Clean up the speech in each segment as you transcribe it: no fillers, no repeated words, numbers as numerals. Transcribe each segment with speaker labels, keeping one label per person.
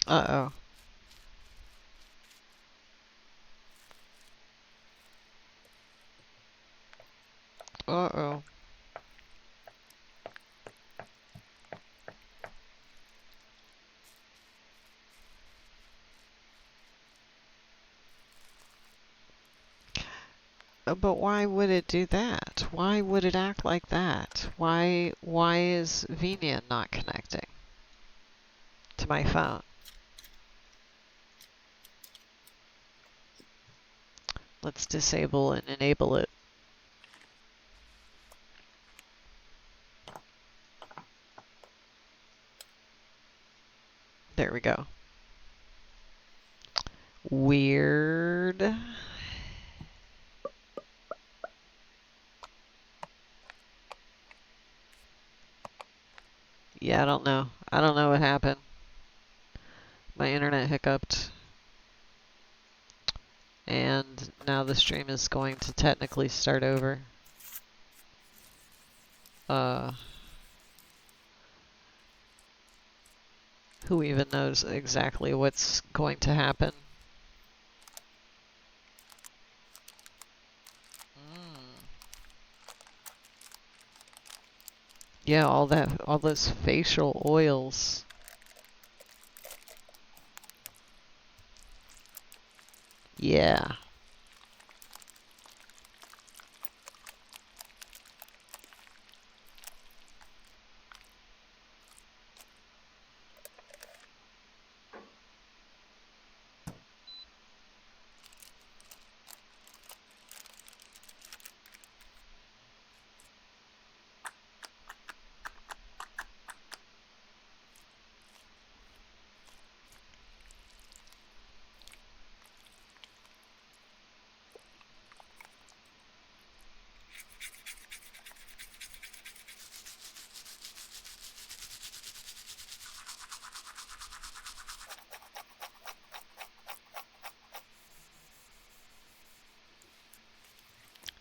Speaker 1: Uh-oh. Uh-oh. But why would it do that? Why would it act like that? Why is VNAN not connecting to my phone? Let's disable and enable it. There we go. Weird. Yeah, I don't know. I don't know what happened. My internet hiccuped. And now the stream is going to technically start over. Who even knows exactly what's going to happen? Yeah, all those facial oils. Yeah.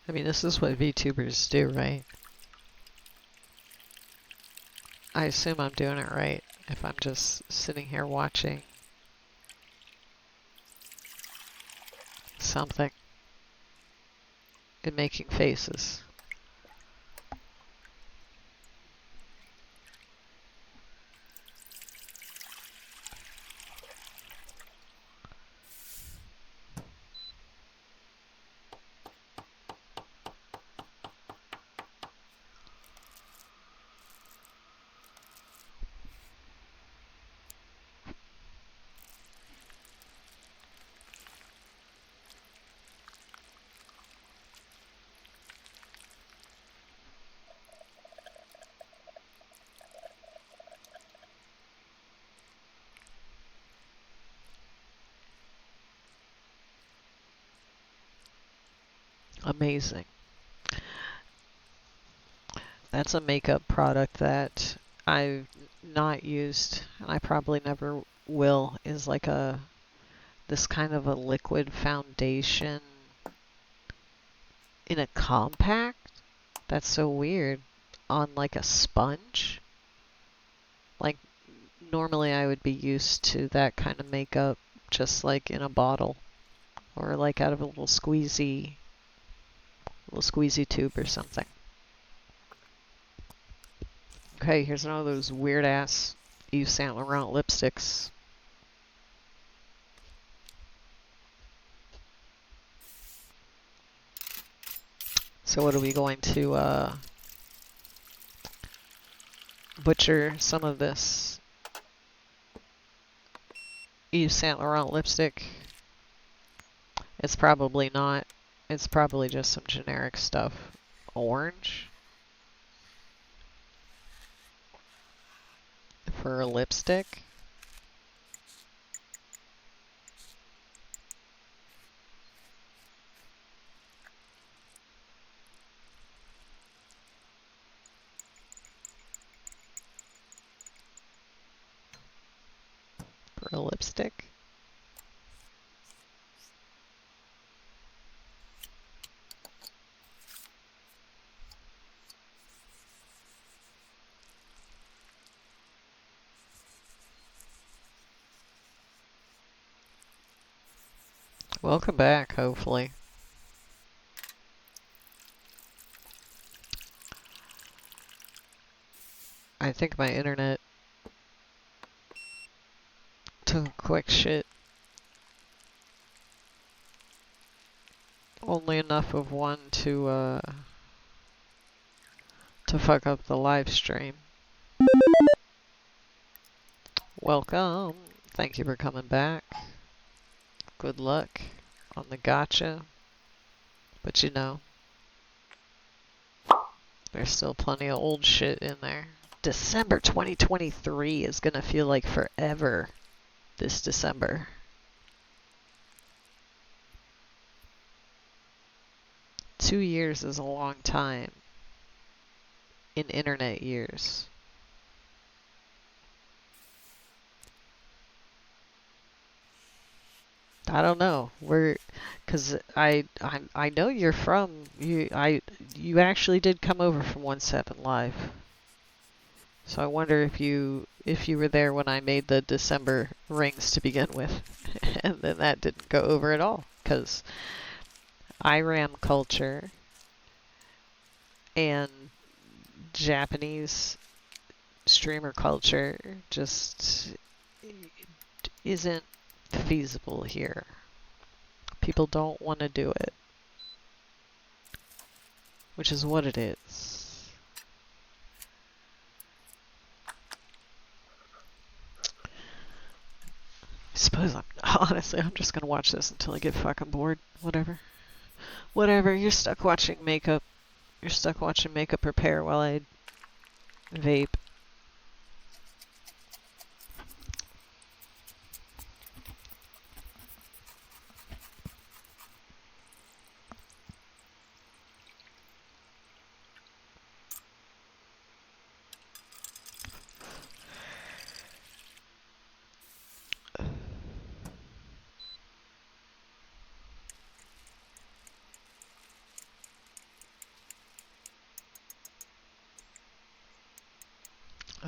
Speaker 1: I mean, this is what VTubers do, right? I assume I'm doing it right if I'm just sitting here watching something and making faces. Amazing. That's a makeup product that I've not used, and I probably never will, is like this kind of a liquid foundation in a compact. That's so weird. On like a sponge. Like normally I would be used to that kind of makeup just like in a bottle or like out of a little squeezy tube or something. Okay, here's one of those weird ass Yves Saint Laurent lipsticks. So what are we going to butcher some of this Yves Saint Laurent lipstick? It's probably not. It's probably just some generic stuff. Orange for a lipstick. For a lipstick. Welcome back, hopefully. I think my internet took a quick shit. Only enough of one to fuck up the live stream. Welcome. Thank you for coming back. Good luck on the gotcha. But you know, there's still plenty of old shit in there. December 2023 is gonna feel like forever this December. Two years is a long time in internet years. I don't know. Cause I know you're from you actually did come over from 17 Live. So I wonder if you were there when I made the December rings to begin with, and then that didn't go over at all. Cause IRAM culture and Japanese streamer culture just isn't feasible here. People don't want to do it, which is what it is. I suppose honestly, I'm just gonna watch this until I get fucking bored. Whatever. Whatever, you're stuck watching makeup. You're stuck watching makeup repair while I vape.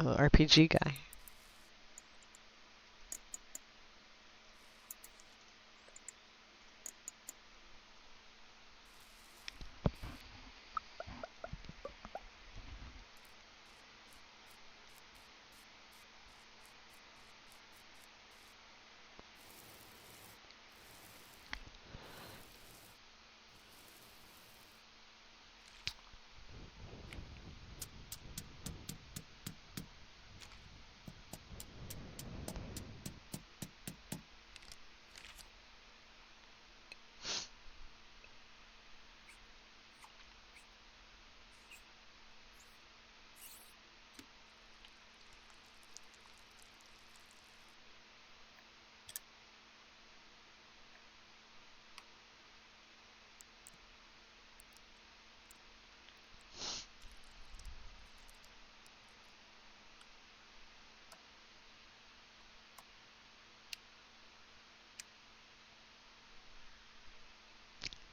Speaker 1: Oh, RPG guy.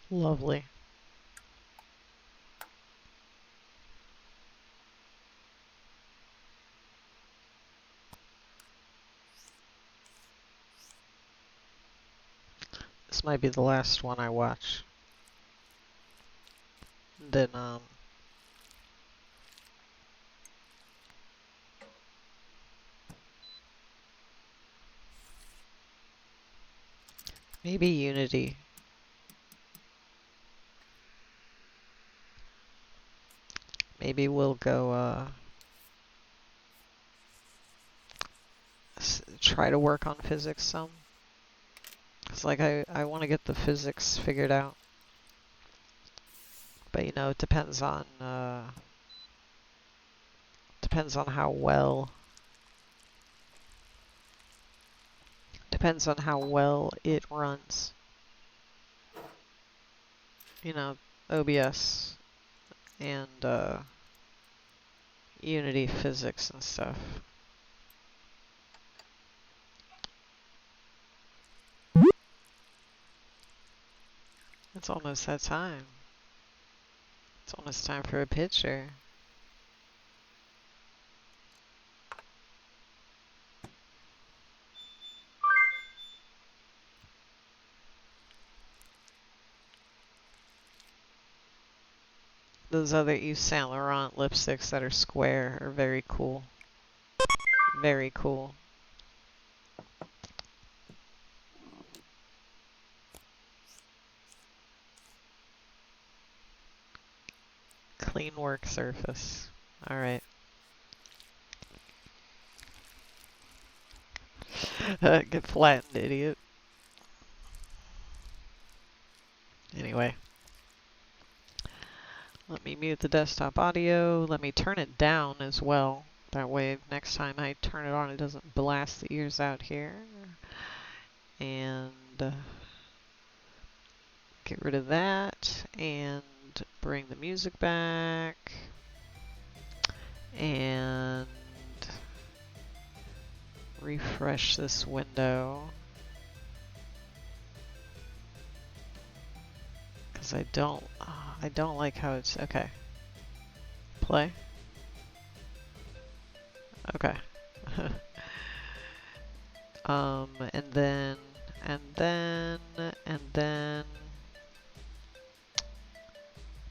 Speaker 1: Lovely. This might be the last one I watch. Then, maybe Unity. Maybe we'll go, try to work on physics some. Cause like I want to get the physics figured out. But you know, it depends on how well it runs. You know, OBS and Unity physics and stuff. It's almost that time. It's almost time for a picture. those other Yves Saint Laurent lipsticks that are square are very cool. Very cool. Clean work surface. Alright. Get flattened, idiot. Anyway. Let me mute the desktop audio. Let me turn it down as well. That way, next time I turn it on, it doesn't blast the ears out here. And get rid of that. And bring the music back. And refresh this window. Because I don't like how it's, okay. Play. Okay. And then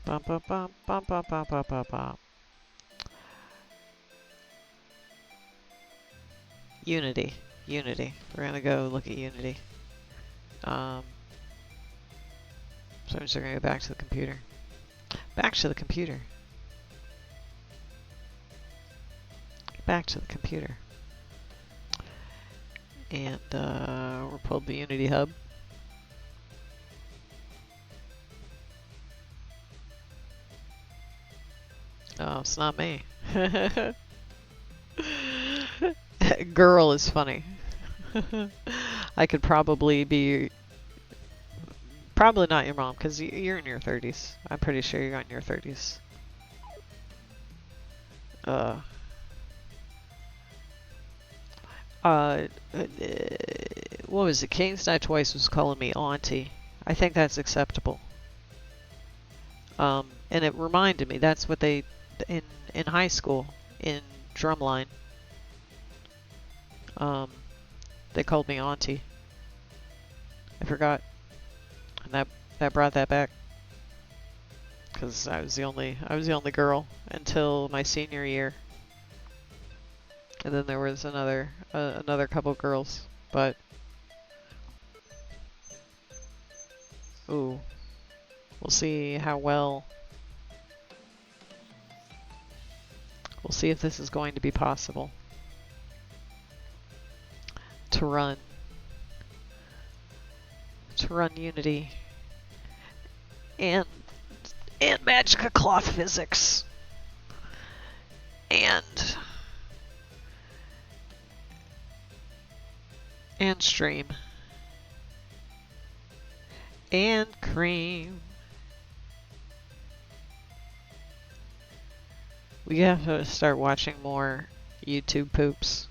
Speaker 1: bum bum bum bum bum bum bum bum bum. Unity. We're gonna go look at Unity. So I'm just gonna go back to the computer. Back to the computer. Back to the computer. And we'll pull the Unity hub. Oh, it's not me. Girl is funny. I could probably be... Probably not your mom, because you're in your 30s. I'm pretty sure you're in your 30s. What was it? King's Night Twice was calling me auntie. I think that's acceptable. And it reminded me, that's what they... In high school, in drumline, they called me auntie. I forgot. And that brought that back. Because I was the only girl until my senior year. And then there was another couple girls, but ooh, we'll see how well. We'll see if this is going to be possible to run Unity and Magica Cloth Physics and Stream and Cream. We have to start watching more YouTube poops.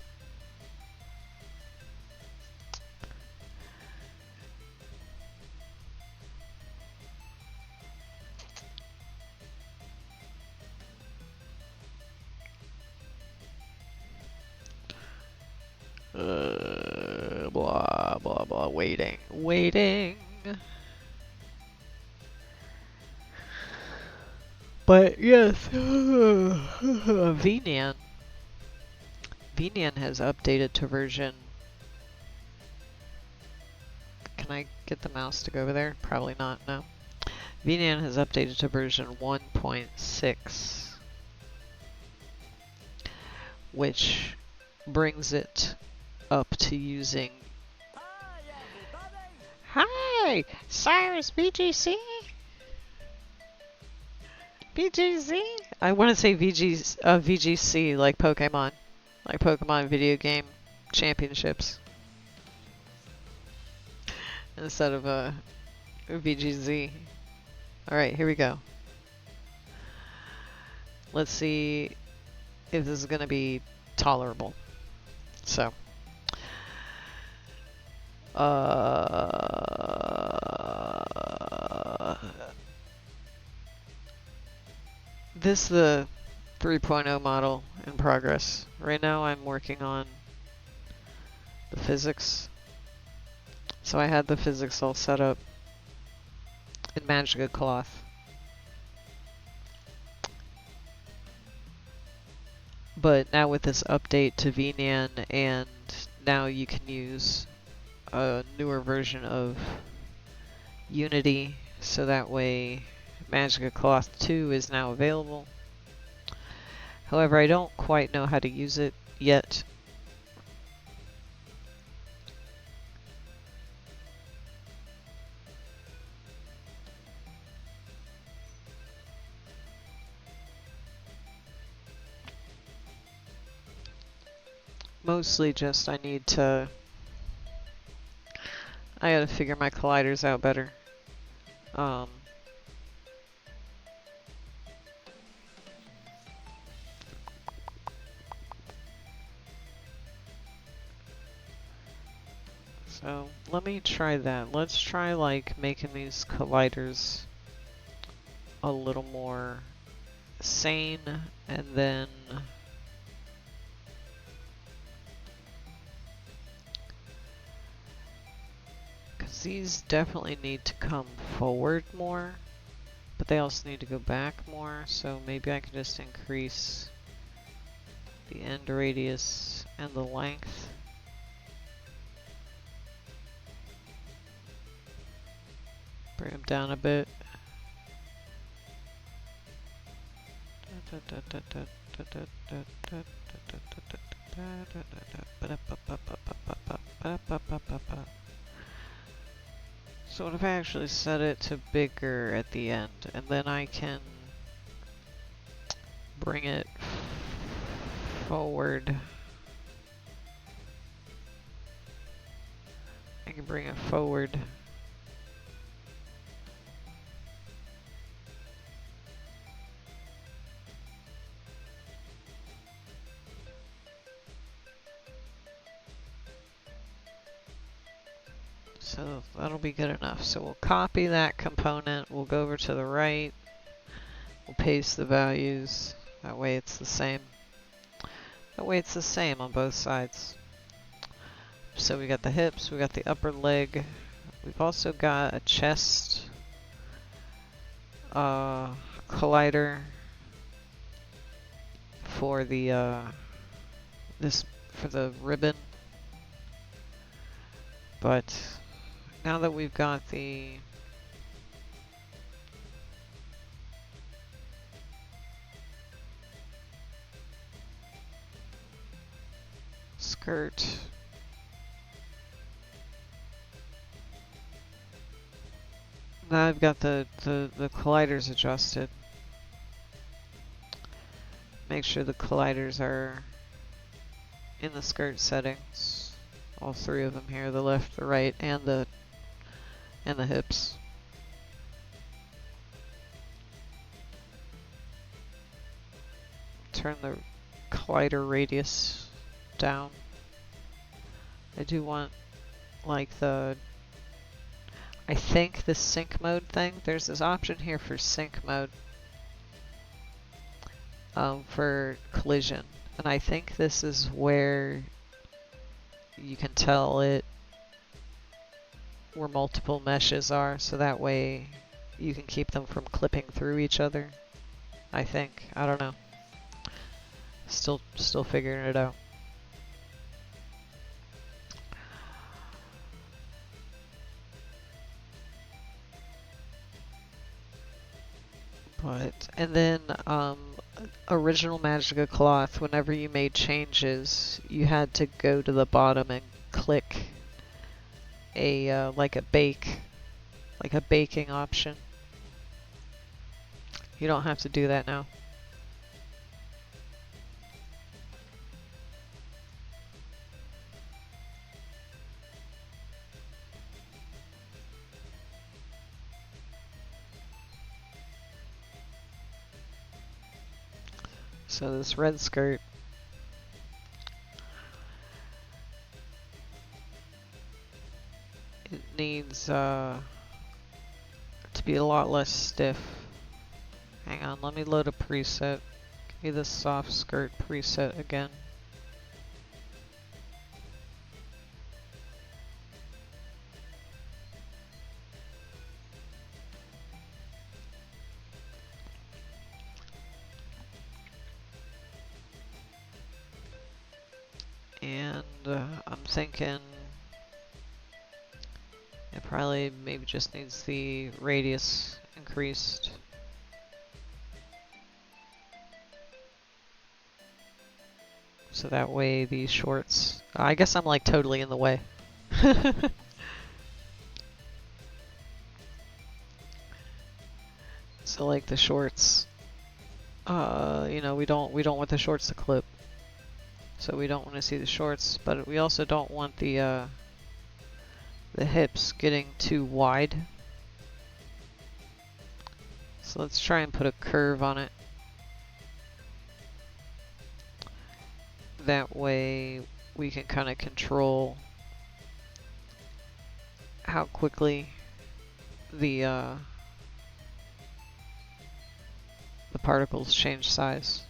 Speaker 1: Blah, blah, blah, waiting. But yes, VNAN has updated to version... Can I get the mouse to go over there? Probably not, no. VNAN has updated to version 1.6, which brings it up to using... Hi, Cyrus BGC? BGC? I want to say VGC, like Pokemon. Like Pokemon Video Game Championships. Instead of VGZ. Alright, here we go. Let's see if this is going to be tolerable. So. This is the 3.0 model in progress. Right now I'm working on the physics. So I had the physics all set up in Magica Cloth. But now with this update to VNAN, and now you can use a newer version of Unity, so that way Magica Cloth 2 is now available. However, I don't quite know how to use it yet. Mostly just I gotta figure my colliders out better. So let me try that. Let's try like making these colliders a little more sane, and then because these definitely need to come forward more, but they also need to go back more, so maybe I can just increase the end radius and the length. Bring them down a bit. So what if I actually set it to bigger at the end, and then I can bring it forward. I can bring it forward. So that'll be good enough. So we'll copy that component, we'll go over to the right, we'll paste the values, that way it's the same. That way it's the same on both sides. So we got the hips, we got the upper leg, we've also got a chest collider for the for the ribbon. But now that we've got the skirt, now I've got the colliders adjusted. Make sure the colliders are in the skirt settings. All three of them here, the left, the right, and the hips. Turn the collider radius down. I do want like I think the sync mode thing, there's this option here for sync mode for collision, and I think this is where you can tell it where multiple meshes are, so that way you can keep them from clipping through each other. I think. I don't know. Still figuring it out. But, and then original Magica Cloth, whenever you made changes, you had to go to the bottom and click a like a baking option. You don't have to do that now. So this red skirt, it needs to be a lot less stiff. Hang on, let me load a preset. Give me the soft skirt preset again. thinking it probably maybe just needs the radius increased. So that way these shorts, I guess I'm like totally in the way. So like the shorts, you know, we don't want the shorts to clip. So we don't want to see the shorts, but we also don't want the hips getting too wide. So let's try and put a curve on it. That way we can kind of control how quickly the particles change size.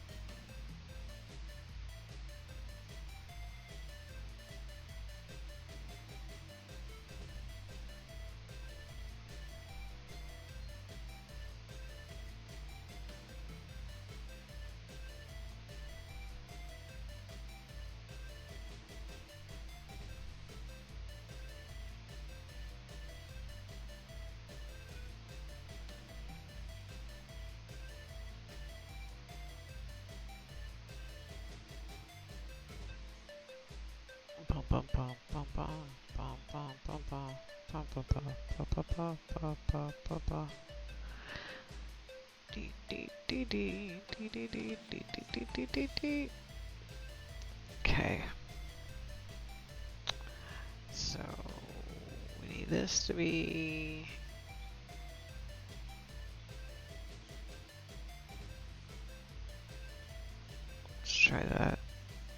Speaker 1: Okay. So we need this to be let's try that.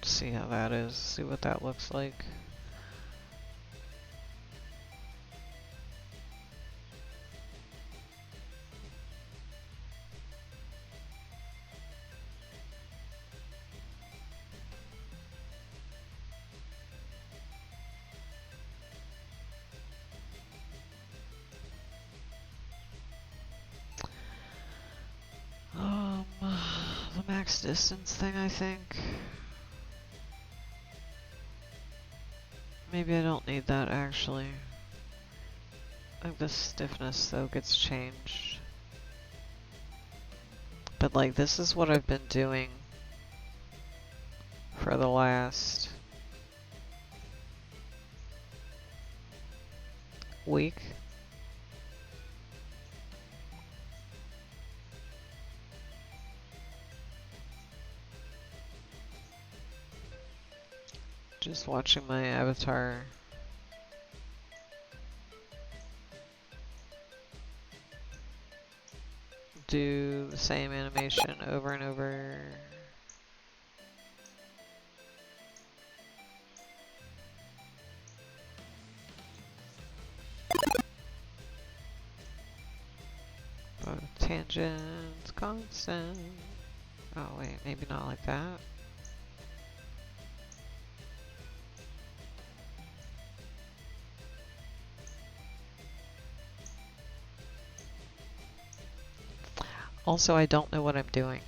Speaker 1: See how that is, see what that looks like. The max distance thing, I think. Maybe I don't need that actually. I think the stiffness though gets changed. But like this is what I've been doing for the last week. Just watching my avatar do the same animation over and over. Both tangents constant. Oh wait, maybe not like that. Also, I don't know what I'm doing.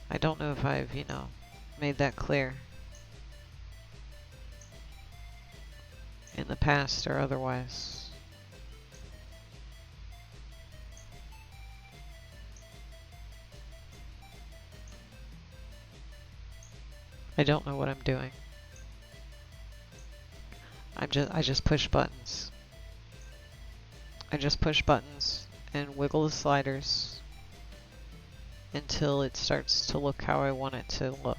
Speaker 1: I don't know if I've, you know, made that clear in the past or otherwise. I don't know what I'm doing. I just push buttons. I just push buttons and wiggle the sliders until it starts to look how I want it to look.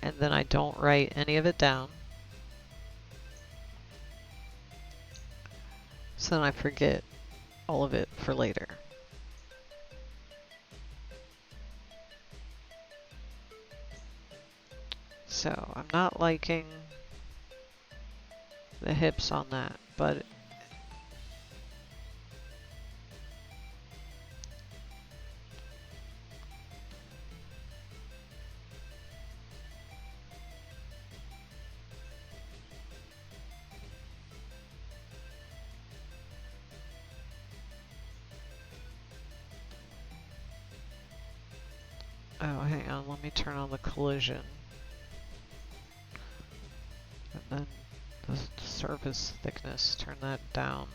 Speaker 1: And then I don't write any of it down. So then I forget all of it for later. So I'm not liking the hips on that, but Oh, hang on, let me turn on the collision. And then the surface thickness, turn that down.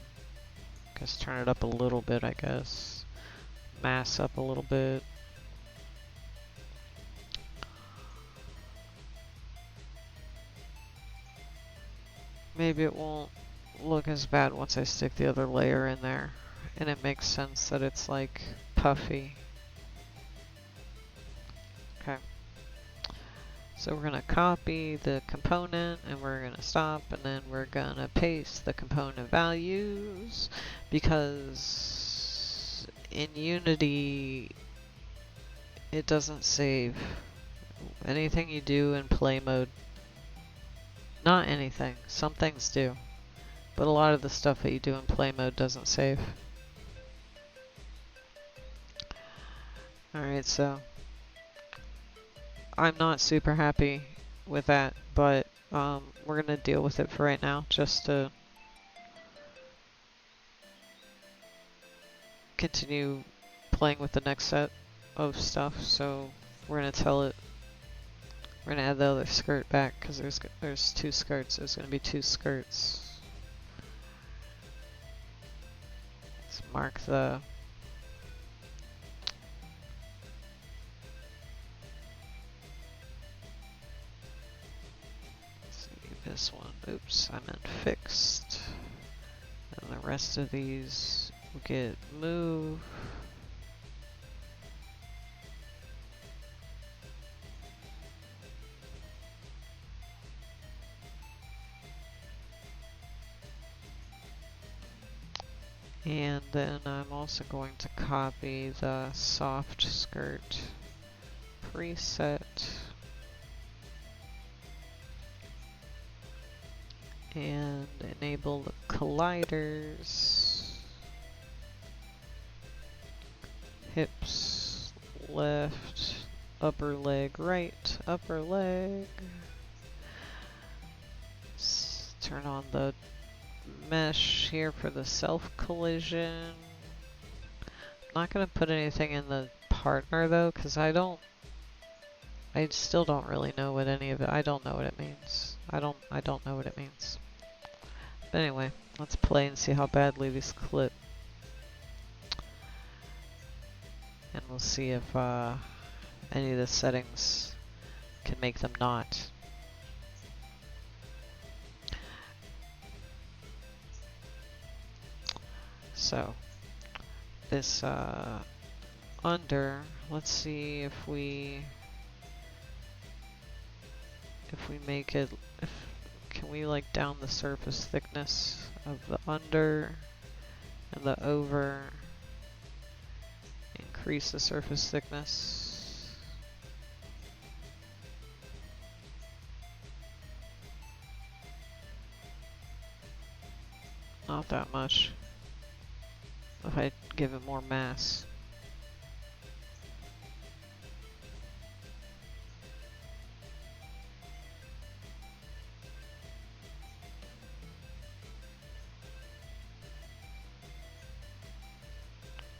Speaker 1: Guess turn it up a little bit, I guess. Mass up a little bit. Maybe it won't look as bad once I stick the other layer in there. And it makes sense that it's like puffy. Okay. So we're gonna copy the component and we're gonna stop and then we're gonna paste the component values because in Unity it doesn't save. Anything you do in play mode, not anything, some things do, but a lot of the stuff that you do in play mode doesn't save. Alright, so I'm not super happy with that, but we're gonna deal with it for right now, just to continue playing with the next set of stuff. So we're gonna tell it, we're gonna add the other skirt back because there's two skirts. There's gonna be two skirts. Let's mark the this one. Oops, I meant fixed. And the rest of these will get move. And then I'm also going to copy the soft skirt preset and enable the colliders, hips, left, upper leg, right, upper leg. Turn on the mesh here for the self collision. I'm not going to put anything in the partner though, because I still don't really know what any of it, I don't know what it means. I don't know what it means. But anyway, let's play and see how badly these clip. And we'll see if any of the settings can make them not. So, this under, let's see if we make it, can we like down the surface thickness of the under and the over, increase the surface thickness. Not that much. If I give it more mass.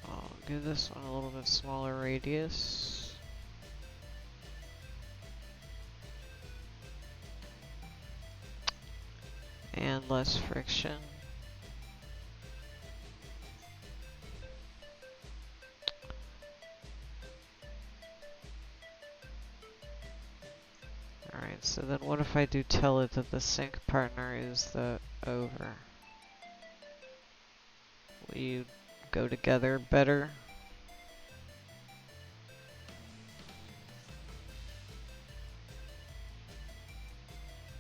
Speaker 1: I'll give this one a little bit smaller radius. And less friction. Alright, so then what if I do tell it that the sync partner is the over? Will you go together better?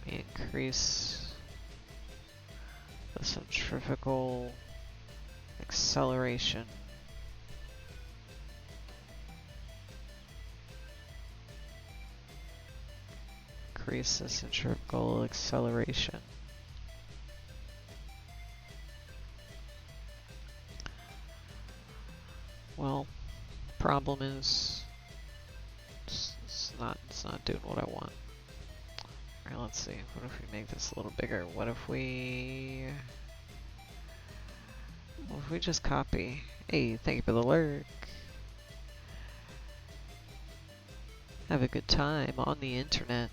Speaker 1: Increase the centrifugal acceleration. Increase the centrifugal acceleration. Well, problem is it's not doing what I want. Alright, let's see. What if we make this a little bigger? What if we just copy? Hey, thank you for the lurk. Have a good time on the internet.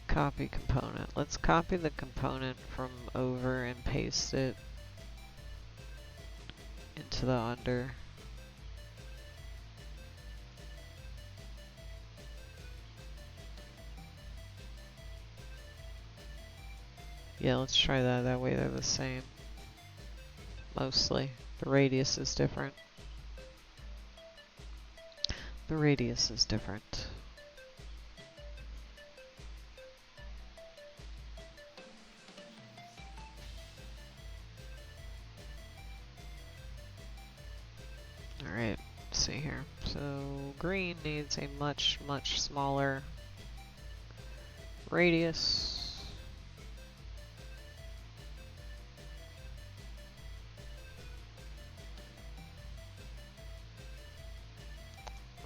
Speaker 1: Copy component. Let's copy the component from over and paste it into the under. Yeah, let's try that. That way they're the same. Mostly. The radius is different. The radius is different. Alright, let's see here. So green needs a much, much smaller radius.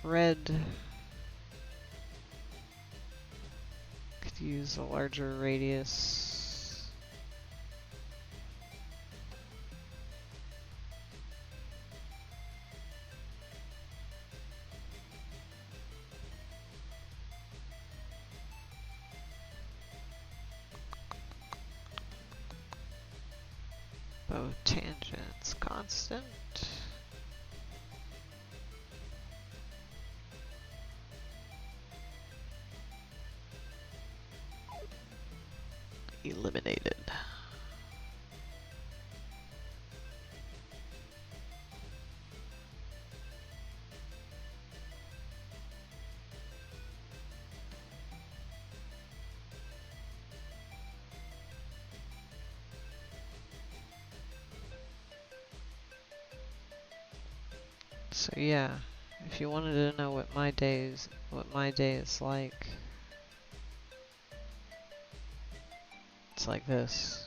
Speaker 1: Red could use a larger radius. Both tangents constant. Eliminated. So yeah, if you wanted to know what my day is like, it's like this.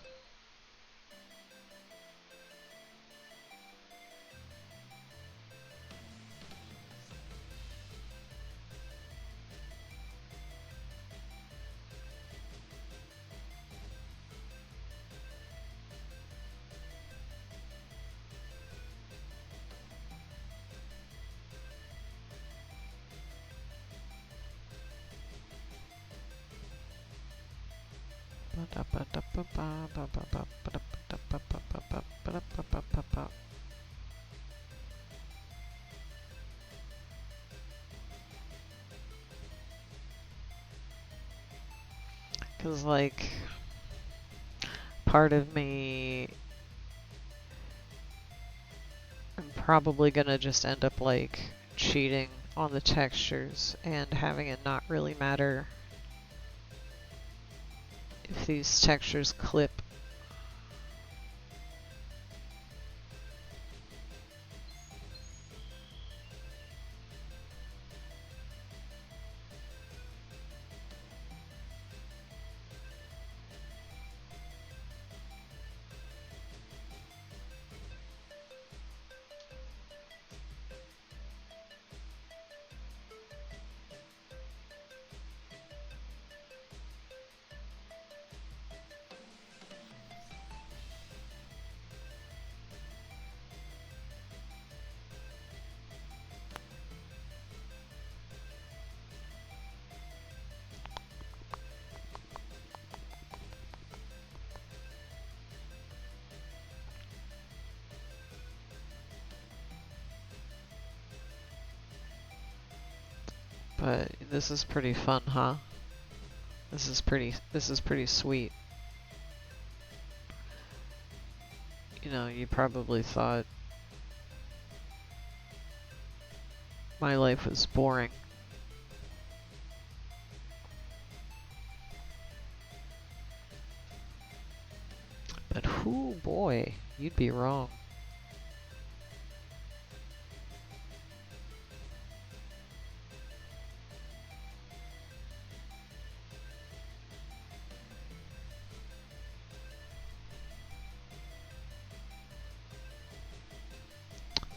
Speaker 1: Because, like, part of me, I'm probably gonna just end up, like, cheating on the textures and having it not really matter if these textures clip. But this is pretty fun, huh? This is pretty sweet. You know, you probably thought my life was boring. But whoo boy, you'd be wrong.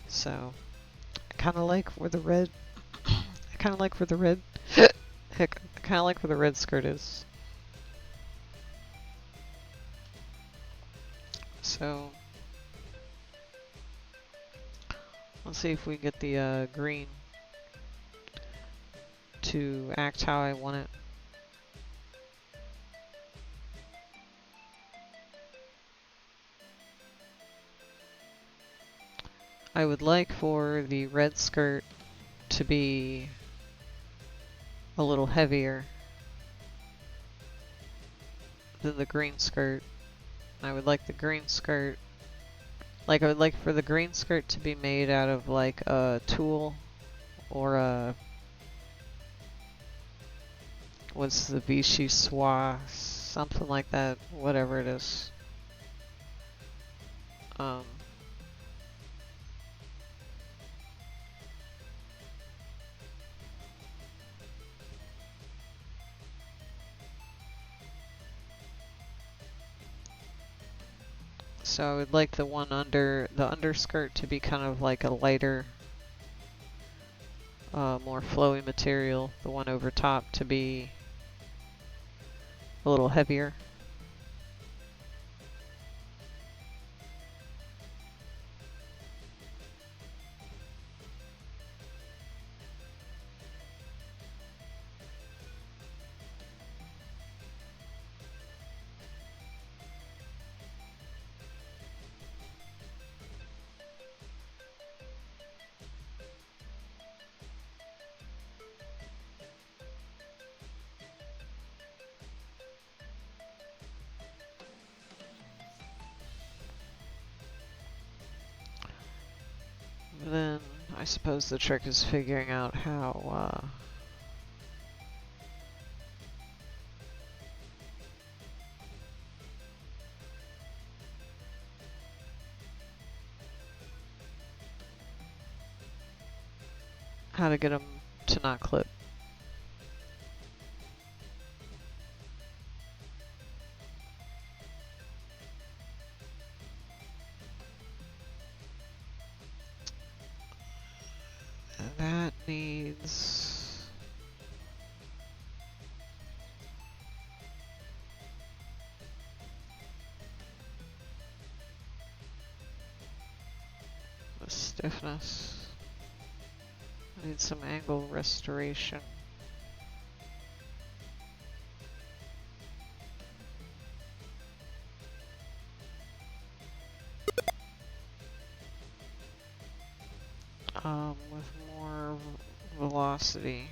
Speaker 1: So, I kind of like where the red, I kind of like where the red, heck, I kind of like where the red skirt is. So, let's see if we can get the green to act how I want it. I would like for the red skirt to be a little heavier than the green skirt. I would like the green skirt, like I would like for the green skirt to be made out of like a tulle or a, what's the Vichy soie, something like that, whatever it is. So I would like the one under, the underskirt to be kind of like a lighter, more flowy material. The one over top to be a little heavier. Then I suppose the trick is figuring out how to get them to not clip. And that needs the stiffness. I need some angle restoration. With more velocity.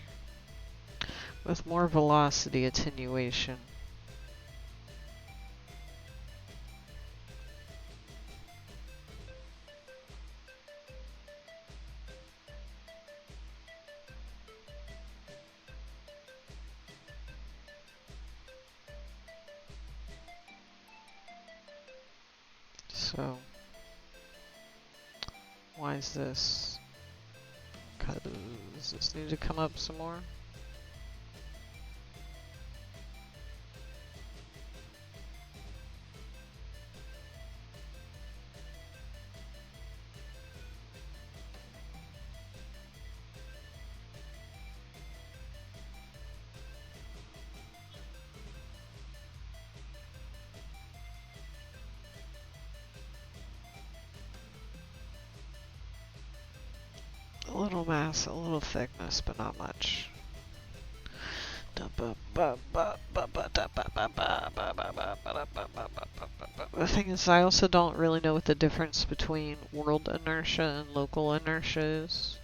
Speaker 1: With more velocity attenuation. So, why is this? Does this need to come up some more? A little mass, a little thickness, but not much. The thing is, I also don't really know what the difference between world inertia and local inertia is.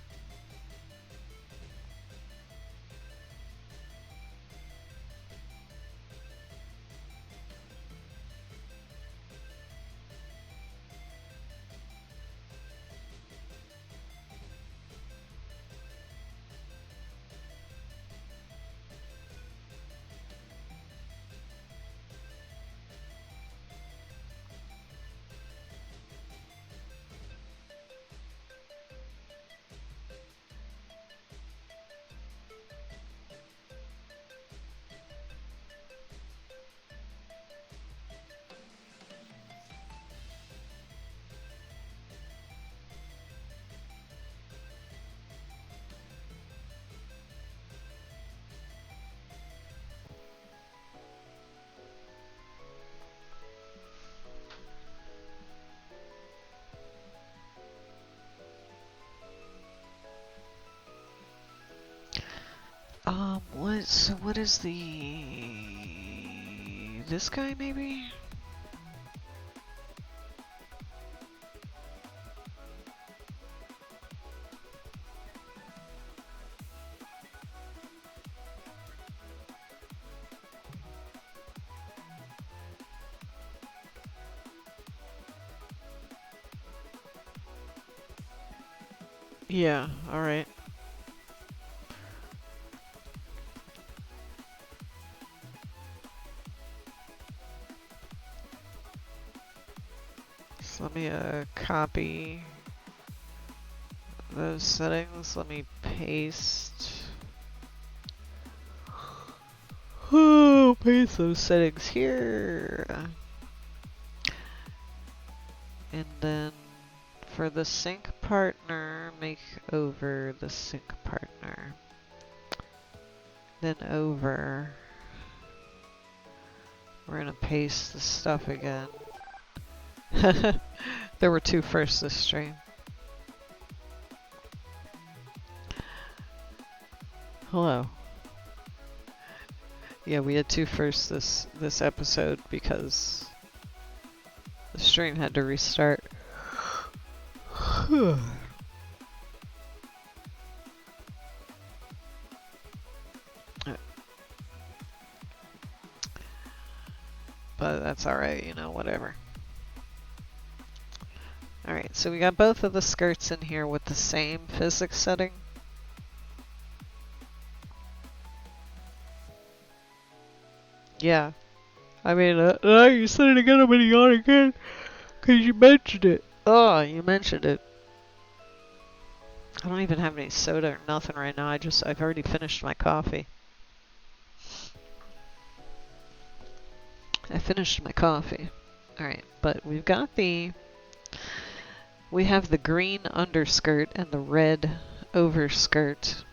Speaker 1: what is this guy maybe? Yeah, alright. So let me copy those settings. Let me paste. Oh, paste those settings here. And then for the sync partner, make over the sync partner. Then over. We're gonna paste the stuff again. There were two firsts this stream. Hello. Yeah, we had two firsts this episode because the stream had to restart. But that's alright, you know, whatever. Alright, so we got both of the skirts in here with the same physics setting. Yeah. I mean, you said it again, I'm gonna yawn again, because you mentioned it. Oh, you mentioned it. I don't even have any soda or nothing right now, I've already finished my coffee. I finished my coffee. Alright, but we have the green underskirt and the red overskirt.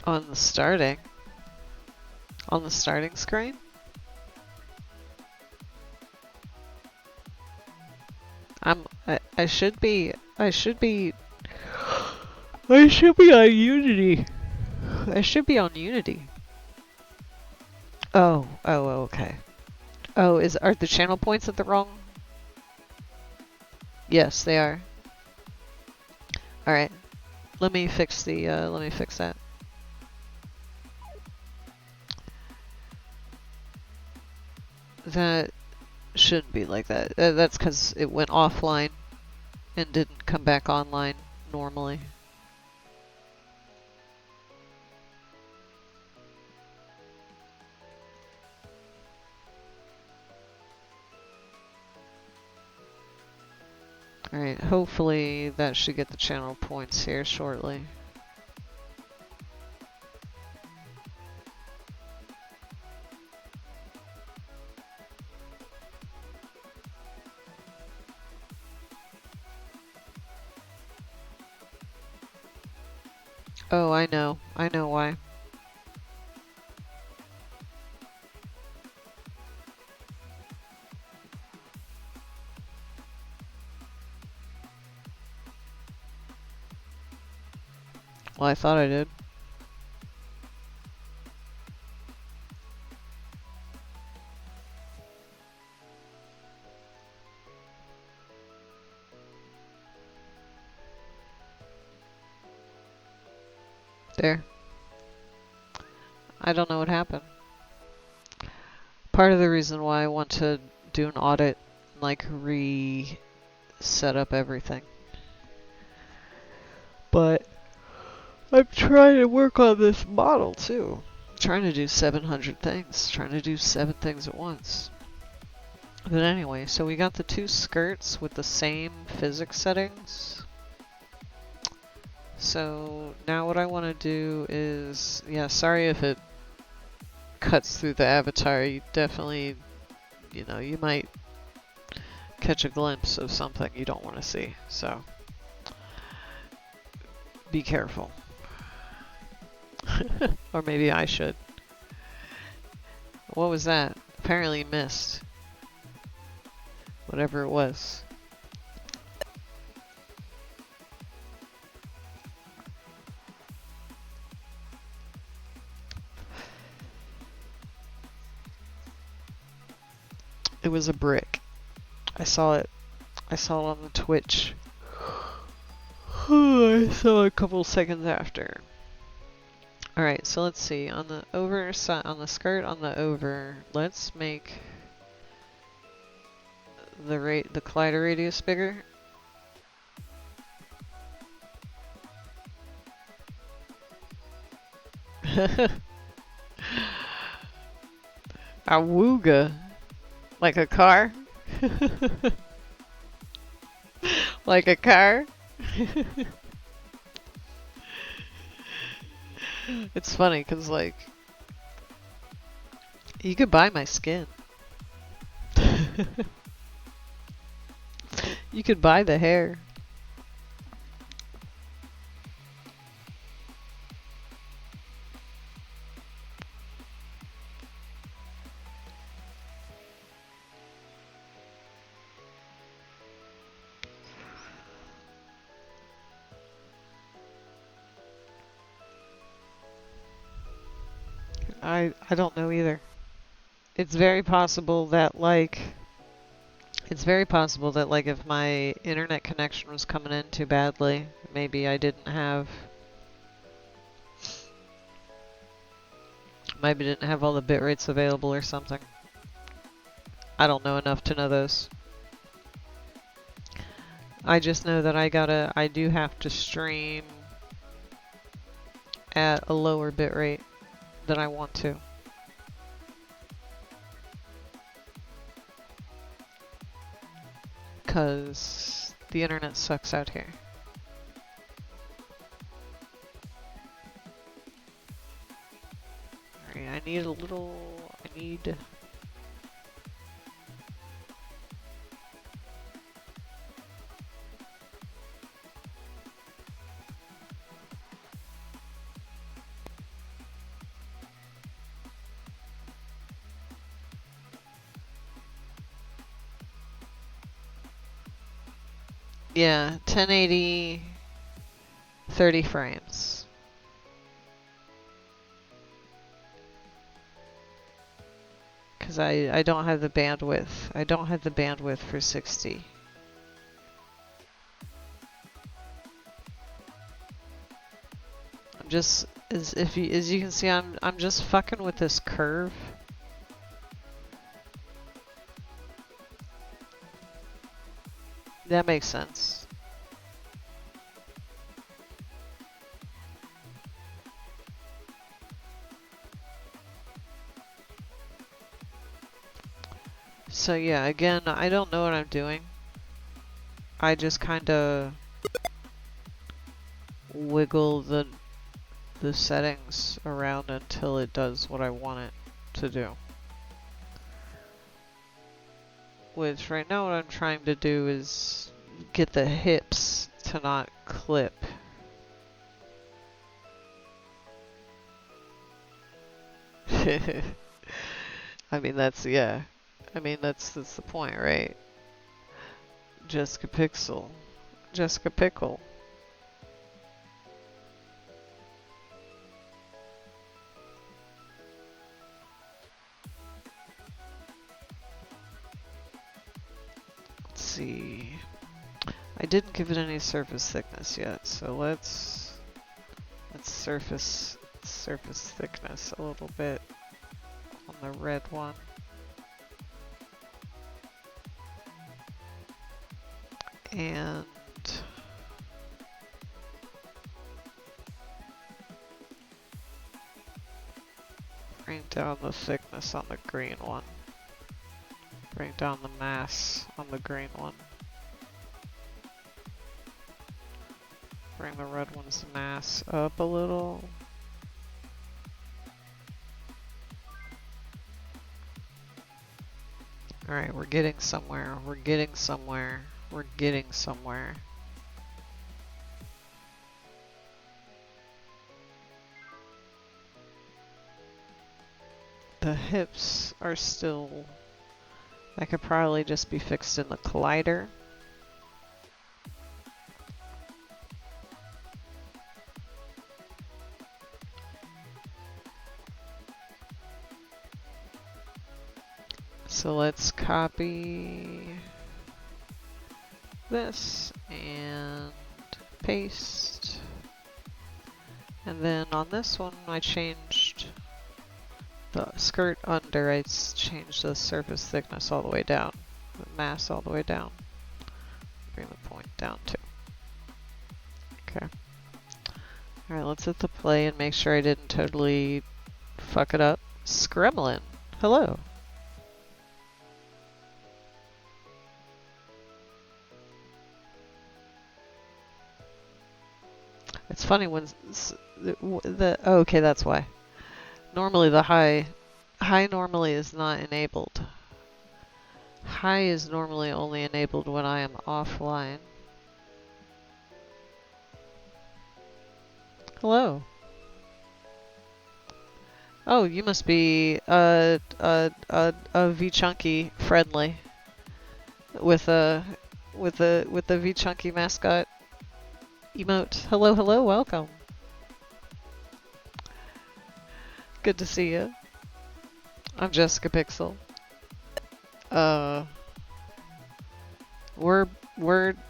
Speaker 1: On the starting screen? I should be on Unity. I should be on Unity. Oh, okay. Oh, are the channel points at the wrong? Yes, they are. Alright. Let me fix that. That shouldn't be like that. That's because it went offline and didn't come back online normally. Alright, hopefully that should get the channel points here shortly. Oh, I know why. Well, I thought I did. There. I don't know what happened. Part of the reason why I want to do an audit, like set up everything. But I'm trying to work on this model too. I'm trying to do 700 things. Trying to do 7 things at once. But anyway, so we got the two skirts with the same physics settings. So now what I want to do is, yeah, sorry if it cuts through the avatar. You definitely, you might catch a glimpse of something you don't want to see. So be careful. Or maybe I should. What was that? apparently missed whatever it was. It was a brick. I saw it. I saw it on the Twitch. I saw it a couple seconds after. Alright, so let's see. On the over side, on the skirt, on the over, let's make the collider radius bigger. Awooga. Like a car? Like a car? It's funny because, like, you could buy my skin. You could buy the hair. I don't know either. It's very possible that like if my internet connection was coming in too badly, maybe I didn't have all the bit rates available or something. I don't know enough to know those. I just know that I do have to stream at a lower bit rate than I want to. Because the internet sucks out here. Alright, I need yeah, 1080, 30 frames. Because I don't have the bandwidth. I don't have the bandwidth for 60. I'm just, as you can see, I'm just fucking with this curve. That makes sense. So yeah, again, I don't know what I'm doing. I just kind of wiggle the settings around until it does what I want it to do. Which right now what I'm trying to do is get the hips to not clip. I mean, that's the point, right? Jessica Pixel. Jessica Pickle. Let's see. I didn't give it any surface thickness yet, so let's surface thickness a little bit on the red one. And bring down the thickness on the green one. Bring down the mass on the green one. Bring the red one's mass up a little. Alright, we're getting somewhere. We're getting somewhere. We're getting somewhere. The hips are still, that could probably just be fixed in the collider. So let's copy this and paste. And then on this one, I changed the skirt under. I changed the surface thickness all the way down, the mass all the way down. Bring the point down too. Okay. All right, let's hit the play and make sure I didn't totally fuck it up. Scremlin, hello. It's funny when oh, okay, that's why. Normally the high normally is not enabled. High is normally only enabled when I am offline. Hello. Oh, you must be a V-Chunky friendly with the V-Chunky mascot emote. Hello, hello, welcome. Good to see you. I'm Jessica Pixel. We're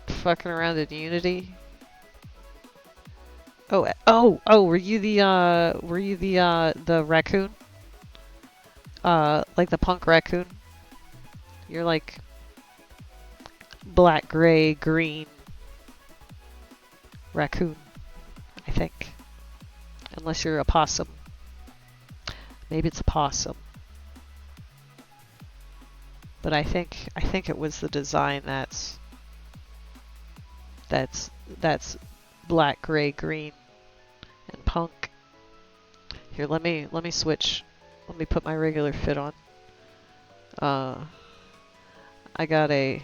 Speaker 1: fucking around in Unity. Oh, were you the raccoon? Like the punk raccoon? You're like black, gray, green raccoon, I think. Unless you're a possum. Maybe it's a possum. But I think it was the design that's black, gray, green, and punk. Here, let me switch. Let me put my regular fit on. I got a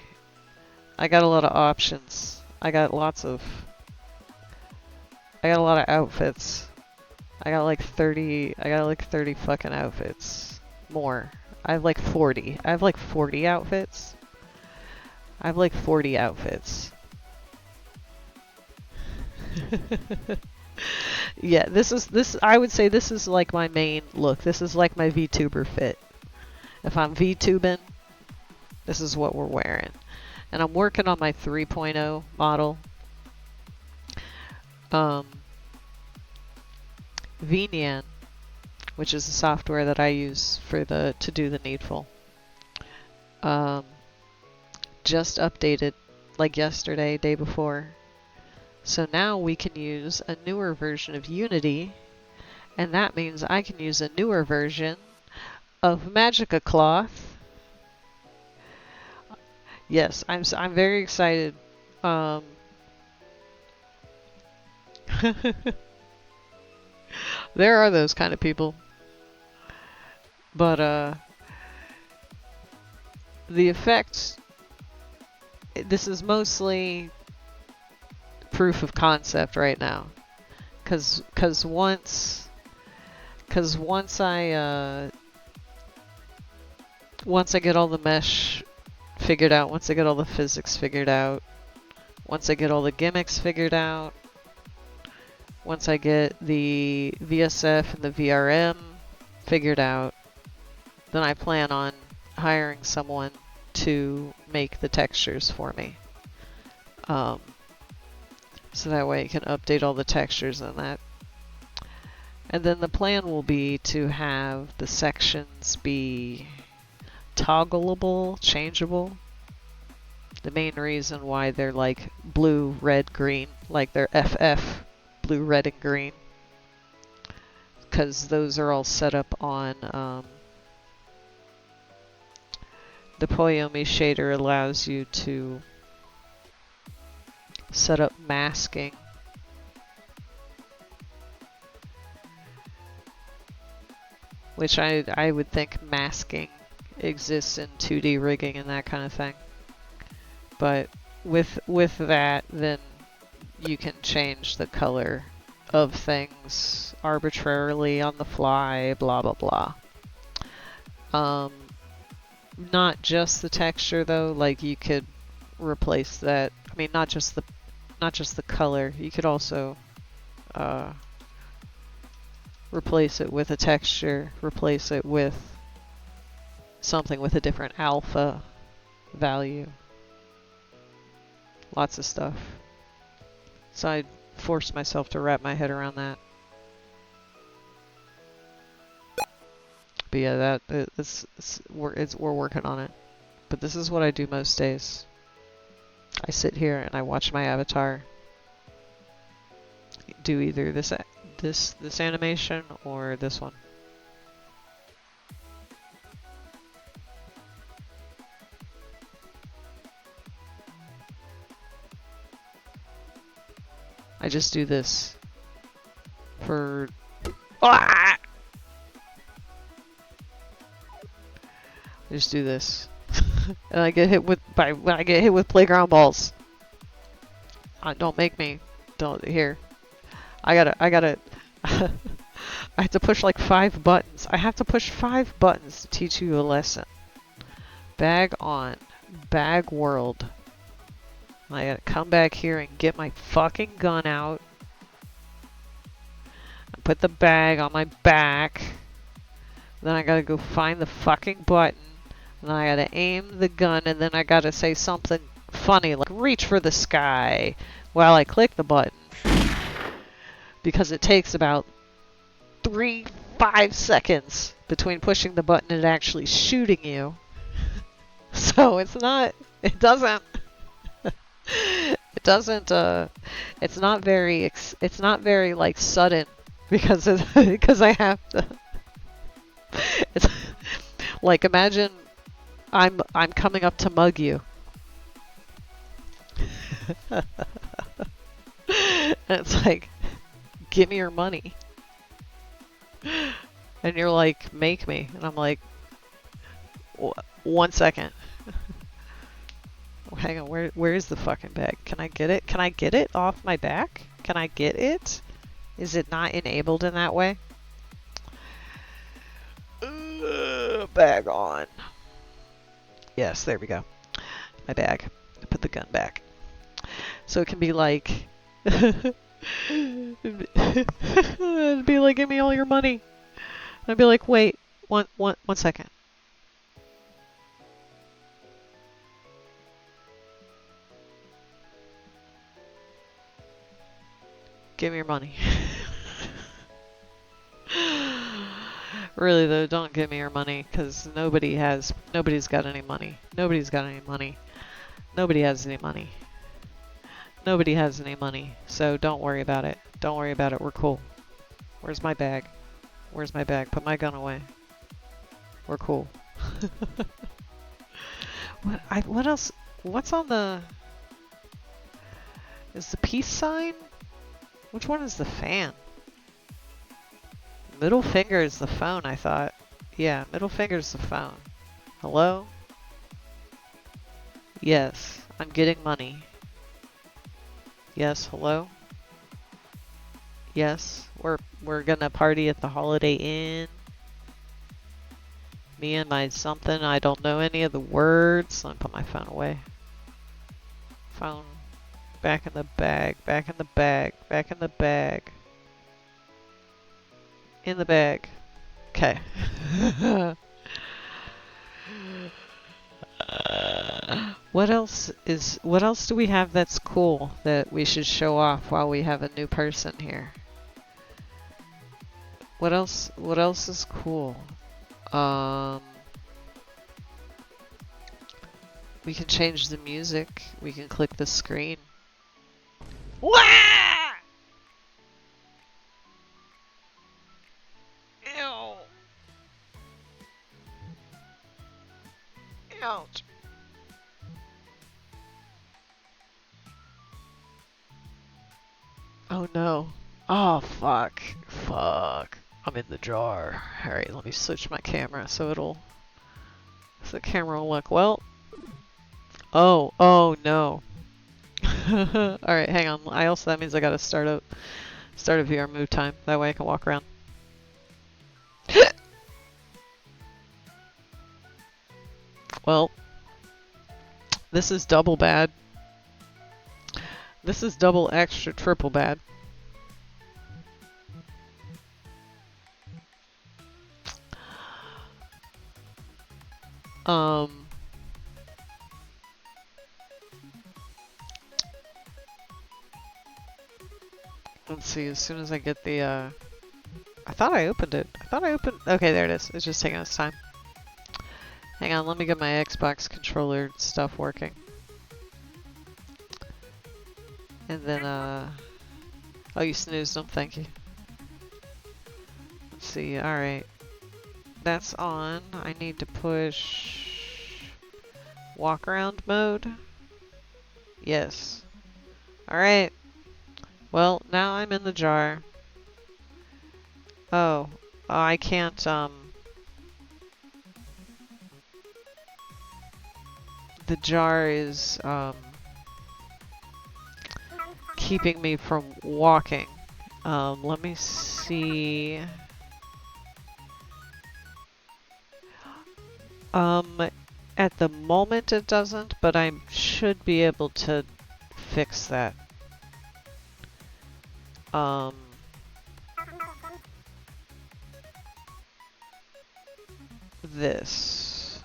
Speaker 1: lot of options. I got a lot of outfits. I got like 30 fucking outfits. More. I have like 40. I have like 40 outfits. I have like 40 outfits. Yeah, I would say this is like my main look. This is like my VTuber fit. If I'm VTubing, this is what we're wearing. And I'm working on my 3.0 model. VNyan, which is the software that I use for to do the needful, just updated like yesterday, day before. So now we can use a newer version of Unity, and that means I can use a newer version of Magica Cloth. Yes, I'm very excited. There are those kind of people. But the effects, this is mostly proof of concept right now. Cause once I get all the mesh figured out, once I get all the physics figured out, once I get all the gimmicks figured out, once I get the VSF and the VRM figured out, then I plan on hiring someone to make the textures for me. So that way I can update all the textures and that. And then the plan will be to have the sections be toggleable, changeable. The main reason why they're like blue, red, green, like they're FF, blue, red, and green, because those are all set up on the Poyomi shader allows you to set up masking. Which I would think masking exists in 2D rigging and that kind of thing. But with that, then you can change the color of things arbitrarily on the fly, blah blah blah. Um, not just the texture though, like you could replace that. I mean, not just the color. You could also replace it with a texture, replace it with something with a different alpha value. Lots of stuff. So I forced myself to wrap my head around that. But yeah, we're working on it. But this is what I do most days. I sit here and I watch my avatar do either this animation or this one. I just do this for I just do this. And I get hit with playground balls. Don't make me. Don't here. I gotta I have to push like 5 buttons. I have to push 5 buttons to teach you a lesson. Bag on. Bag world. I gotta come back here and get my fucking gun out. And put the bag on my back. Then I gotta go find the fucking button. And I gotta aim the gun, and then I gotta say something funny like reach for the sky while I click the button. Because it takes about 5 seconds between pushing the button and actually shooting you. So it's not very like sudden because I have to. It's like imagine I'm coming up to mug you. And it's like, give me your money. And you're like, make me. And I'm like, 1 second. Hang on, where is the fucking bag? Can I get it? Can I get it off my back? Can I get it? Is it not enabled in that way? Bag on. Yes, there we go. My bag. I put the gun back. So it can be like... It'd be like, give me all your money. I'd be like, wait, one second. Give me your money. Really though, don't give me your money, because nobody's got any money. Nobody's got any money. Nobody has any money. Nobody has any money, so don't worry about it. Don't worry about it, we're cool. Where's my bag? Where's my bag? Put my gun away. We're cool. What else? What's on the... Is the peace sign? Which one is the fan? Middle finger is the phone, I thought. Yeah, middle finger is the phone. Hello? Yes, I'm getting money. Yes, hello? Yes, we're gonna party at the Holiday Inn. Me and my something, I don't know any of the words. Let me put my phone away. Phone. Back in the bag, back in the bag, back in the bag. In the bag. Okay. What else do we have that's cool that we should show off while we have a new person here? What else is cool? We can change the music. We can click the screen. Wah! Ew. Ouch. Oh no. Oh fuck. Fuck. I'm in the jar. Alright, let me switch my camera so the camera will look well. Oh no. Alright, hang on. That means I gotta start a VR move time. That way I can walk around. Well, this is double bad. This is double extra triple bad. Let's see, as soon as I get the, I thought I opened it. Okay, there it is. It's just taking its time. Hang on, let me get my Xbox controller stuff working. And then, oh, you snoozed them, thank you. Let's see, alright. That's on. I need to push walk around mode. Yes. Alright. Well, now I'm in the jar. Oh, I can't, the jar is, keeping me from walking. Let me see. At the moment it doesn't, but I should be able to fix that. This.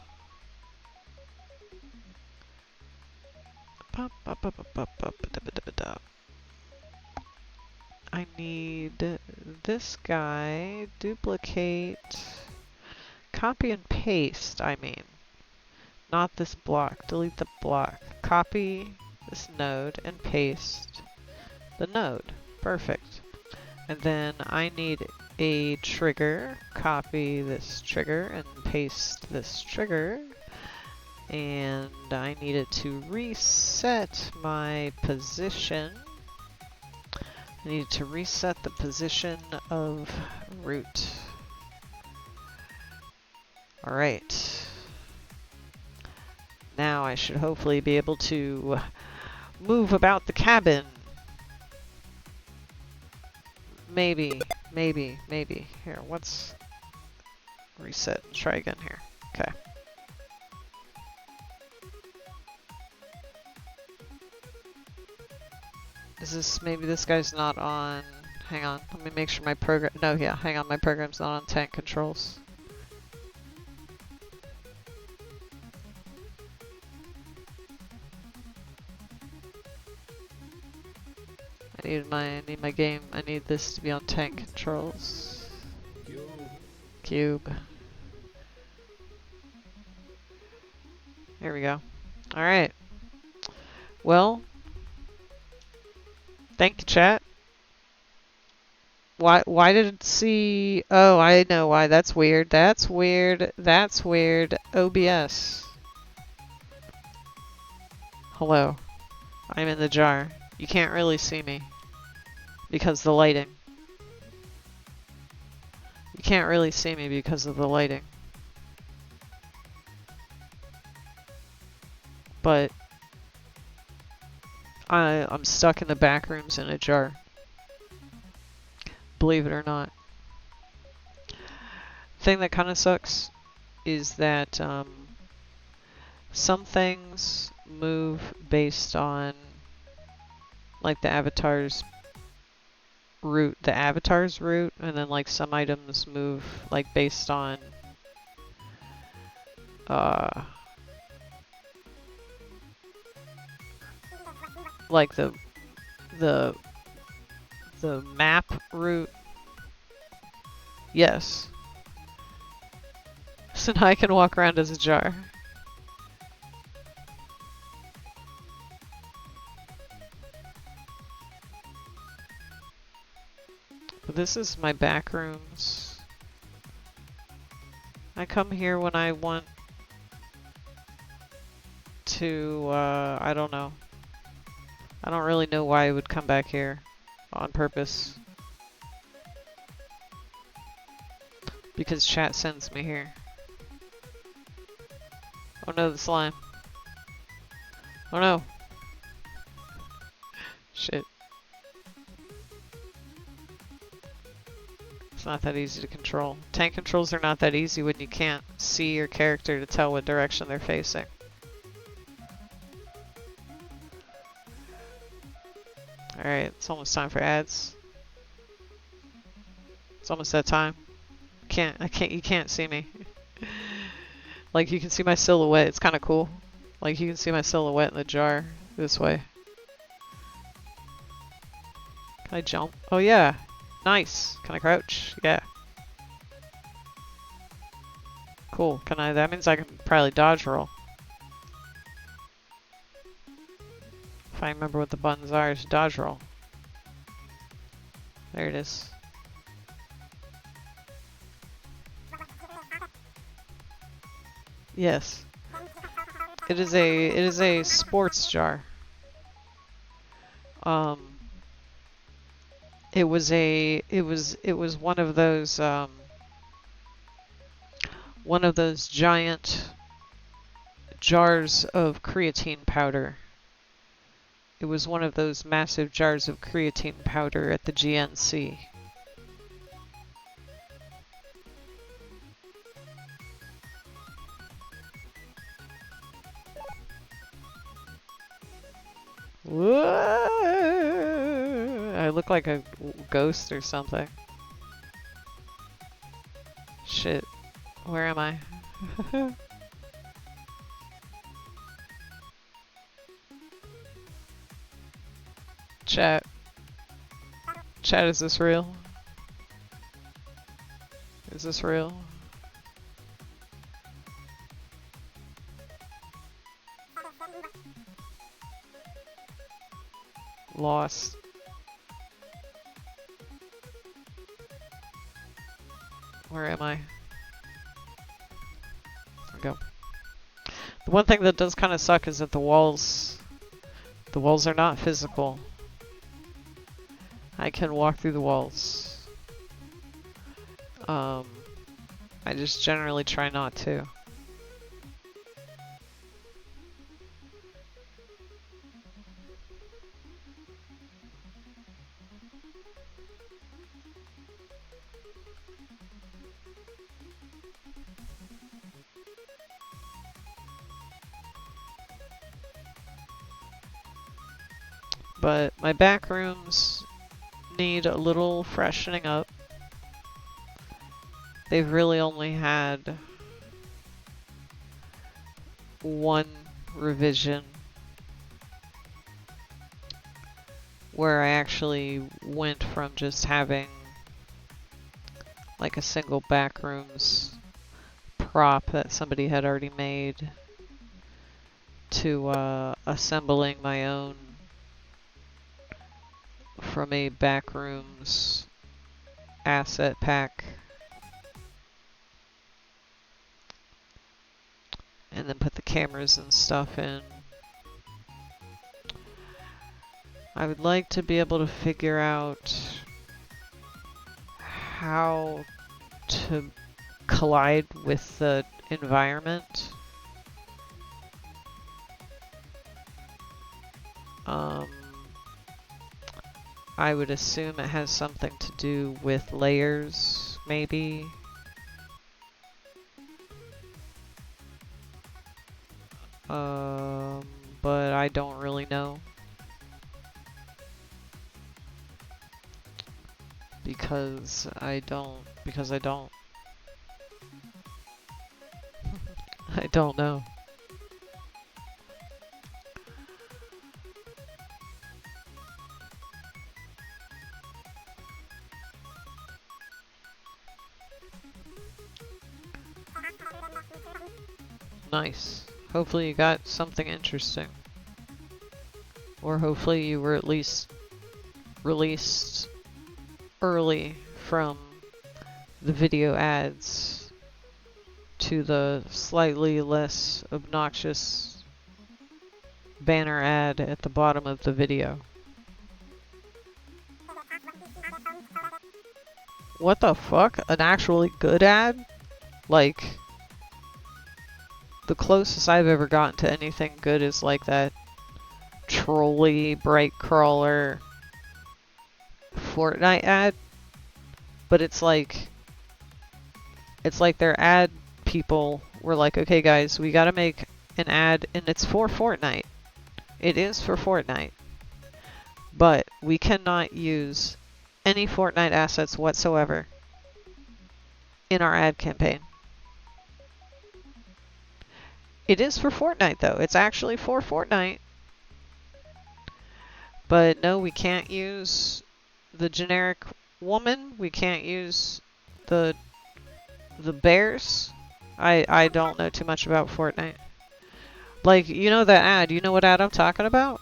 Speaker 1: I need this guy, duplicate, copy and paste, I mean. Not this block, delete the block. Copy this node and paste the node. Perfect. And then I need a trigger, copy this trigger and paste this trigger. And I need it to reset my position. I need to reset the position of root. Alright. Now I should hopefully be able to move about the cabin. Maybe. Here, let's reset and try again here. Okay. Is this, maybe this guy's not on, hang on, let me make sure my program, no, yeah, hang on, my program's not on tank controls. I need my game, I need this to be on tank controls. Cube. There we go. Alright. Well, thank you, chat. Why did it see... Oh, I know why. That's weird. That's weird. OBS. Hello. I'm in the jar. You can't really see me. Because the lighting. You can't really see me because of the lighting. But... I'm stuck in the back rooms in a jar. Believe it or not. Thing that kind of sucks is that some things move based on like the avatar's route, and then like some items move like based on like the map route. Yes. So now I can walk around as a jar. But this is my back rooms. I come here when I want to, I don't know. I don't really know why I would come back here on purpose. Because chat sends me here. Oh no, the slime. Oh no. Shit. It's not that easy to control. Tank controls are not that easy when you can't see your character to tell what direction they're facing. Alright, it's almost time for ads. It's almost that time. You can't see me. Like, you can see my silhouette. It's kind of cool. Like, you can see my silhouette in the jar this way. Can I jump? Oh, yeah. Nice. Can I crouch? Yeah. Cool. Can I? That means I can probably dodge roll. If I remember what the buttons are, it's dodge roll. There it is. Yes. It is a sports jar. It was one of those giant jars of creatine powder. It was one of those massive jars of creatine powder at the GNC. Whoa! I look like a ghost or something. Shit. Where am I? Chat. Chat, is this real? Is this real? Lost. Where am I? There we go. The one thing that does kind of suck is that the walls are not physical. I can walk through the walls. I just generally try not to. But my back rooms need a little freshening up. They've really only had one revision where I actually went from just having like a single back rooms prop that somebody had already made to assembling my own from a backrooms asset pack, and then put the cameras and stuff in. I would like to be able to figure out how to collide with the environment. I would assume it has something to do with layers, maybe. But I don't really know. Because I don't. I don't know. Nice. Hopefully you got something interesting. Or hopefully you were at least released early from the video ads to the slightly less obnoxious banner ad at the bottom of the video. What the fuck? An actually good ad? Like, the closest I've ever gotten to anything good is like that trolley bright crawler Fortnite ad. But it's like their ad people were like, okay guys, we gotta make an ad, and it's for Fortnite. It is for Fortnite. But we cannot use any Fortnite assets whatsoever in our ad campaign. It is for Fortnite though. It's actually for Fortnite. But no, we can't use the generic woman. We can't use the bears. I don't know too much about Fortnite. Like, you know that ad? You know what ad I'm talking about?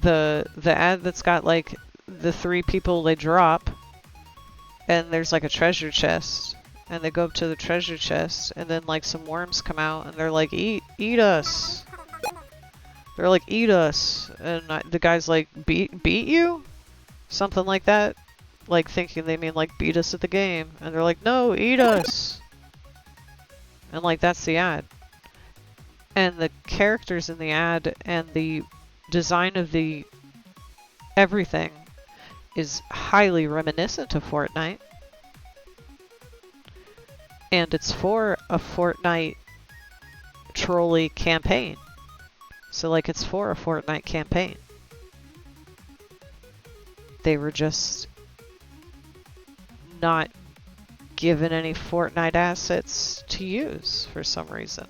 Speaker 1: The ad that's got like the 3 people they drop, and there's like a treasure chest, and they go up to the treasure chest, and then like some worms come out, and they're like, eat us. They're like, eat us, and the guy's like, beat you? Something like that. Like thinking they mean like beat us at the game, and they're like, no, eat us. And like that's the ad. And the characters in the ad and the design of the everything is highly reminiscent of Fortnite. And it's for a Fortnite trolley campaign. So like it's for a Fortnite campaign. They were just not given any Fortnite assets to use for some reason.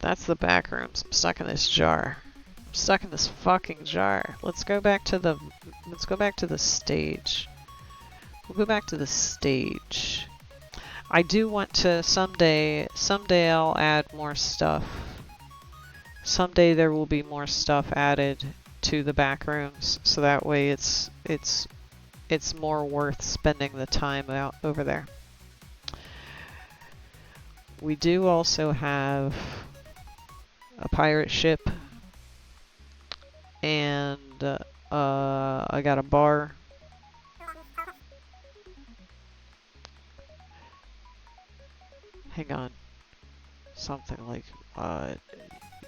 Speaker 1: That's the back rooms. I'm stuck in this jar. I'm stuck in this fucking jar. Let's go back to the stage. We'll go back to the stage. I do want to someday I'll add more stuff. Someday there will be more stuff added to the back rooms, so that way it's more worth spending the time out over there. We do also have a pirate ship, and I got a bar. Hang on. Something like, you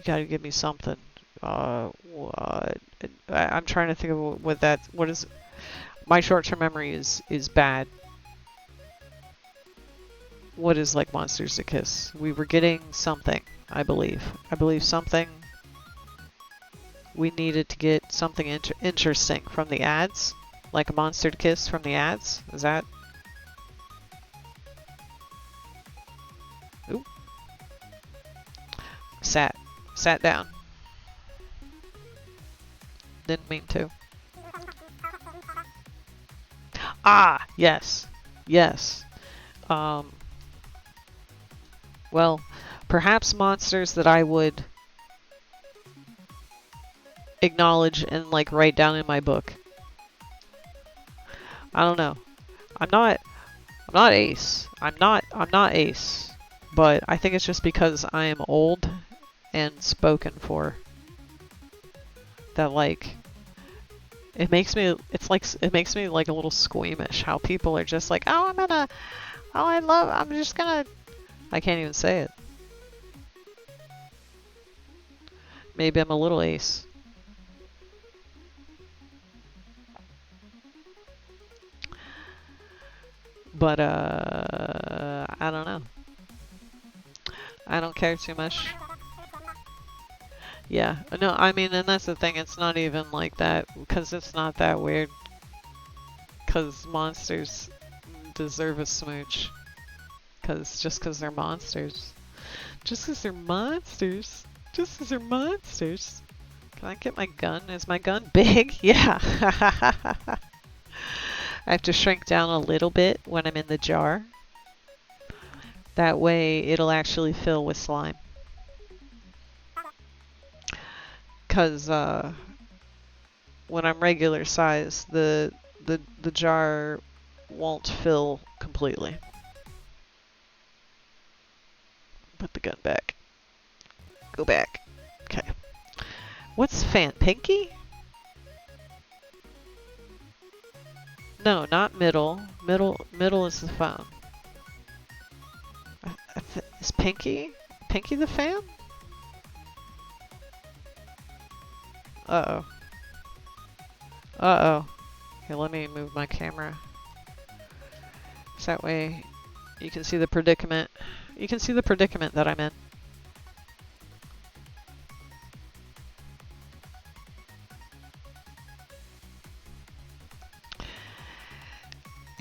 Speaker 1: gotta give me something. I'm trying to think of what is, my short-term memory is bad. What is like Monsters to Kiss? We were getting something, I believe. I believe something. We needed to get something interesting from the ads. Like a Monster to Kiss from the ads. Is that? Ooh. Sat down. Didn't mean to. Ah, yes. Yes. Well, perhaps monsters that I would acknowledge and like write down in my book. I don't know. I'm not Ace. I'm not Ace. But I think it's just because I am old and spoken for that, like, it makes me like a little squeamish how people are just like, oh, I'm just gonna, I can't even say it. Maybe I'm a little Ace. But, I don't know. I don't care too much. Yeah, no, I mean, and that's the thing, it's not even like that, because it's not that weird. Because monsters deserve a smooch. Just because they're monsters. Just because they're monsters. Just because they're monsters. Can I get my gun? Is my gun big? Yeah. I have to shrink down a little bit when I'm in the jar. That way it'll actually fill with slime. Because when I'm regular size, the jar won't fill completely. Put the gun back. Go back. Okay. What's Fan Pinky? No, not middle. Middle is the phone. Is Pinky? Pinky the fan? Uh-oh. Uh-oh. Okay, let me move my camera. So that way you can see the predicament. You can see the predicament that I'm in.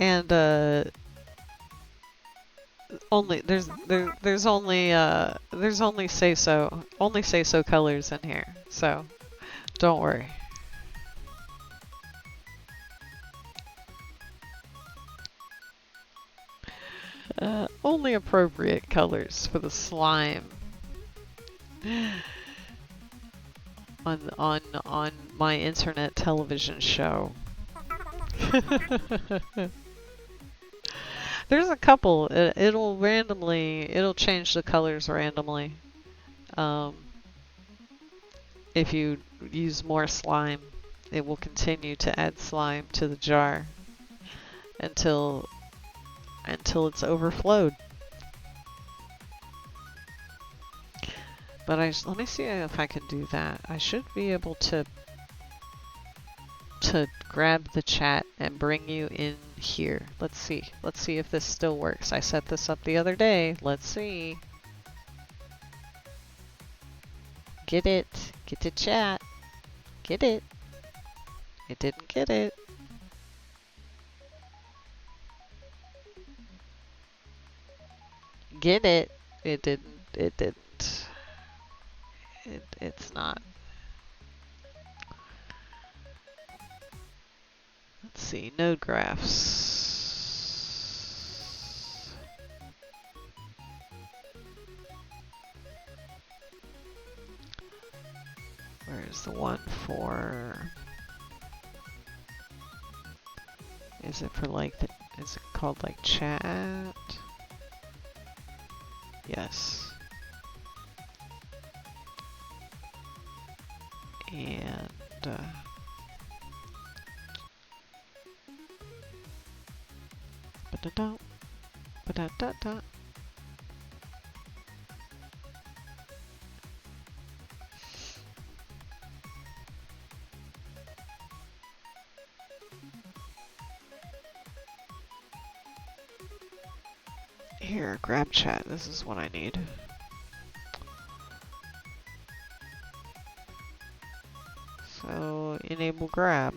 Speaker 1: And there's only say so colors in here, so don't worry. Only appropriate colors for the slime on my internet television show. There's a couple. It'll change the colors randomly. If you use more slime, it will continue to add slime to the jar until it's overflowed. But let me see if I can do that. I should be able to grab the chat and bring you in here. Let's see. Let's see if this still works. I set this up the other day. Let's see. Get it. Get to chat. Get it. It didn't get it. Get it. It didn't. It didn't. It's not. Let's see. Node graphs. Where's the one for? Is it for like the? Is it called like chat? Yes. And ba-da-da, ba-da-da-da. Here, grab chat. This is what I need. So, enable grab.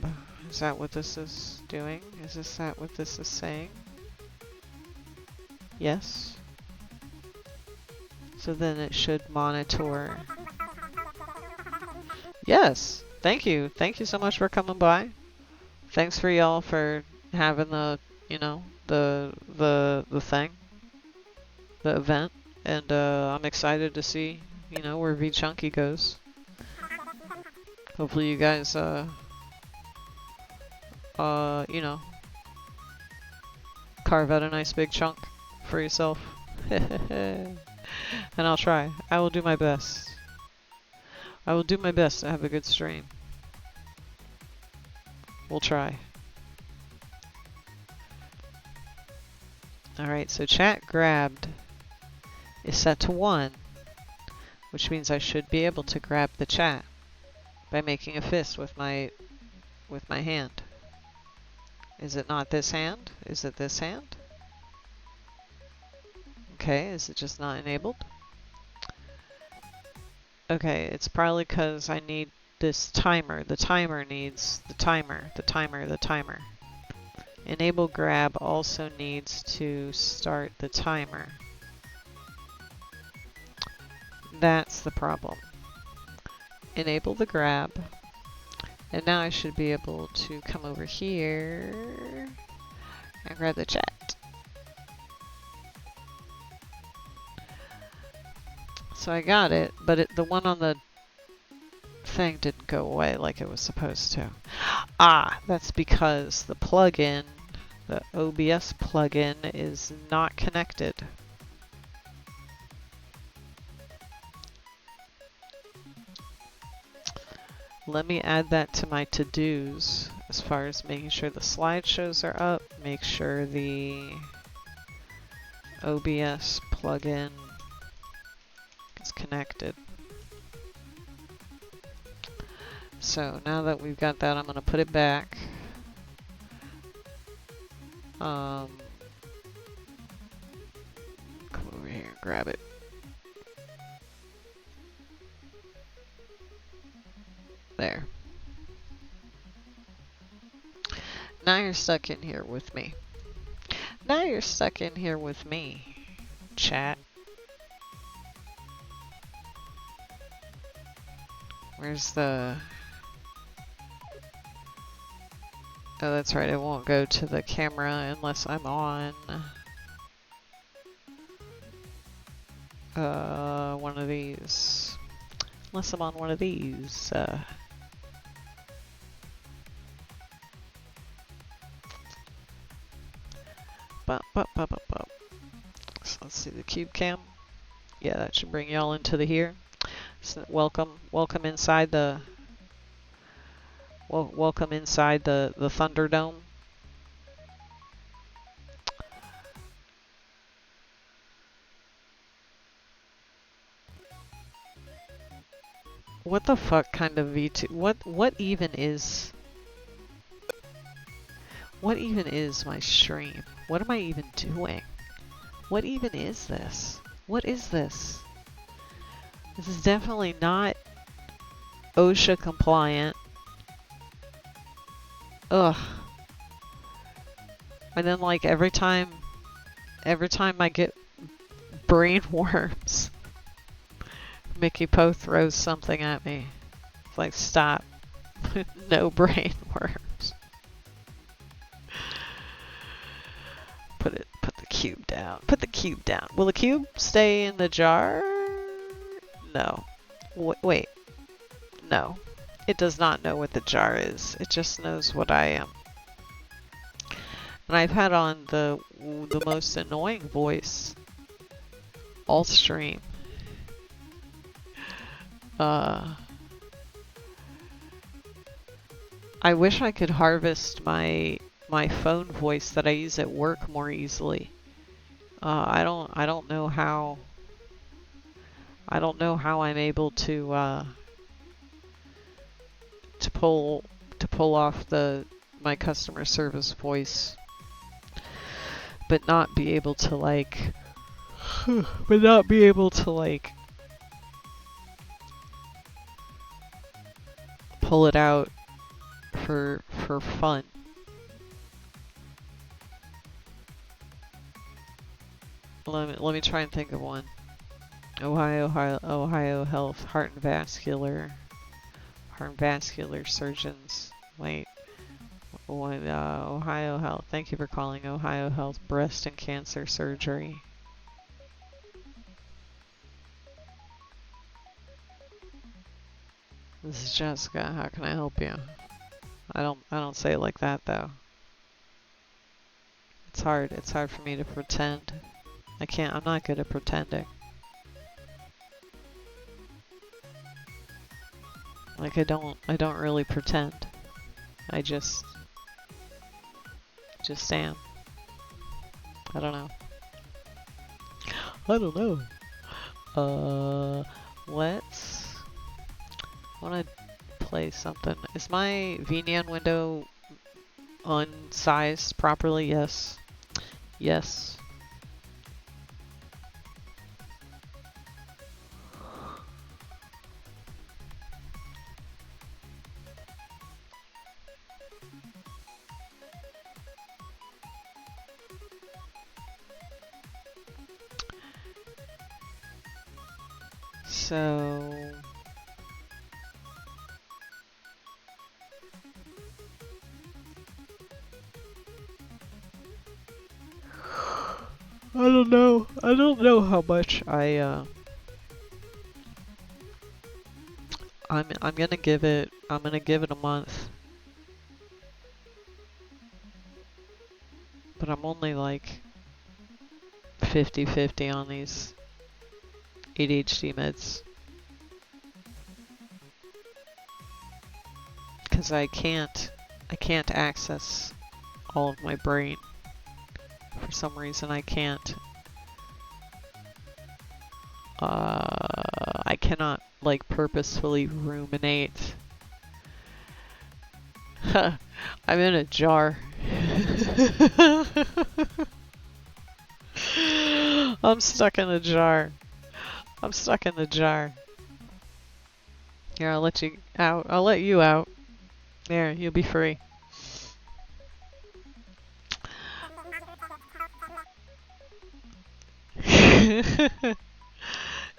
Speaker 1: Is that what this is doing? Is that what this is saying? Yes. So then it should monitor. Yes! Thank you. Thank you so much for coming by. Thanks for y'all for having the, you know, the thing. The event. And I'm excited to see, you know, where V-Chunky goes. Hopefully you guys, you know, carve out a nice big chunk for yourself. And I'll try. I will do my best. I will do my best to have a good stream. We'll try. Alright, so chat grabbed is set to 1, which means I should be able to grab the chat by making a fist with my hand. Is it not this hand? Is it this hand? Okay, is it just not enabled? Okay, it's probably because I need this timer. The timer needs the timer. Enable grab also needs to start the timer. That's the problem. Enable the grab. And now I should be able to come over here and grab the chat. So I got it, but the one on the thing didn't go away like it was supposed to. Ah, that's because the plugin, the OBS plugin, is not connected. Let me add that to my to-dos. as far as making sure the slideshows are up, make sure the OBS plugin is connected. So now that we've got that, I'm going to put it back. Come over here and grab it. There. Now you're stuck in here with me. Now you're stuck in here with me, chat. Where's the... Oh, that's right, it won't go to the camera unless I'm on one of these. Unless I'm on one of these. So let's see the cube cam. Yeah, that should bring y'all into the here. So welcome inside the welcome inside the Thunderdome. What the fuck kind of V2? What even is my stream? What am I even doing? What even is this? What is this? This is definitely not OSHA compliant. Ugh. And then like every time I get brain worms, Mickey Poe throws something at me. It's like, stop. No brain worms. Put the cube down. Put the cube down. Will the cube stay in the jar? No. Wait. No. It does not know what the jar is. It just knows what I am. And I've had on the most annoying voice all stream. I wish I could harvest my phone voice that I use at work more easily. I don't know how. I don't know how I'm able to pull off my customer service voice, but not be able to like, pull it out for fun. Let me try and think of one. Ohio Health, heart and vascular surgeons. Wait. Ohio Health. Thank you for calling Ohio Health Breast and Cancer Surgery. This is Jessica. How can I help you? I don't say it like that though. It's hard for me to pretend. I'm not good at pretending. Like I don't really pretend. I just am. I don't know. Let's wanna play something. Is my VNAN window unsized properly? Yes. Yes. So I don't know. I don't know how much I'm gonna give it a month. But I'm only like 50-50 on these ADHD meds. Cause I can't I can't access all of my brain. For some reason I can't. I cannot, like, purposefully ruminate. I'm in a jar. I'm stuck in a jar. I'm stuck in the jar. Here, I'll let you out. I'll let you out. There, you'll be free.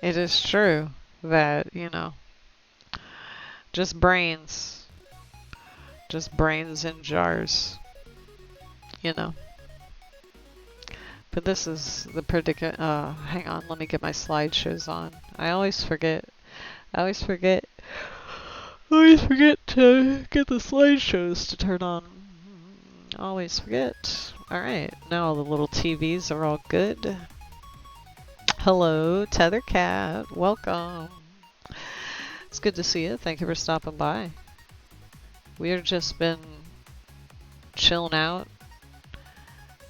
Speaker 1: It is true that, you know, just brains. Just brains in jars. You know. But this is the predicament. Hang on, let me get my slideshows on. I always forget. I always forget to get the slideshows to turn on. Always forget. Alright, now all the little TVs are all good. Hello, Tethercat. Welcome. It's good to see you. Thank you for stopping by. We've just been chilling out.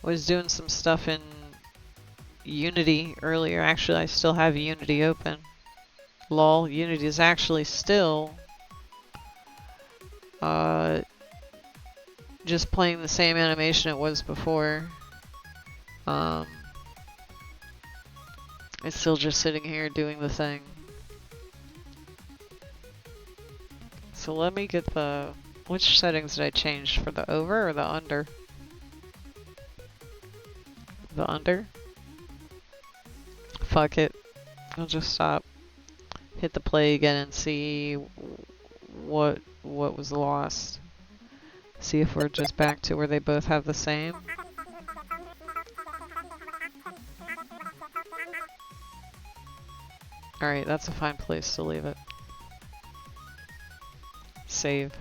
Speaker 1: Was doing some stuff in Unity earlier. Actually, I still have Unity open. Lol, Unity is actually still just playing the same animation it was before. It's still just sitting here doing the thing. So let me get the... Which settings did I change? For the over or the under? The under? Fuck it. I'll just stop. Hit the play again and see what was lost. See if we're just back to where they both have the same. Alright, that's a fine place to leave it. Save.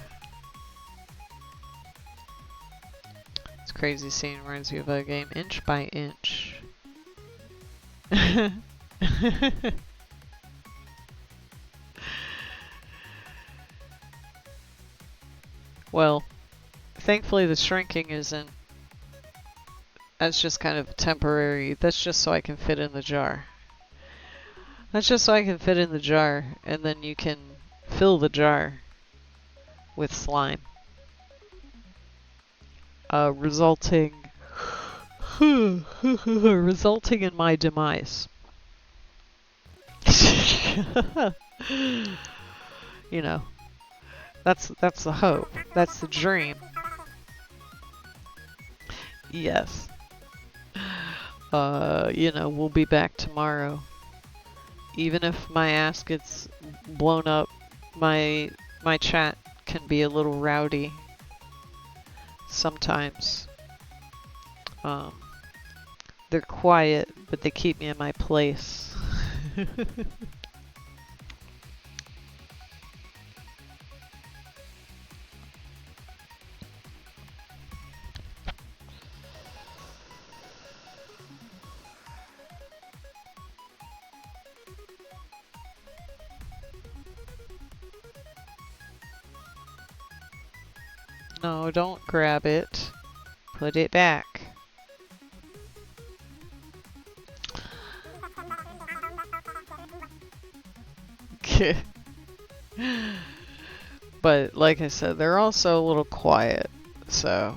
Speaker 1: It's crazy seeing reminds you of a game inch by inch. Well, thankfully the shrinking isn't. That's just kind of temporary. That's just so I can fit in the jar. That's just so I can fit in the jar, and then you can fill the jar with slime. Resulting in my demise. You know, that's the hope. That's the dream. Yes. You know, we'll be back tomorrow. Even if my ass gets blown up, my chat can be a little rowdy sometimes. They're quiet, but they keep me in my place. No, don't grab it. Put it back. But like I said, they're also a little quiet, so.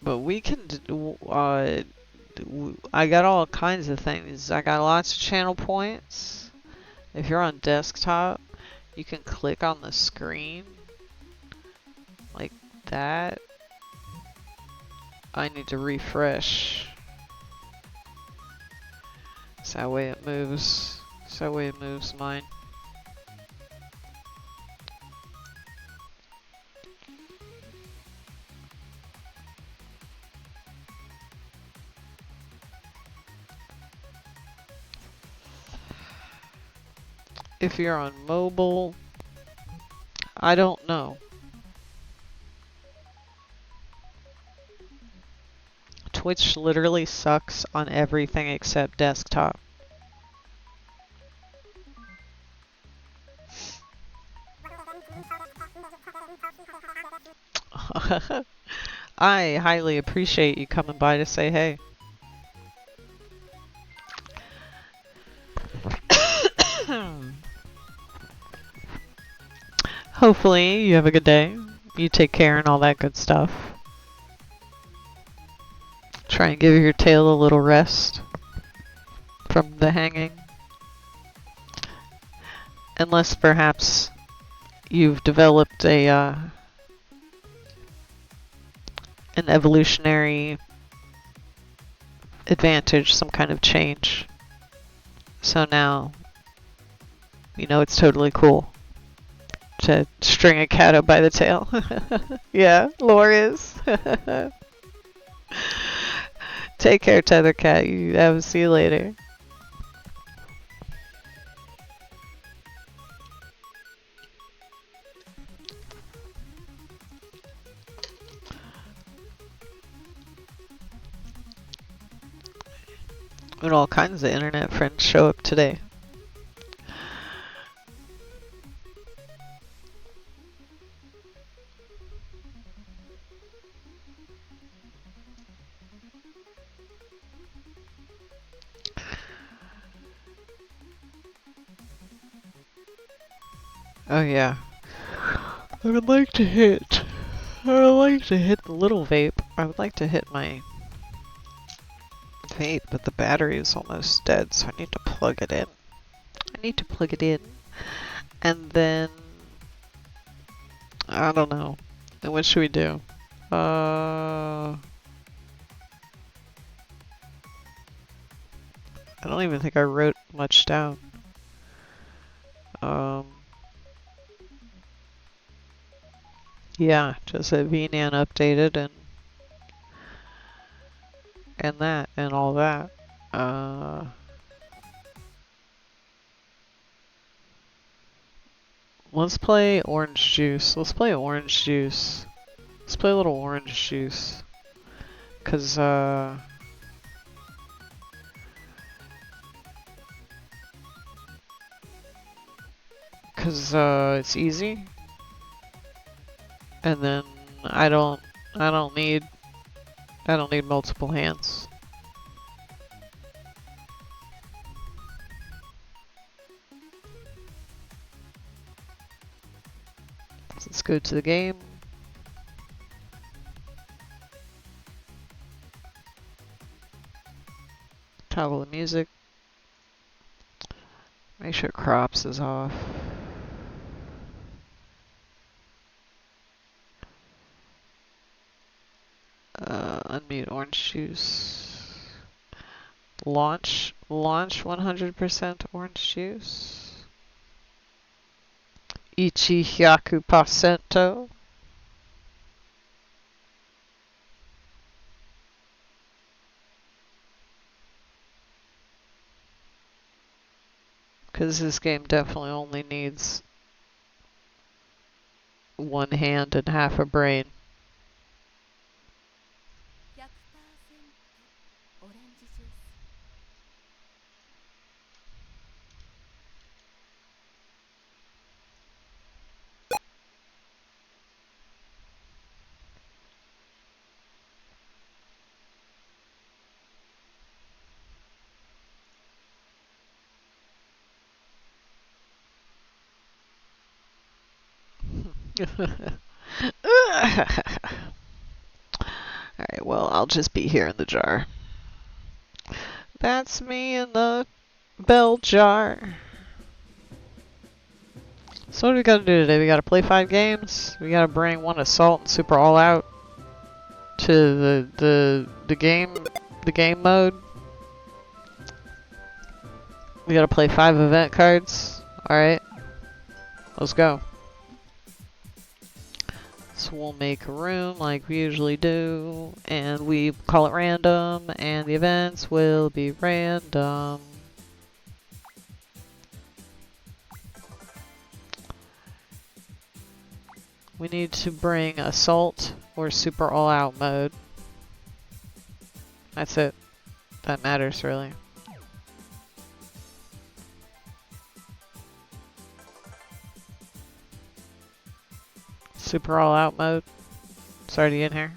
Speaker 1: But we can, I got all kinds of things. I got lots of channel points. If you're on desktop, you can click on the screen like that. I need to refresh. It's that way it moves. It's that way it moves mine. If you're on mobile, I don't know. Twitch literally sucks on everything except desktop. I highly appreciate you coming by to say hey. Hopefully you have a good day. You take care and all that good stuff. Try and give your tail a little rest from the hanging. Unless perhaps you've developed an evolutionary advantage, some kind of change. So now, you know it's totally cool to string a cat up by the tail. Yeah, lore is. Take care, Tether Cat. See you later. And all kinds of internet friends show up today. Oh yeah. I would like to hit the little vape. I would like to hit my vape, but the battery is almost dead, so I need to plug it in. And then I don't know. And what should we do? I don't even think I wrote much down. Yeah, just that VNAN updated and that and all that. Let's play orange juice. Let's play orange juice. Let's play a little orange juice. Cause it's easy. And then I don't need multiple hands. Let's go to the game. Toggle the music. Make sure crops is off. Unmute orange juice. Launch 100% orange juice. Ichi hyaku pasento. Because this game definitely only needs one hand and half a brain. Alright, well, I'll just be here in the jar. That's me in the bell jar. So what do we gotta do today? We gotta play 5 games. We gotta bring one Assault and Super All Out to the game mode. We gotta play 5 event cards. Alright. Let's go. So we'll make a room like we usually do, and we call it random, and the events will be random. We need to bring Assault or Super All Out mode. That's it. That matters really. Super All Out mode. It's already in here?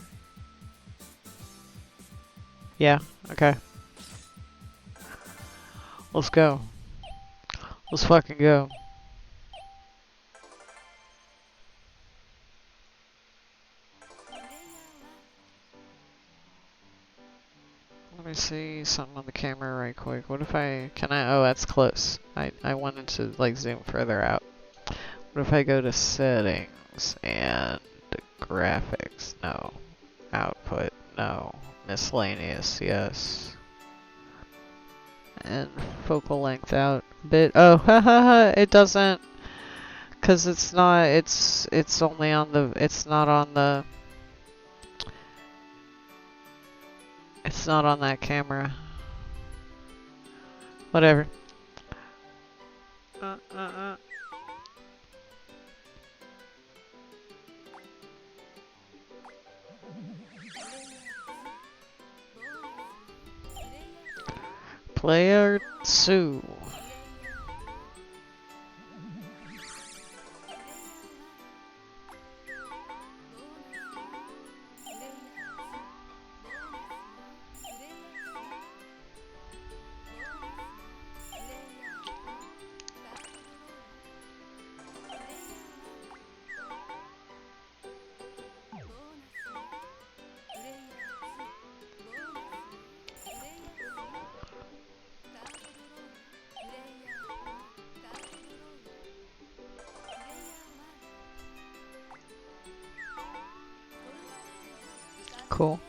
Speaker 1: Yeah, okay. Let's go. Let's fucking go. Let me see something on the camera right quick. What if oh, that's close. I wanted to like zoom further out. What if I go to settings and graphics? No. Output? No. Miscellaneous? Yes. And focal length out a bit. Oh, haha, it doesn't, cause it's only on the, it's not on that camera. Whatever. Player 2. Cool.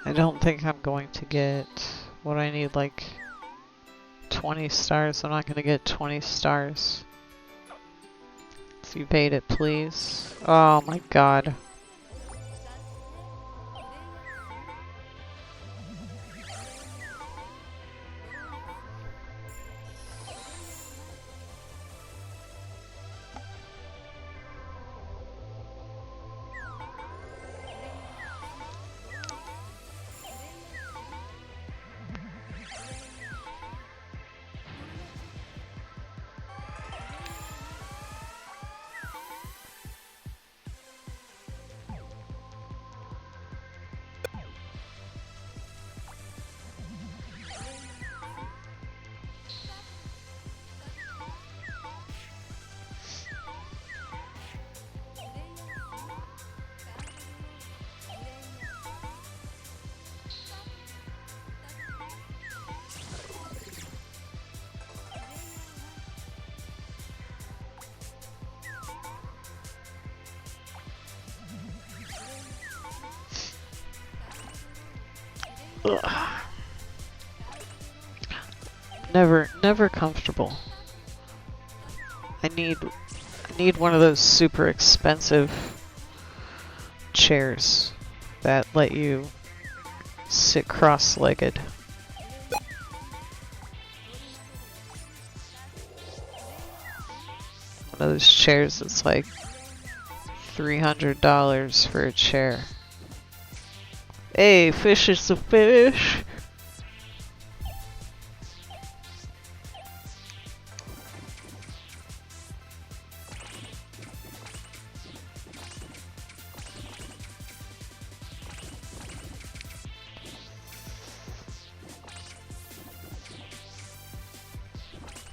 Speaker 1: I don't think I'm going to get what I need, like 20 stars. I'm not going to get 20 stars. If you paid it, please. Oh my god. Ugh. Never comfortable. I need one of those super expensive chairs that let you sit cross-legged. One of those chairs that's like $300 for a chair. Hey, fish is a fish!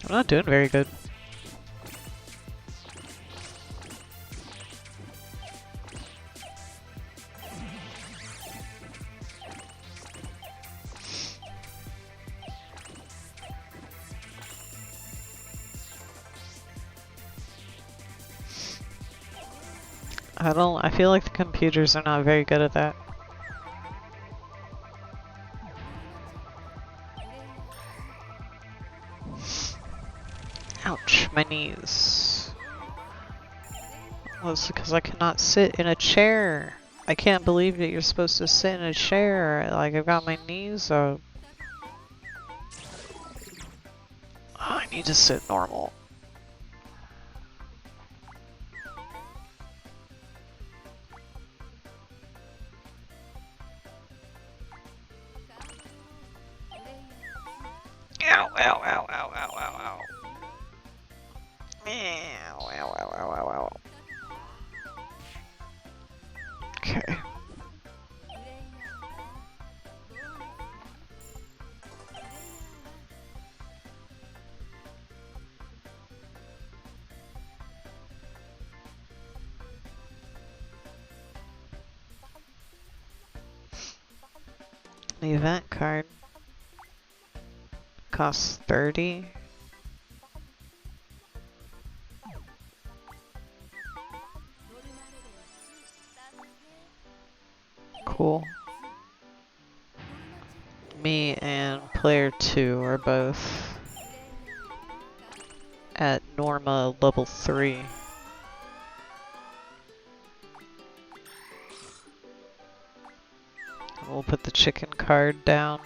Speaker 1: I'm not doing very good. I feel like the computers are not very good at that. Ouch, my knees. Well, it's because I cannot sit in a chair. I can't believe that you're supposed to sit in a chair. Like, I've got my knees up. Oh, I need to sit normal. Ow, ow, ow, ow, ow, ow, ow. Ow, ow, ow, ow, ow, ow. event card. Costs 30. Cool. Me and player 2 are both at Norma level 3. We'll put the chicken card down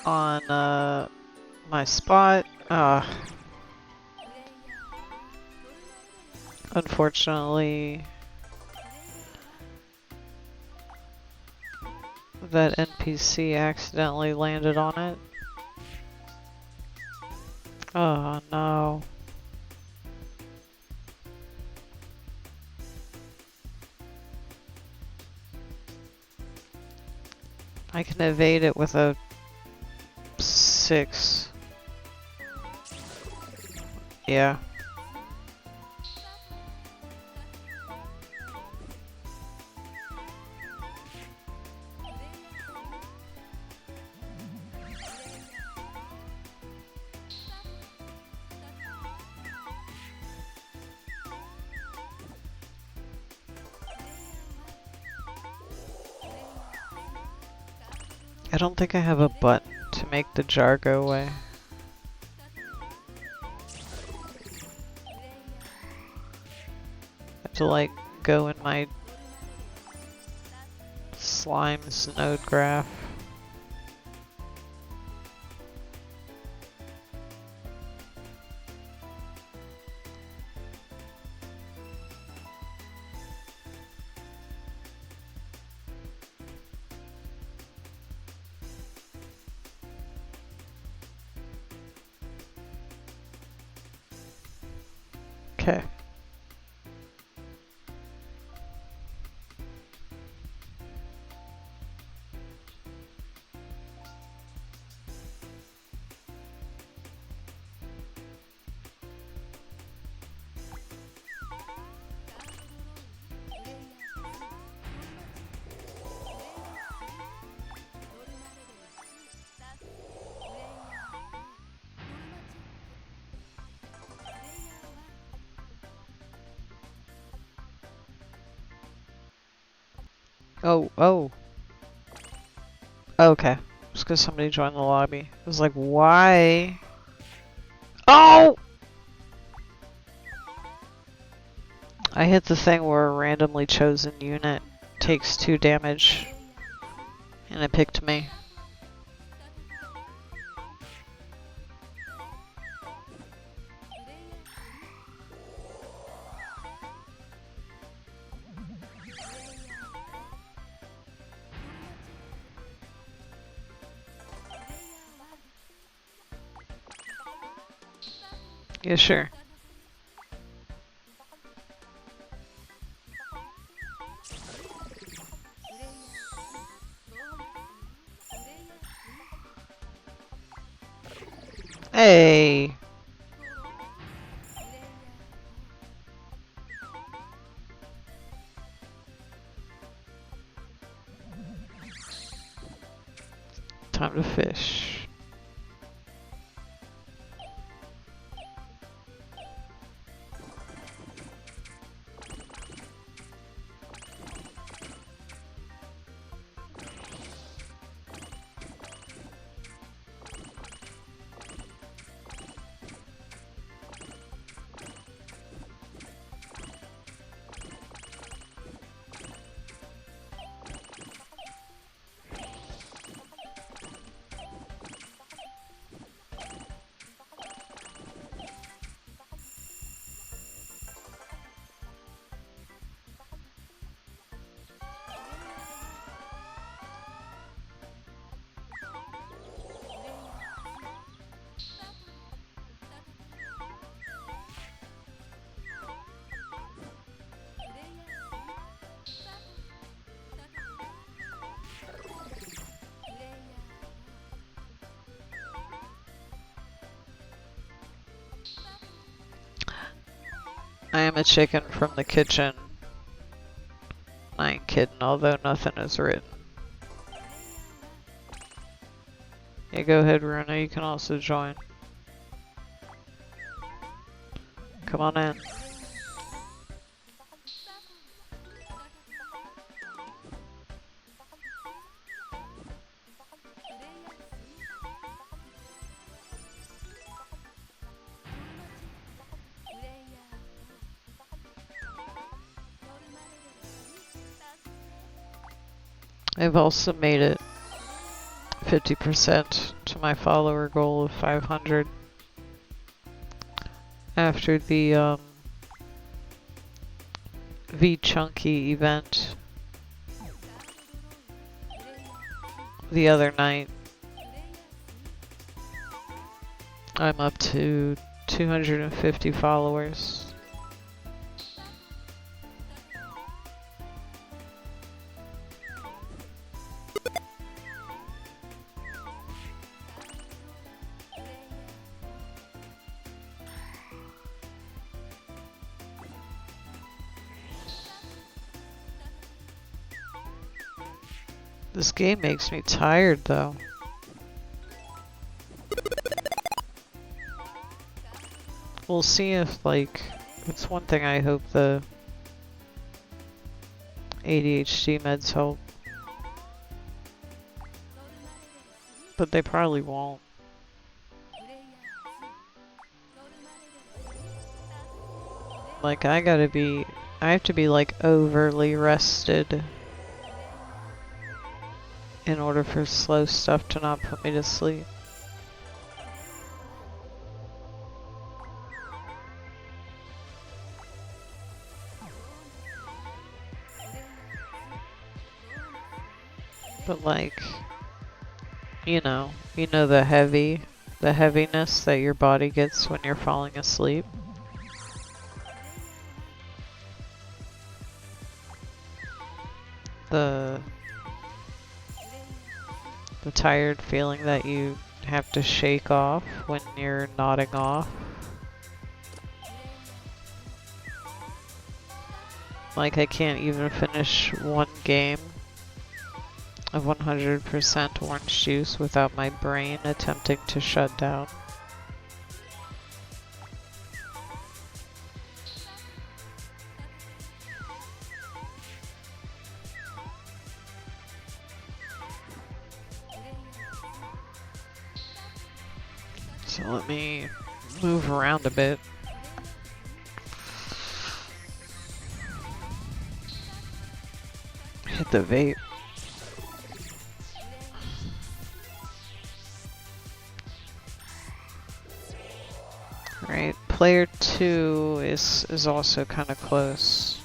Speaker 1: on my spot. Unfortunately, that NPC accidentally landed on it. Oh no. I can evade it with a 6. Yeah. I don't think I have a button to make the jar go away. I have to like go in my slimes node graph. Okay. Oh. Okay. Just because somebody joined the lobby. I was like, why? Oh! I hit the thing where a randomly chosen unit takes 2 damage. And it picked me. Yeah, sure. Hey! Time to fish. I am a chicken from the kitchen. Nice. Playing Kitten, although nothing is written. Yeah, go ahead, Runa. You can also join. Come on in. I've also made it 50% to my follower goal of 500 after the V-Chunky event the other night. I'm up to 250 followers. This game makes me tired, though. We'll see if, like, it's one thing I hope the ADHD meds help. But they probably won't. Like, I have to be, like, overly rested in order for slow stuff to not put me to sleep. But like, you know the heaviness that your body gets when you're falling asleep. The tired feeling that you have to shake off when you're nodding off. Like, I can't even finish one game of 100% orange juice without my brain attempting to shut down. So let me move around a bit. Hit the vape. Right, player 2 is also kind of close.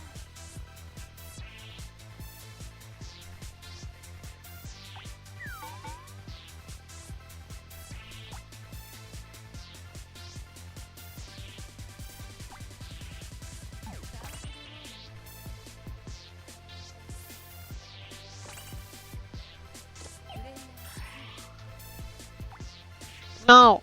Speaker 1: No!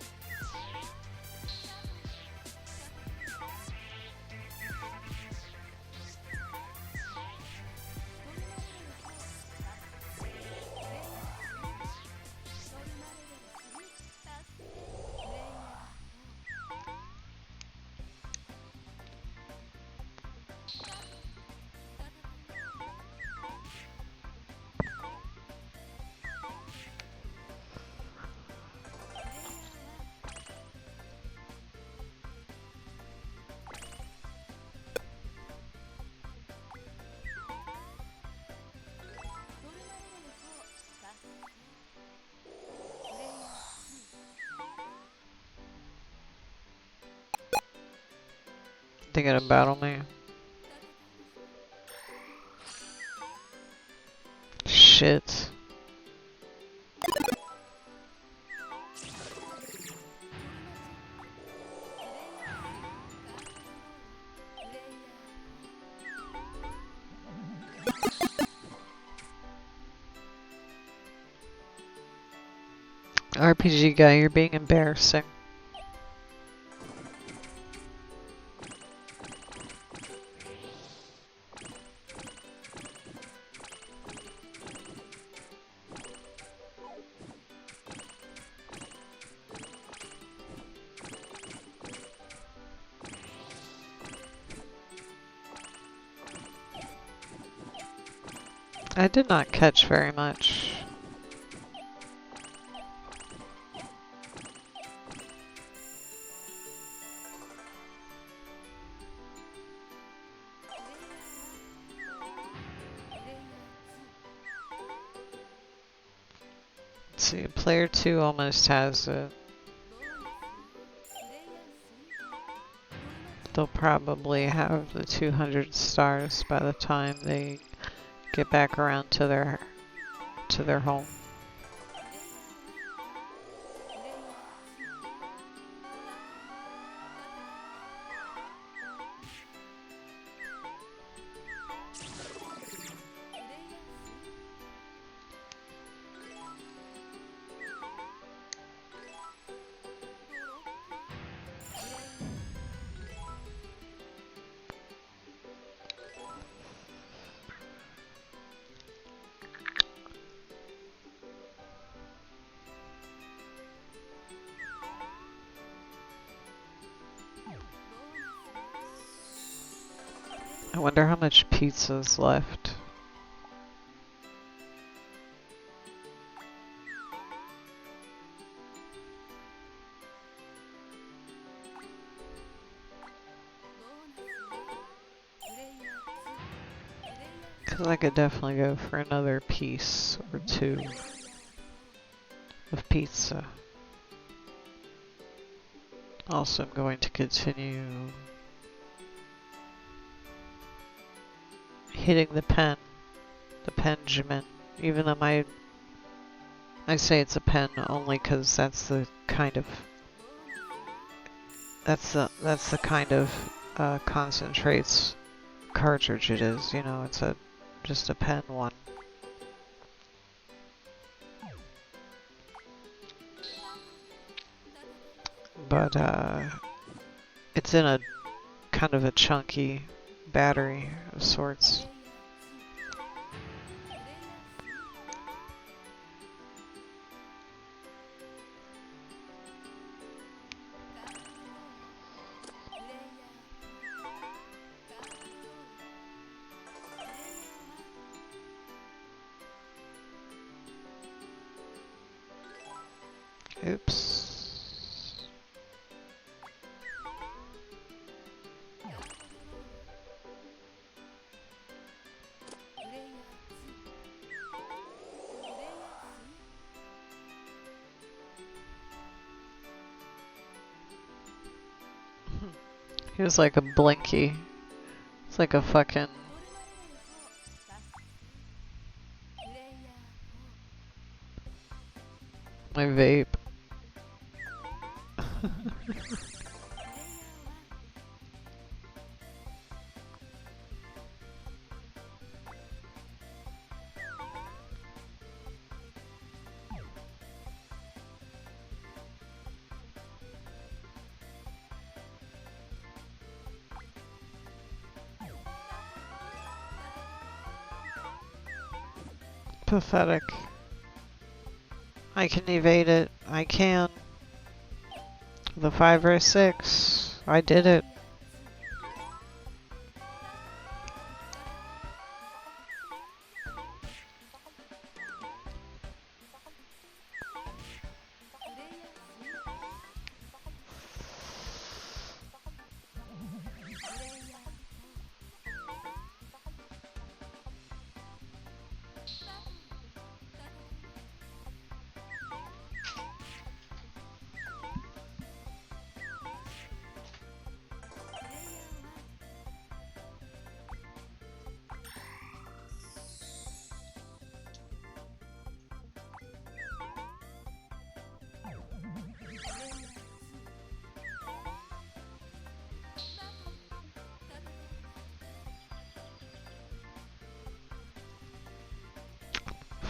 Speaker 1: They gonna battle me. Shit. RPG guy, you're being embarrassing. I did not catch very much. Let's see, player 2 almost has it. They'll probably have the 200 stars by the time they get back around to their home. I wonder how much pizza's left. Because I could definitely go for another piece or two of pizza. Also, I'm going to continue hitting the Benjamin, even though I say it's a pen only because that's the kind of concentrates cartridge it is. You know, it's just a pen one. But it's in a kind of a chunky battery of sorts. Oops. He was like a blinky. It's like a fucking... my vape. Pathetic. I can evade it. I can. The 5 or 6. I did it.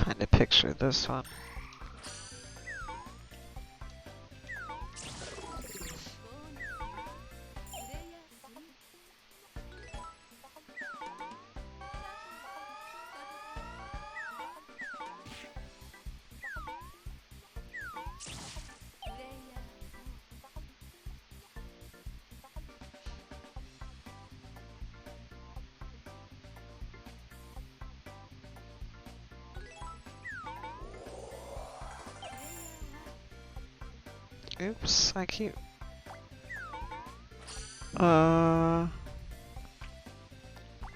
Speaker 1: Find a picture of this one. Oops, I keep...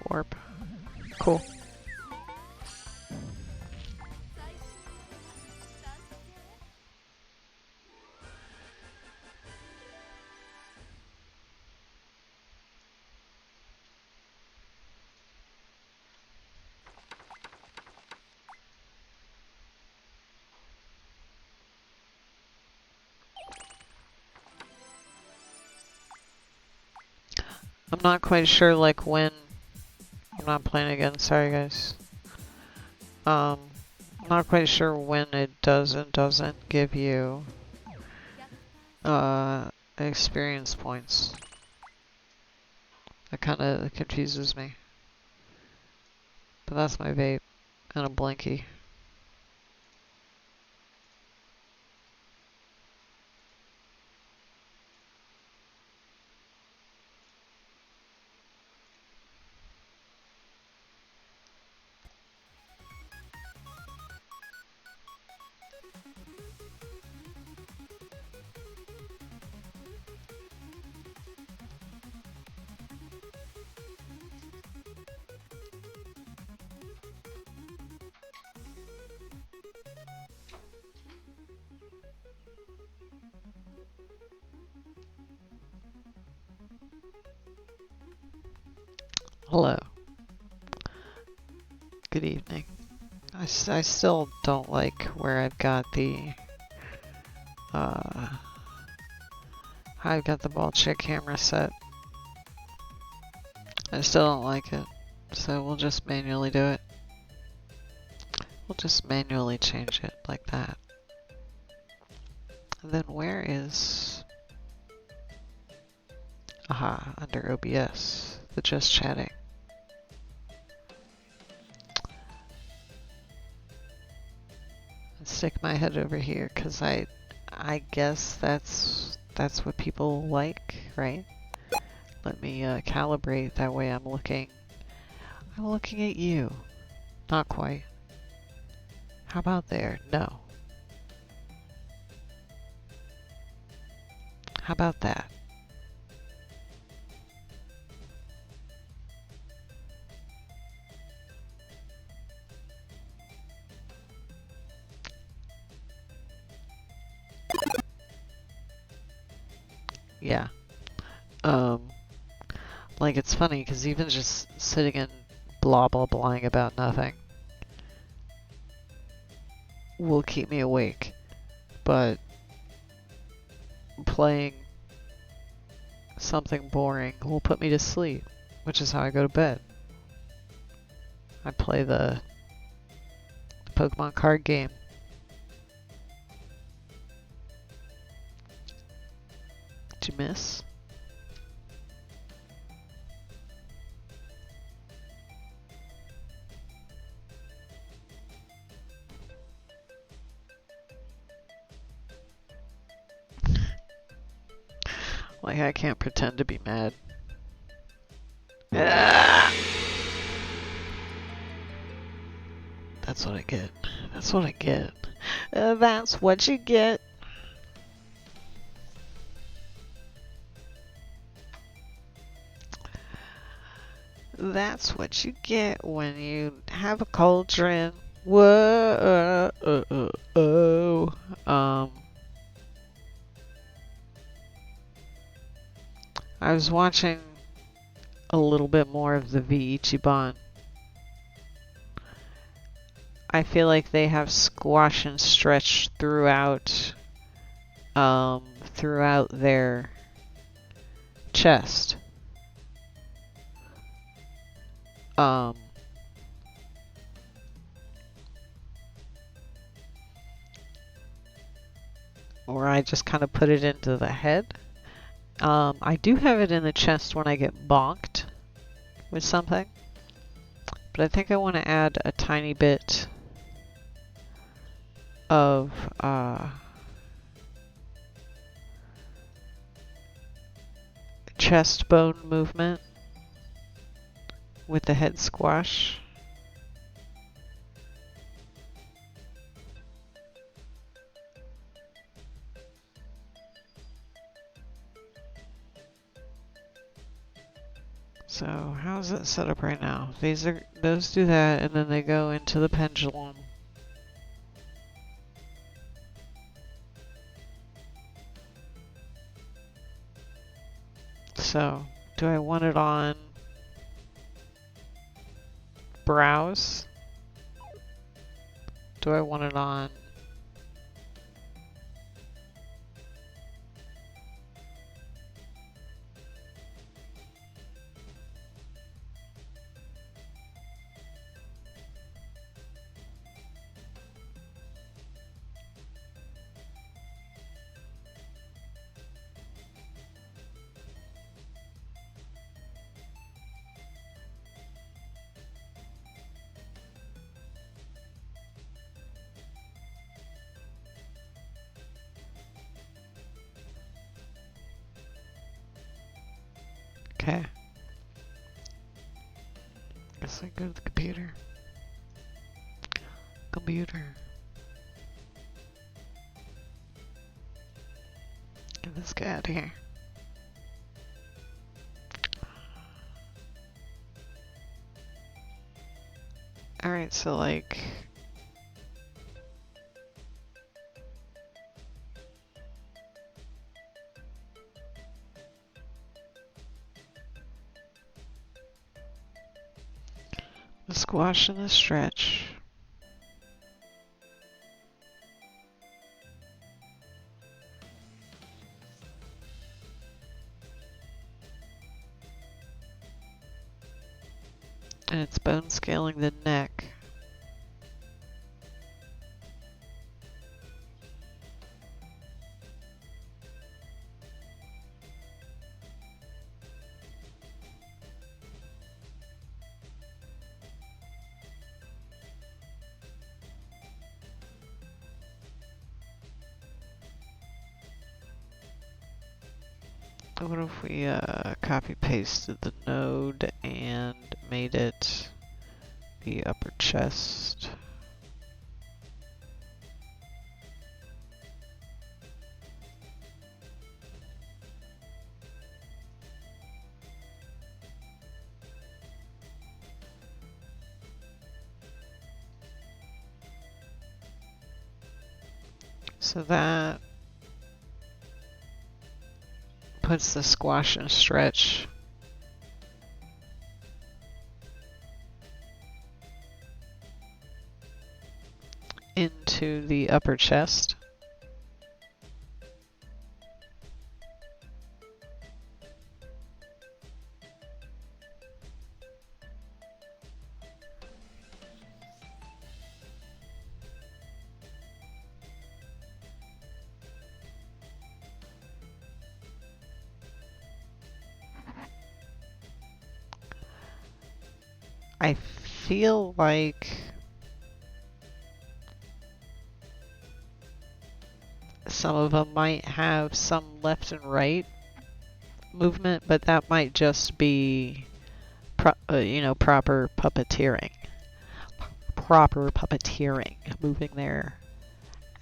Speaker 1: Warp. Cool. I'm not quite sure, like, when... I'm not playing again, sorry guys. I'm not quite sure when it does and doesn't give you experience points. That kind of confuses me. But that's my vape and a blinky. Hello. Good evening. I still don't like where I've got the ball check camera set. I still don't like it, so we'll just manually do it. We'll just manually change it like that. And then where is... Aha, under OBS, the just chatting. Stick my head over here, cause I guess that's what people like, right? Let me calibrate, that way I'm looking at you. Not quite. How about there? No. How about that? Yeah. Like, it's funny, because even just sitting and blah blah blahing about nothing will keep me awake, but playing something boring will put me to sleep, which is how I go to bed. I play the Pokemon card game. Did you miss? Like, I can't pretend to be mad. Ah! That's what I get. That's what I get. That's what you get. That's what you get when you have a cauldron. Whoa. I was watching a little bit more of the V Ichiban. I feel like they have squash and stretch throughout their chest. Or I just kind of put it into the head. I do have it in the chest when I get bonked with something, but I think I want to add a tiny bit of chest bone movement with the head squash. So how's it set up right now? Those do that, and then they go into the pendulum. So, do I want it on browse? Do I want it on okay. Guess I go to the computer. Computer. Get this guy out of here. Alright, so like... the squash and the stretch. And it's bone scaling the neck. What if we copy pasted the node and made it the upper chest? So that puts the squash and stretch into the upper chest. I feel like some of them might have some left and right movement, but that might just be, proper puppeteering. Proper puppeteering, moving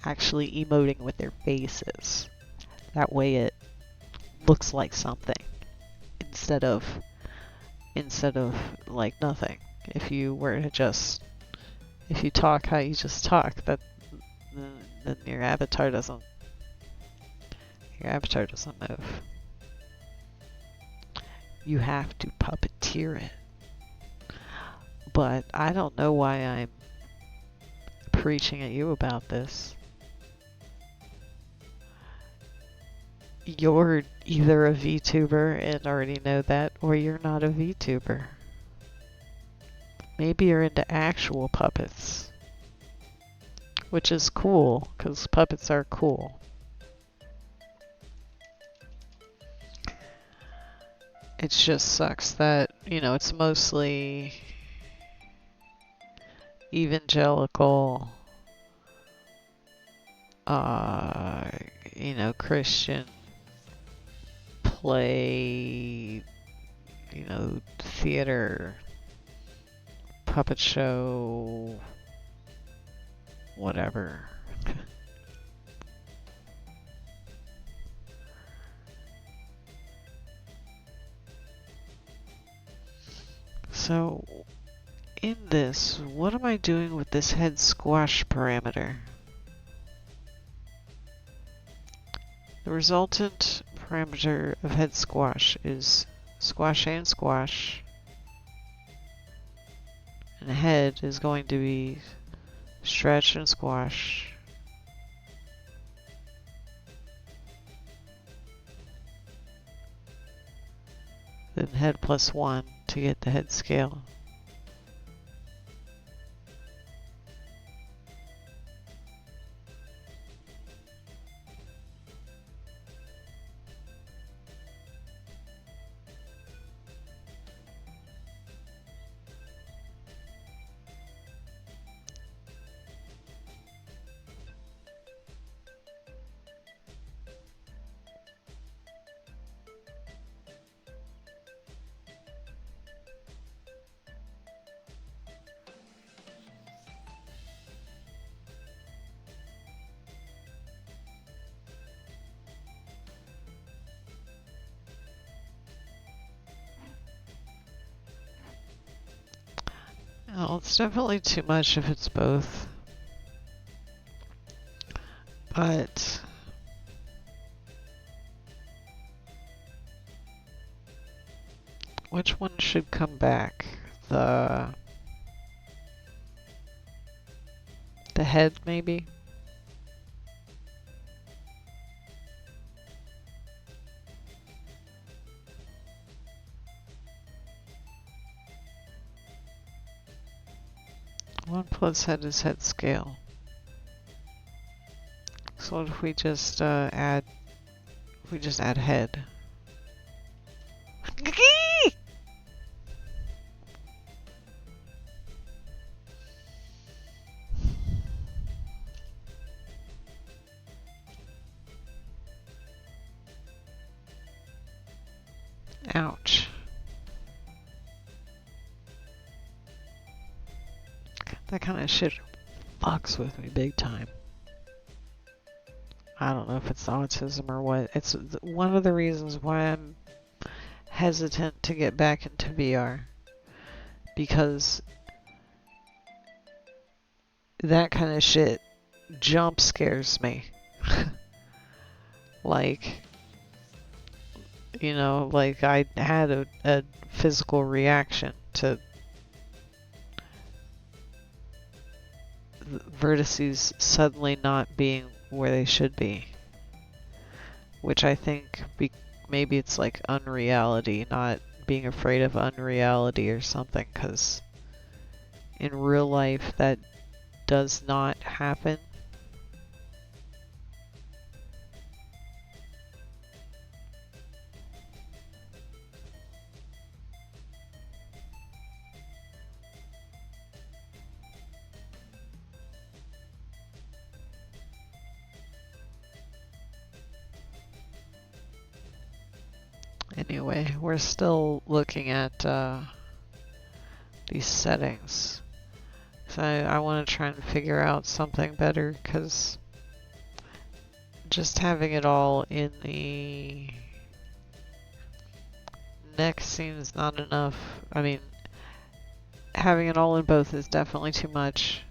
Speaker 1: actually emoting with their faces. That way it looks like something instead of like nothing. If you were to if you talk how you just talk, then your avatar doesn't move. You have to puppeteer it. But I don't know why I'm preaching at you about this. You're either a VTuber and already know that, or you're not a VTuber. Maybe you're into actual puppets. Which is cool, because puppets are cool. It just sucks that, it's mostly evangelical, Christian play, theater, puppet show, whatever. So in this, what am I doing with this head squash parameter? The resultant parameter of head squash is squash and squash, and head is going to be stretch and squash. Then head plus 1 to get the head scale. Well, it's definitely too much if it's both. But which one should come back? The head, maybe? One plus head is head scale. So what if we just add head? Ouch. That kind of shit fucks with me big time. I don't know if it's autism or what. It's one of the reasons why I'm hesitant to get back into VR. Because that kind of shit jump scares me. Like, you know, like I had a physical reaction to the vertices suddenly not being where they should be. Which I think maybe it's like unreality, not being afraid of unreality or something, because in real life that does not happen. Anyway, we're still looking at these settings. So I want to try and figure out something better, because just having it all in the neck seems not enough. I mean, having it all in both is definitely too much.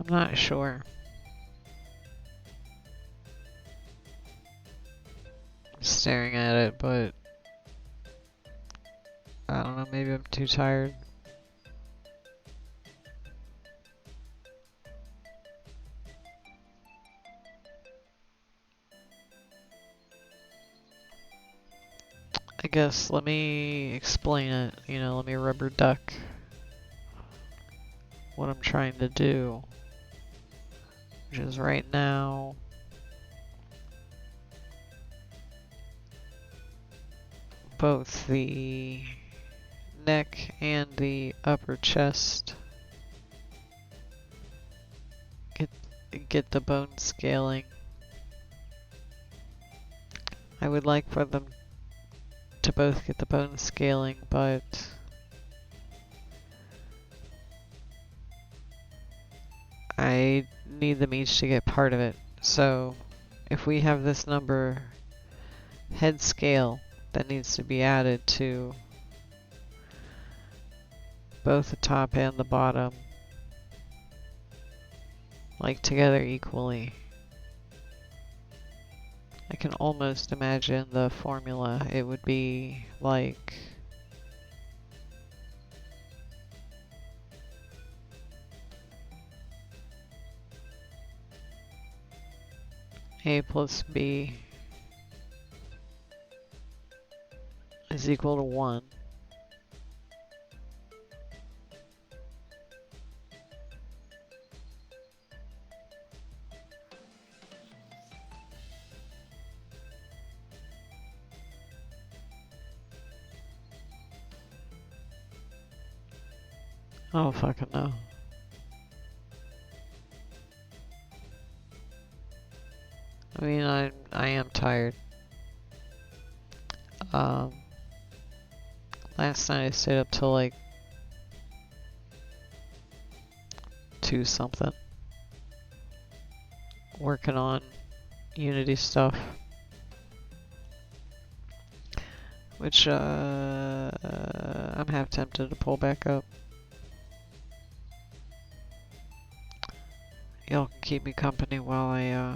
Speaker 1: not sure. I'm staring at it, but I don't know, maybe I'm too tired. I guess let me explain it, you know, let me rubber duck what I'm trying to do, which is right now both the neck and the upper chest get the bone scaling. I would like for them to both get the bone scaling, but I need them each to get part of it. So if we have this number head scale that needs to be added to both the top and the bottom, like together equally, I can almost imagine the formula. It would be like A plus B is equal to 1. I don't fucking know. I mean, I am tired. Last night I stayed up till like 2 something working on Unity stuff, which I'm half tempted to pull back up. Y'all can keep me company while I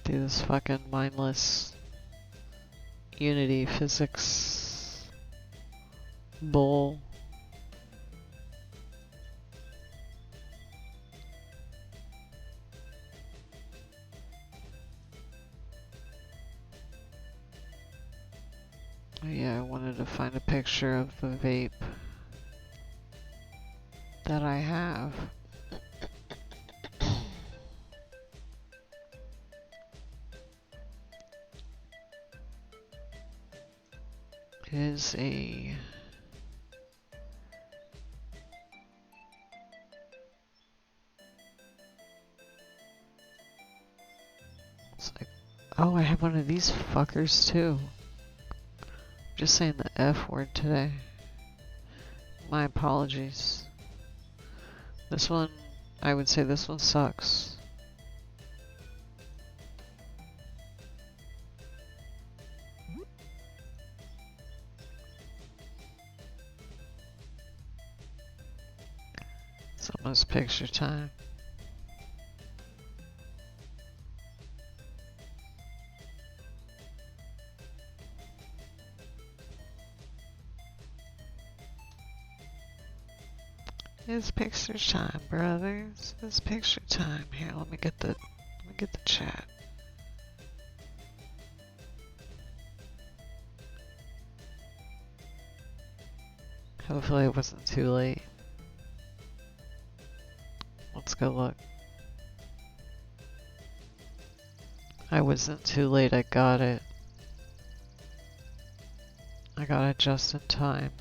Speaker 1: do this fucking mindless Unity physics bull. Oh yeah, I wanted to find a picture of the vape that I have. It is a it's like, oh, I have one of these fuckers too. Just saying the F word today. My apologies. This one, I would say this one sucks. It's almost picture time. It's picture time, brothers. It's picture time. Here, let me get the chat. Hopefully it wasn't too late. Let's go look. I wasn't too late, I got it. I got it just in time.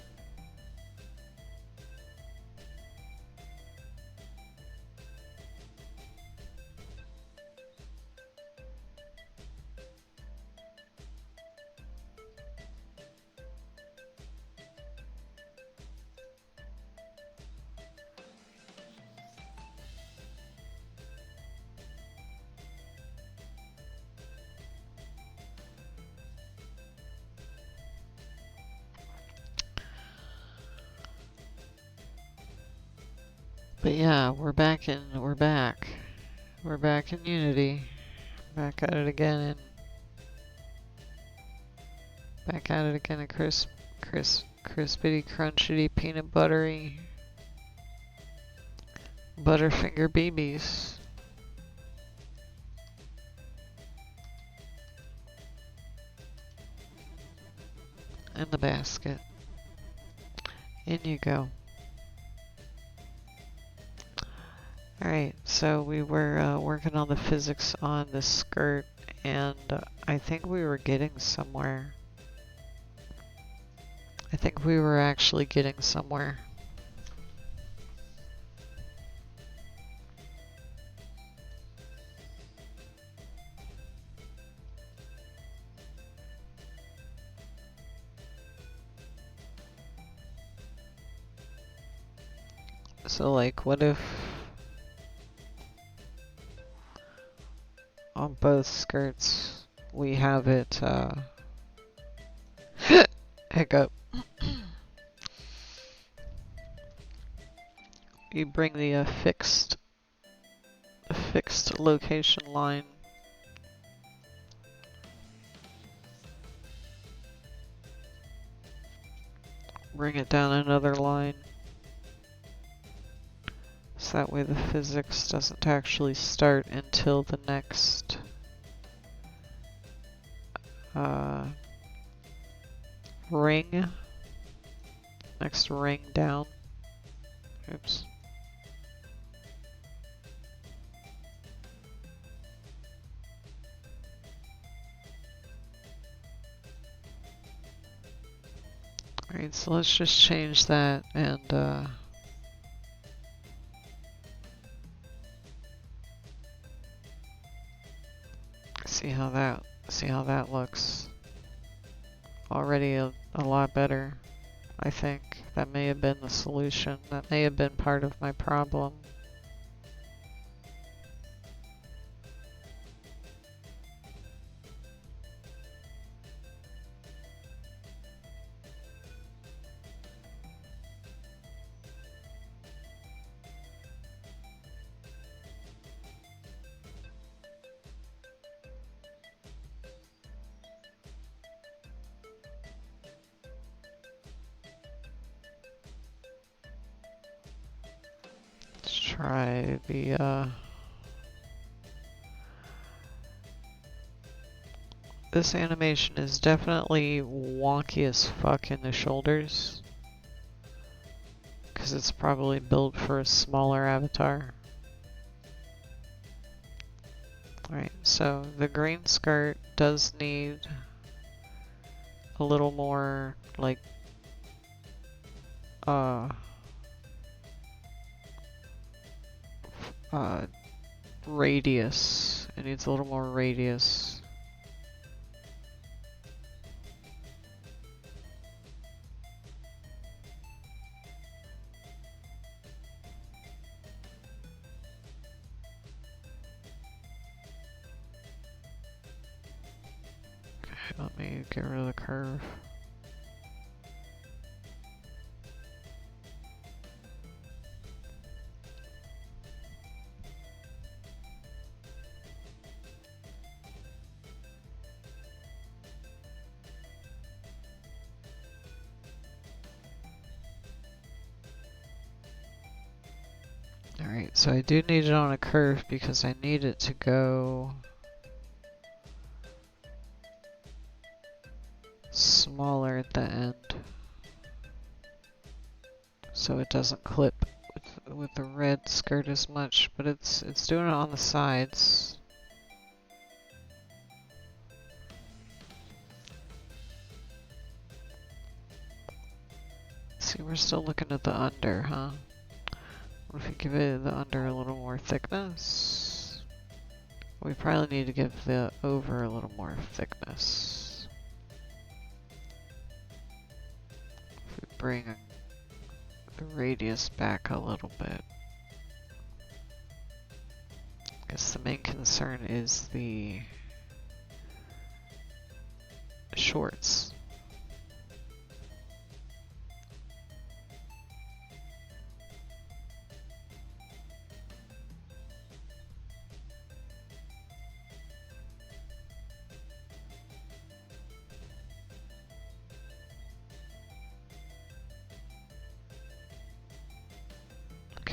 Speaker 1: But yeah, we're back in Unity. Back at it again and back at it again and crispity, crunchity, peanut buttery, Butterfinger BBs. In the basket. In you go. Alright, so we were working on the physics on the skirt, and I think we were getting somewhere. I think we were actually getting somewhere. So like, what if on both skirts we have it, hiccup. You bring the fixed location line. Bring it down another line. So that way the physics doesn't actually start until the next ring. Next ring down. Oops. Alright, so let's just change that and see how that looks. Already a lot better, I think. That may have been the solution. That may have been part of my problem. Let's try the this animation is definitely wonky as fuck in the shoulders, because it's probably built for a smaller avatar. Alright, so the green skirt does need a little more, like, radius. It needs a little more radius. Let me get rid of the curve. Alright, so I do need it on a curve because I need it to go smaller at the end, so it doesn't clip with the red skirt as much, but it's doing it on the sides. See, we're still looking at the under, huh? What if we give it the under a little more thickness? We probably need to give the over a little more thickness. If we bring the radius back a little bit. I guess the main concern is the shorts.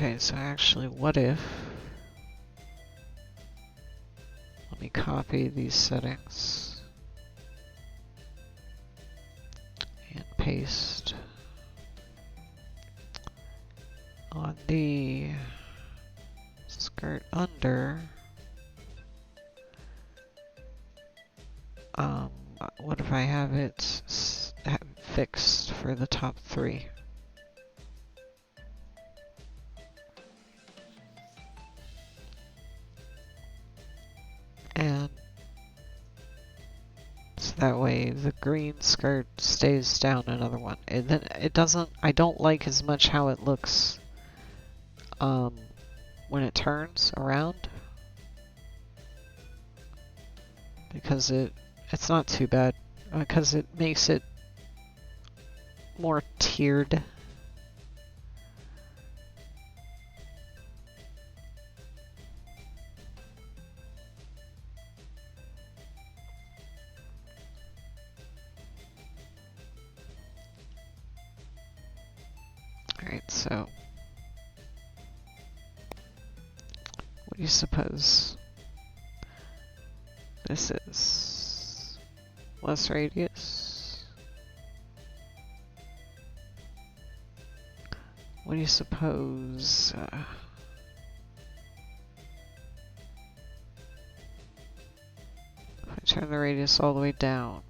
Speaker 1: Okay, so actually, what if... Let me copy these settings and paste on the skirt under. What if I have it fixed for the top 3? And so that way the green skirt stays down another one. And then it doesn't, I don't like as much how it looks when it turns around. Because it's not too bad. Because it makes it more tiered. Alright, so what do you suppose this is? Less radius? What do you suppose? If I turn the radius all the way down.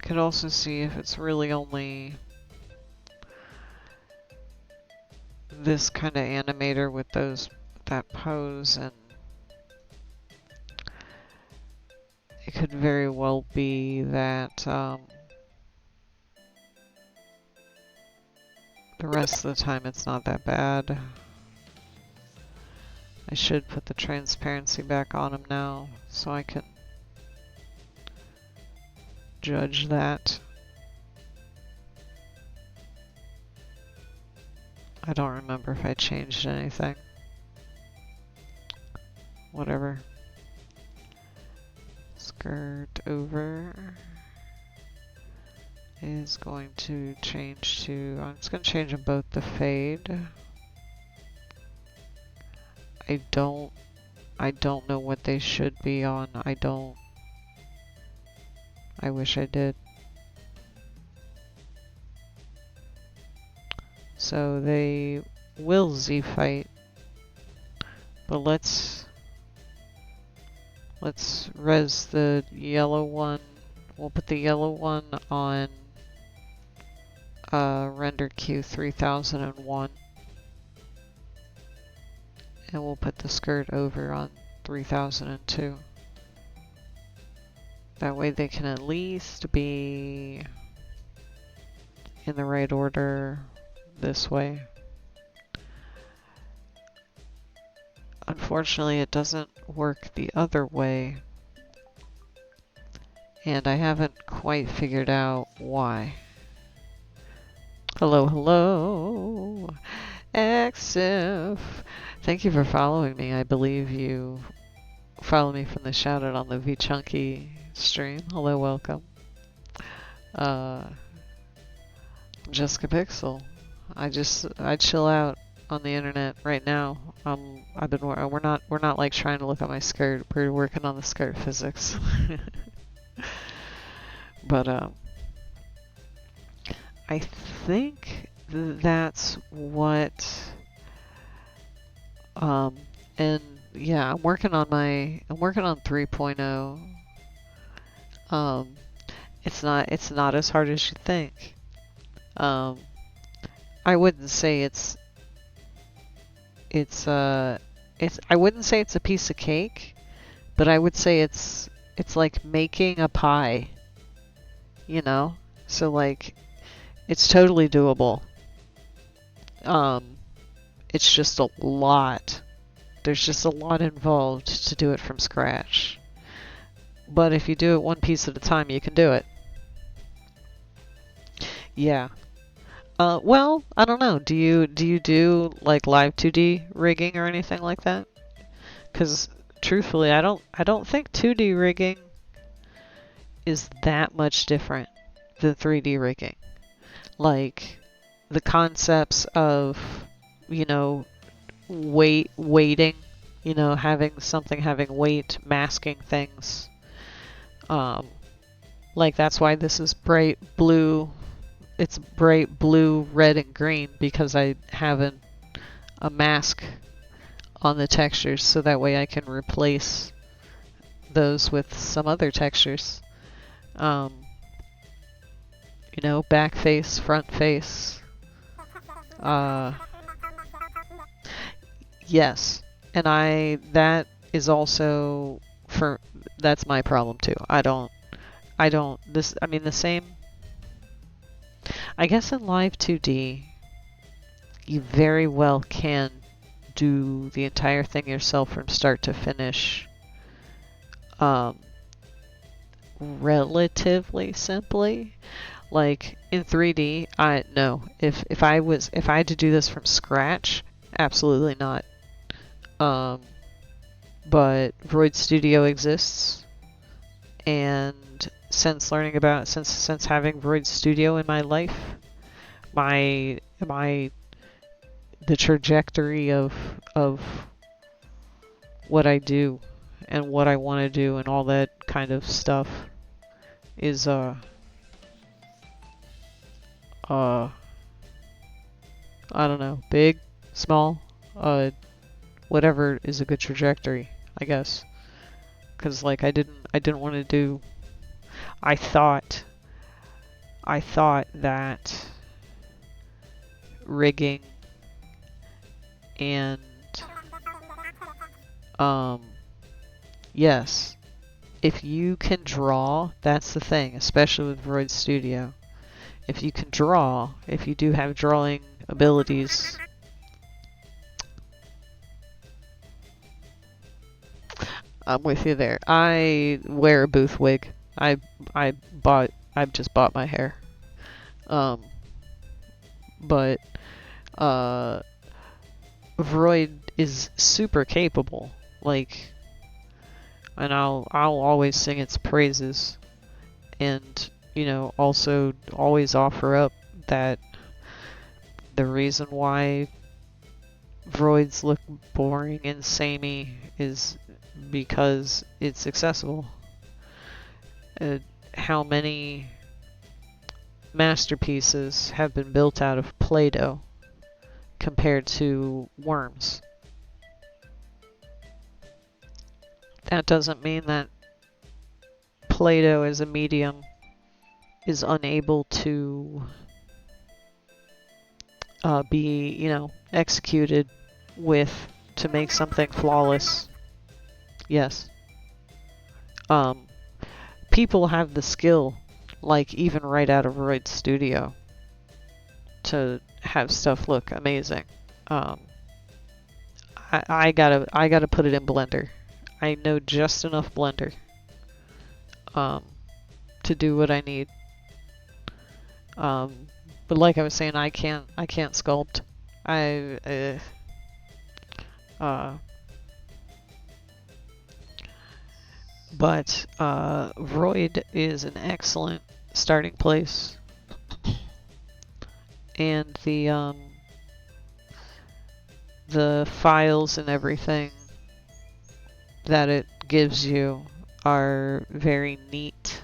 Speaker 1: Could also see if it's really only this kind of animator with that pose, and it could very well be that the rest of the time it's not that bad. I should put the transparency back on him now so I can judge that. I don't remember if I changed anything. Whatever. Skirt over is going to change to, I'm just going to change them both to fade. I don't know what they should be on. I wish I did. So they will Z-fight, but let's res the yellow one. We'll put the yellow one on render Q 3001, and we'll put the skirt over on 3002. That way they can at least be in the right order this way. Unfortunately, it doesn't work the other way, and I haven't quite figured out why. Hello, hello, XF. Thank you for following me. I believe you follow me from the shoutout on the V-Chunky stream. Hello, welcome. Jessica Pixel. I chill out on the internet right now. We're not like trying to look at my skirt. We're working on the skirt physics. But I think that's what and yeah, I'm working on 3.0. It's not as hard as you think. I wouldn't say I wouldn't say it's a piece of cake, but I would say it's like making a pie, you know? So like it's totally doable. It's just a lot. There's just a lot involved to do it from scratch. But if you do it one piece at a time, you can do it. Yeah. Well, I don't know. Do you do like live 2D rigging or anything like that? Because truthfully, I don't think 2D rigging is that much different than 3D rigging. Like, the concepts of, you know, weighting, you know, having something having weight, masking things. Like, that's why this is bright blue. It's bright blue, red, and green, because I have a mask on the textures, so that way I can replace those with some other textures. You know, back face, front face. Yes. And that is also that's my problem too. I mean, the same, I guess in Live 2D, you very well can do the entire thing yourself from start to finish, relatively simply. Like, in 3D, no. If I had to do this from scratch, absolutely not. But Void Studio exists, and since having Void Studio in my life, the trajectory of what I do and what I want to do and all that kind of stuff is I don't know, big, small, whatever is a good trajectory, I guess. Because, like, I didn't want to do, I thought that rigging and, yes, if you can draw, that's the thing, especially with Void Studio. If you can draw, if you do have drawing abilities, I'm with you there. I wear a booth wig. I've just bought my hair. But Vroid is super capable. Like, and I'll always sing its praises, and, you know, also always offer up that the reason why Vroids look boring and samey is because it's accessible. How many masterpieces have been built out of Play-Doh compared to worms? That doesn't mean that Play-Doh as a medium is unable to be, you know, executed to make something flawless. Yes. People have the skill, like, even right out of Void Studio, to have stuff look amazing. I gotta put it in Blender. I know just enough Blender to do what I need. But like I was saying, I can't sculpt. But Void is an excellent starting place, and the files and everything that it gives you are very neat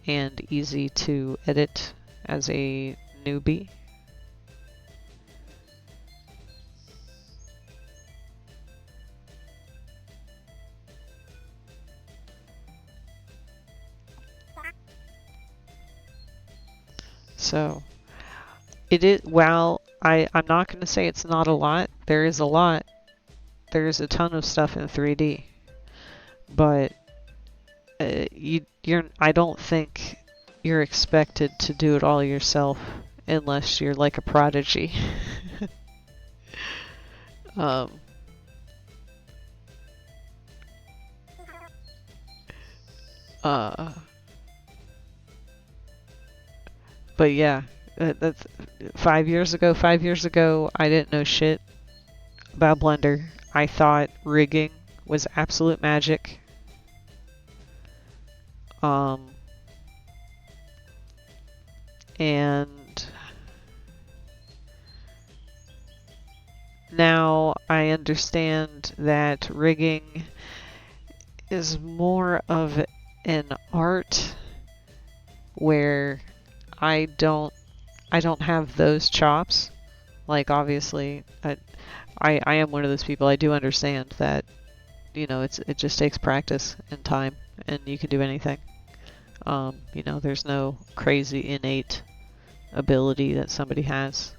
Speaker 1: and easy to edit as a newbie. So, it is, while I'm not going to say it's not a lot, there is a lot. There's a ton of stuff in 3D. But I don't think you're expected to do it all yourself unless you're like a prodigy. But yeah, that's 5 years ago. 5 years ago, I didn't know shit about Blender. I thought rigging was absolute magic. And now I understand that rigging is more of an art where I don't have those chops. Like, obviously, I am one of those people. I do understand that, you know, it just takes practice and time, and you can do anything. You know, there's no crazy innate ability that somebody has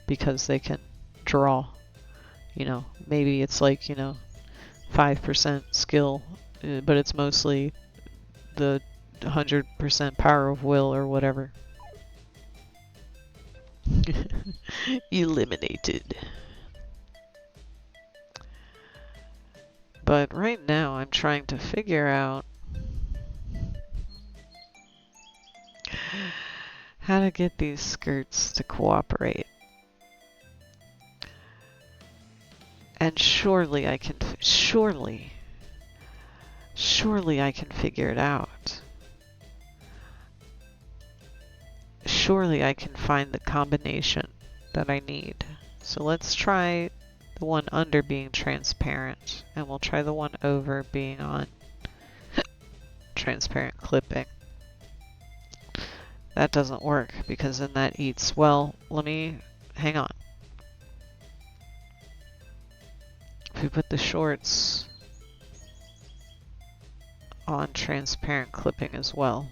Speaker 1: because they can draw. You know, maybe it's like, you know, 5% skill, but it's mostly the 100% power of will or whatever. Eliminated. But right now I'm trying to figure out how to get these skirts to cooperate. And surely I can, surely I can figure it out. Surely I can find the combination that I need. So let's try the one under being transparent, and we'll try the one over being on transparent clipping. That doesn't work because then that eats, well, let me, hang on. If we put the shorts on transparent clipping as well,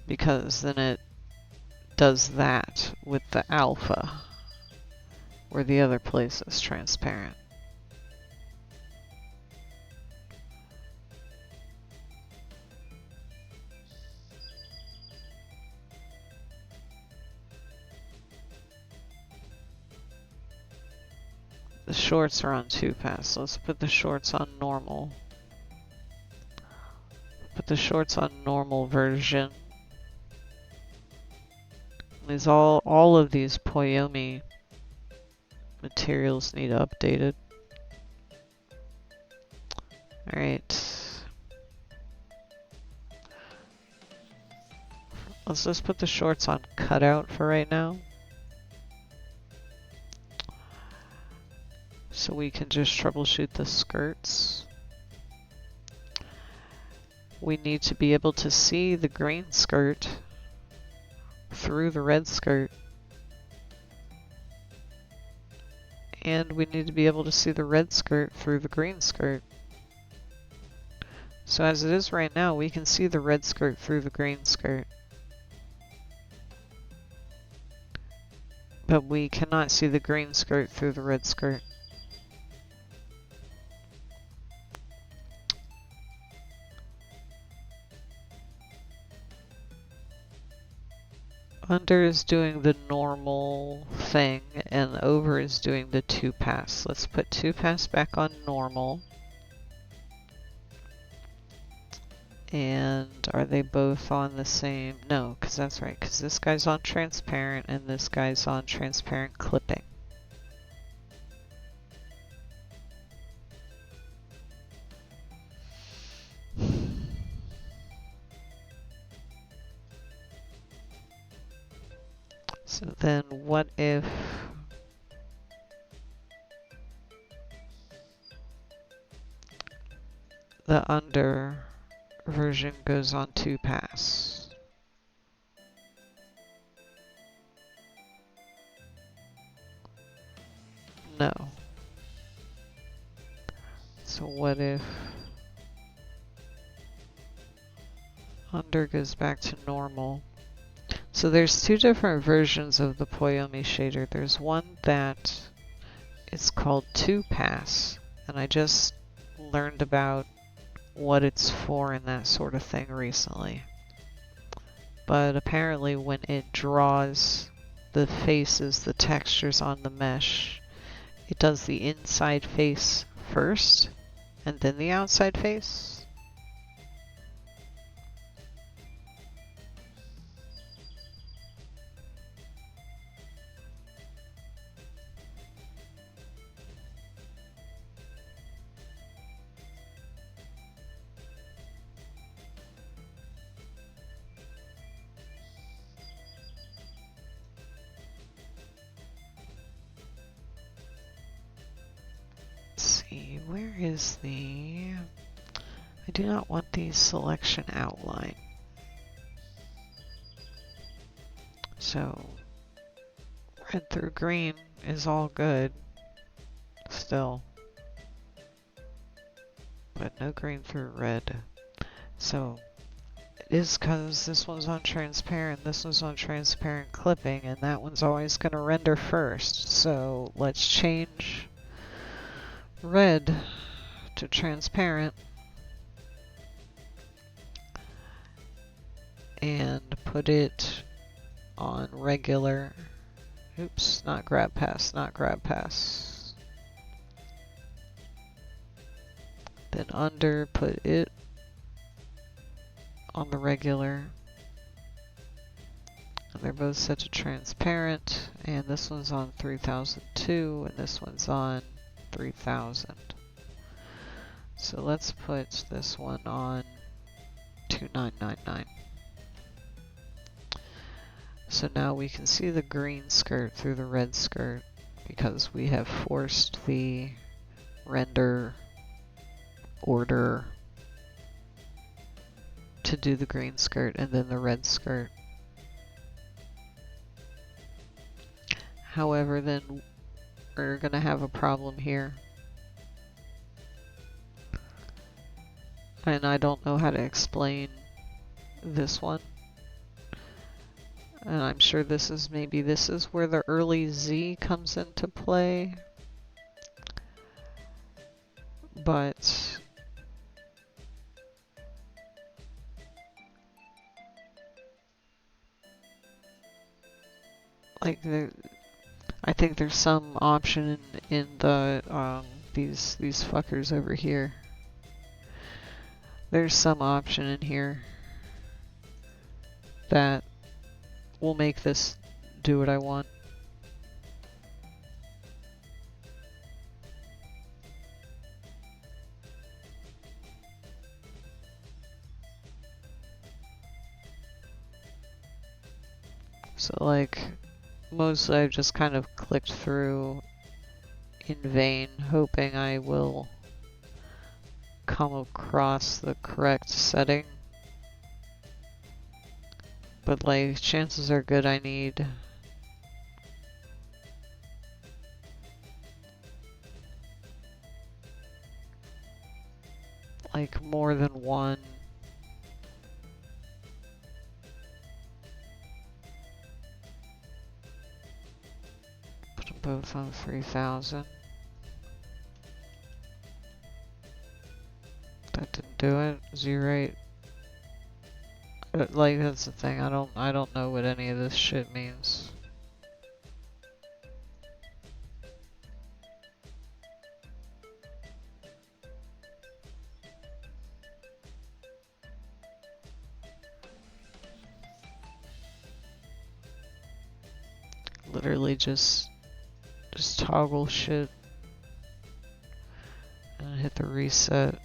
Speaker 1: because then it does that with the alpha, where the other place is transparent. The shorts are on 2-pass, so let's put the shorts on normal. Put the shorts on normal version. These all of these Poyomi materials need updated. Alright. Let's just put the shorts on cutout for right now. So we can just troubleshoot the skirts. We need to be able to see the green skirt through the red skirt. And we need to be able to see the red skirt through the green skirt. So as it is right now, we can see the red skirt through the green skirt. But we cannot see the green skirt through the red skirt. Under is doing the normal thing, and over is doing the 2-pass. Let's put 2-pass back on normal. And are they both on the same? No, because that's right, because this guy's on transparent and this guy's on transparent clipping. So then what if the under version goes on 2-pass? No. So what if under goes back to normal? So there's two different versions of the Poyomi shader. There's one that is called 2-pass, and I just learned about what it's for and that sort of thing recently. But apparently when it draws the faces, the textures on the mesh, it does the inside face first and then the outside face. where is the... I do not want the selection outline. So, red through green is all good still. But no green through red. So, it is because this one's on transparent, this one's on transparent clipping, and that one's always going to render first. So, let's change red to transparent and put it on regular. Oops, not grab pass, not grab pass. Then under, put it on the regular. And they're both set to transparent, and this one's on 3002 and this one's on 3000. So let's put this one on 2999. So now we can see the green skirt through the red skirt because we have forced the render order to do the green skirt and then the red skirt. However, then we're going to have a problem here. And I don't know how to explain this one. And I'm sure this is where the early Z comes into play. But like I think there's some option in the these fuckers over here. There's some option in here that will make this do what I want. So like, mostly I've just kind of clicked through in vain, hoping I will come across the correct setting. But like, chances are good I need like more than one. Put them both on 3000. That didn't do it. Is he right? Like, that's the thing. I don't know what any of this shit means. Literally just toggle shit and hit the reset.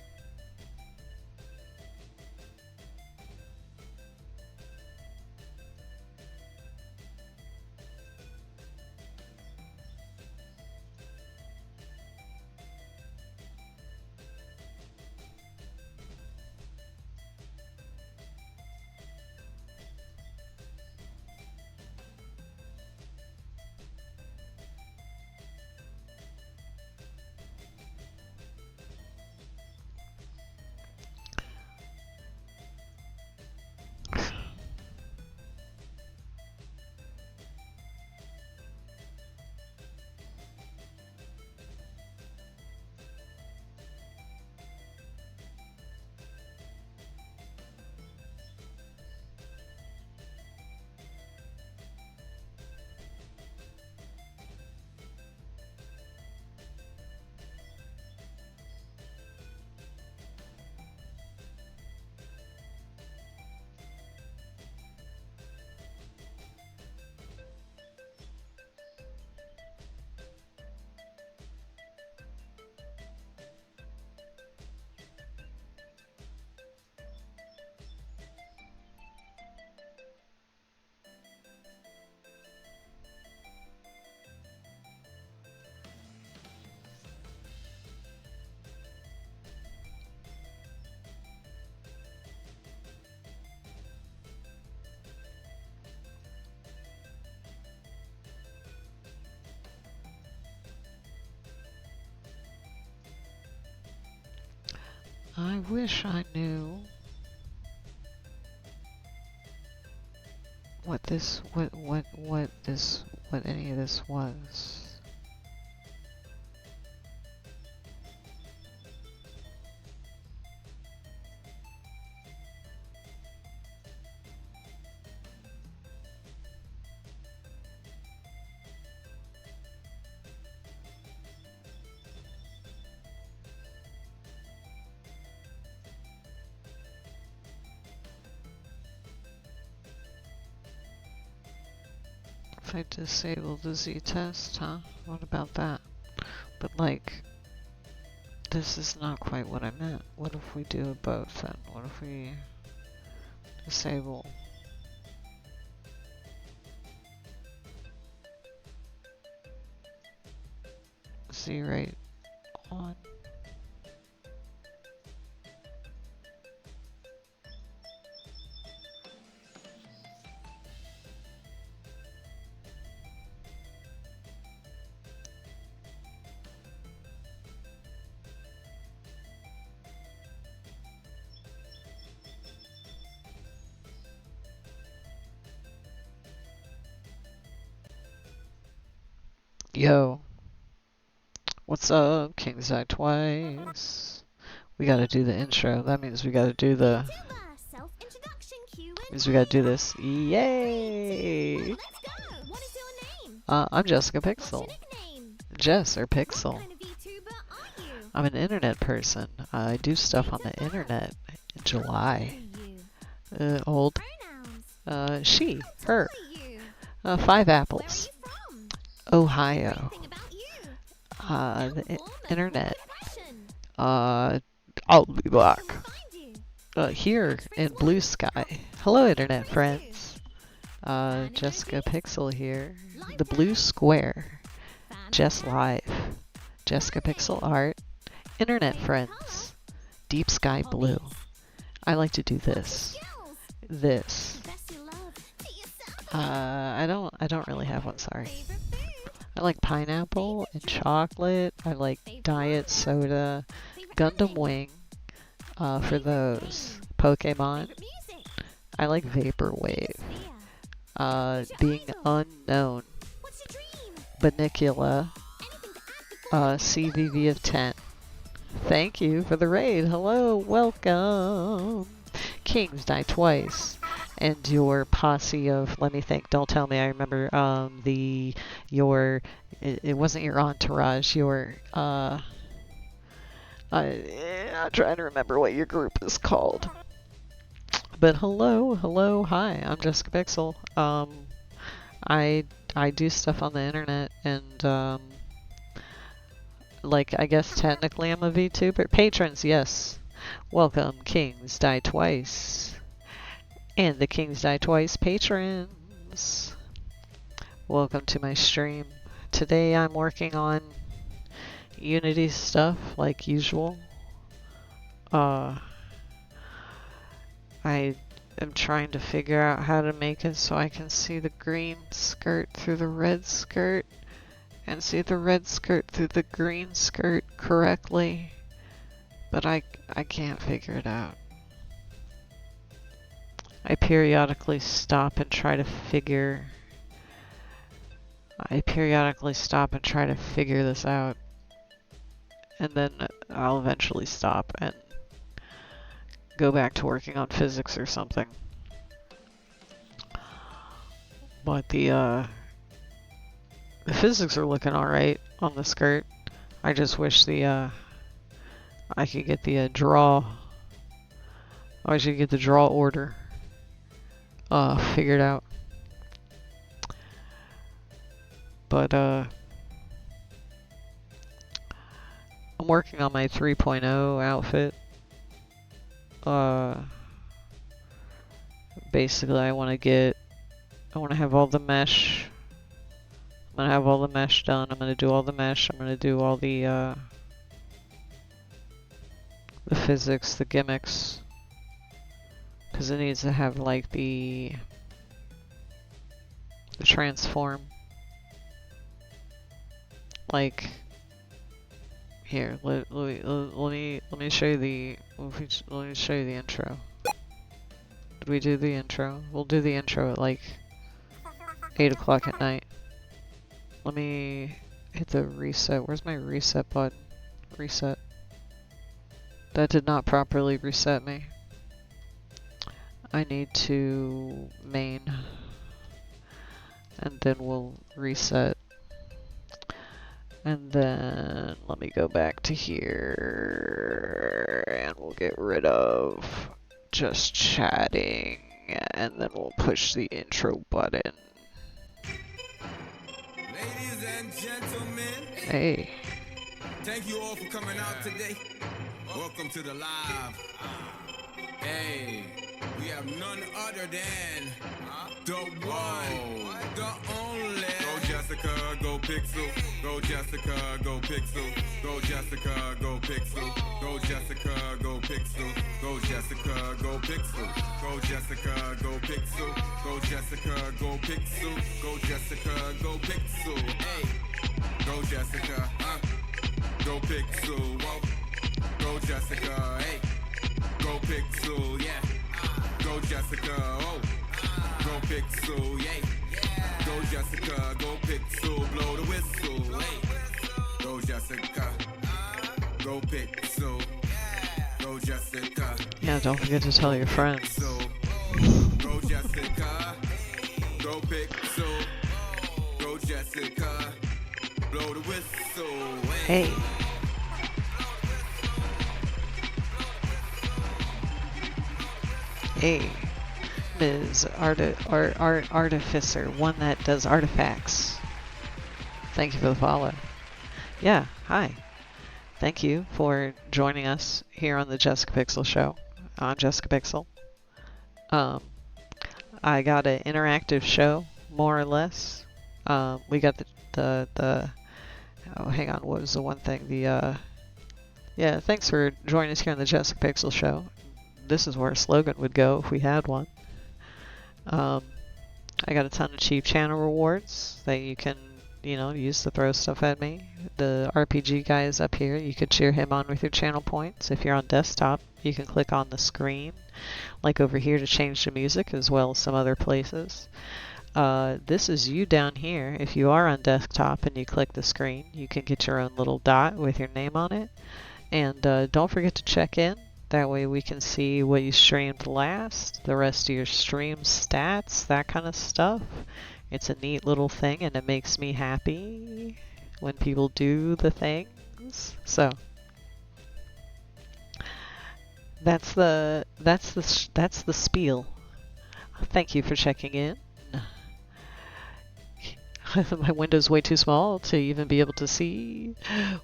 Speaker 1: I wish I knew what any of this was. If I disable the Z-test, huh? What about that? But like, this is not quite what I meant. What if we do both then? What if we disable Z rate on? Yo, what's up, King's Eye Twice? We gotta do the intro. That means we gotta do the. Means we gotta do this. Yay! I'm Jessica Pixel. Jess or Pixel. I'm an internet person. I do stuff on the internet. July. Old. She. Her. 5 apples. Ohio. The internet. I'll be back. Here in blue sky. Hello, internet friends. Jessica Pixel here. The blue square. Jess Live. Jessica Pixel Art. Internet friends. Deep sky blue. I like to do this. This. I don't really have one, sorry. I like pineapple and chocolate. I like diet soda. Gundam Wing. For those. Pokemon. I like Vaporwave. Being unknown. Banicula. CVV of 10. Thank you for the raid. Hello, welcome. Kings Die Twice. And your posse of, let me think, don't tell me, I remember, it wasn't your entourage, I'm trying to remember what your group is called. But hello, hi, I'm Jessica Pixel. I do stuff on the internet, and, like, I guess technically I'm a VTuber. Patrons, yes. Welcome, Kings Die Twice. And the Kings Die Twice patrons. Welcome to my stream. Today I'm working on Unity stuff, like usual. I am trying to figure out how to make it so I can see the green skirt through the red skirt, and see the red skirt through the green skirt correctly. But I can't figure it out. I periodically stop and try to figure this out, and then I'll eventually stop and go back to working on physics or something. But the physics are looking alright on the skirt. I just wish I could get the draw. I should get the draw order figured out. But I'm working on my 3.0 outfit. Basically I want to have all the mesh. I'm going to have all the mesh done. I'm going to do all the mesh. I'm going to do all the physics, the gimmicks. Because it needs to have like the transform. Like, Here, let me show you the let me show you the intro. Did we do the intro? We'll do the intro at like 8 o'clock at night. Let me hit the reset. Where's my reset button? Reset. That did not properly reset me. I need to main, and then we'll reset. And then let me go back to here, and we'll get rid of just chatting, and then we'll push the intro button.
Speaker 2: Ladies and gentlemen,
Speaker 1: Hey.
Speaker 2: thank you all for coming out today. Welcome to the live. Hey, we have none other than the one, the only. Go Jessica, go Pixel. Go Jessica, go Pixel. Go Jessica, go Pixel. Go Jessica, go Pixel. Go Jessica, go Pixel. Go Jessica, go Pixel. Go Jessica, go Pixel. Go Jessica, go Pixel. Hey, go Jessica, go Pixel. Whoa. Go Jessica, hey. Go Pixel, yeah. Go Jessica, oh. Go Pixel, yeah. Go Jessica, go Pixel, blow the whistle, hey. Go Jessica, go Pixel. Go Jessica.
Speaker 1: Yeah, don't forget to tell your friends.
Speaker 2: Go Jessica, go Pixel. Go Jessica, blow the whistle,
Speaker 1: Hey. Hey, Ms. Artificer, one that does artifacts. Thank you for the follow. Yeah, hi. Thank you for joining us here on the Jessica Pixel Show. I'm Jessica Pixel. I got an interactive show, more or less. We got the oh, hang on, what was the one thing? Yeah, thanks for joining us here on the Jessica Pixel Show. This is where a slogan would go if we had one. I got a ton of cheap channel rewards that you can, use to throw stuff at me. The RPG guy is up here. You could cheer him on with your channel points. If you're on desktop, you can click on the screen, like over here, to change the music, as well as some other places. This is you down here. If you are on desktop and you click the screen, you can get your own little dot with your name on it. And don't forget to check in. That way we can see what you streamed last, the rest of your stream stats, that kind of stuff. It's a neat little thing, and it makes me happy when people do the things. So that's the spiel. Thank you for checking in. My window's way too small to even be able to see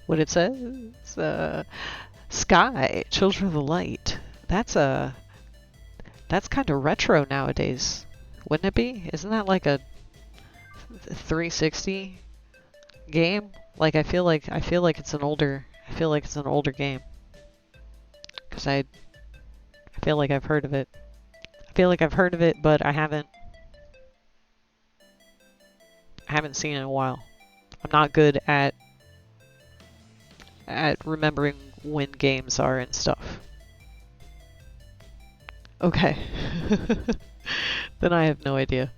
Speaker 1: what it says. Sky, Children of the Light. That's kind of retro nowadays, wouldn't it be? Isn't that like a 360 game? Like I feel like it's an older game. Cuz I feel like I've heard of it. But I haven't seen it in a while. I'm not good at remembering when games are and stuff. Okay. Then I have no idea.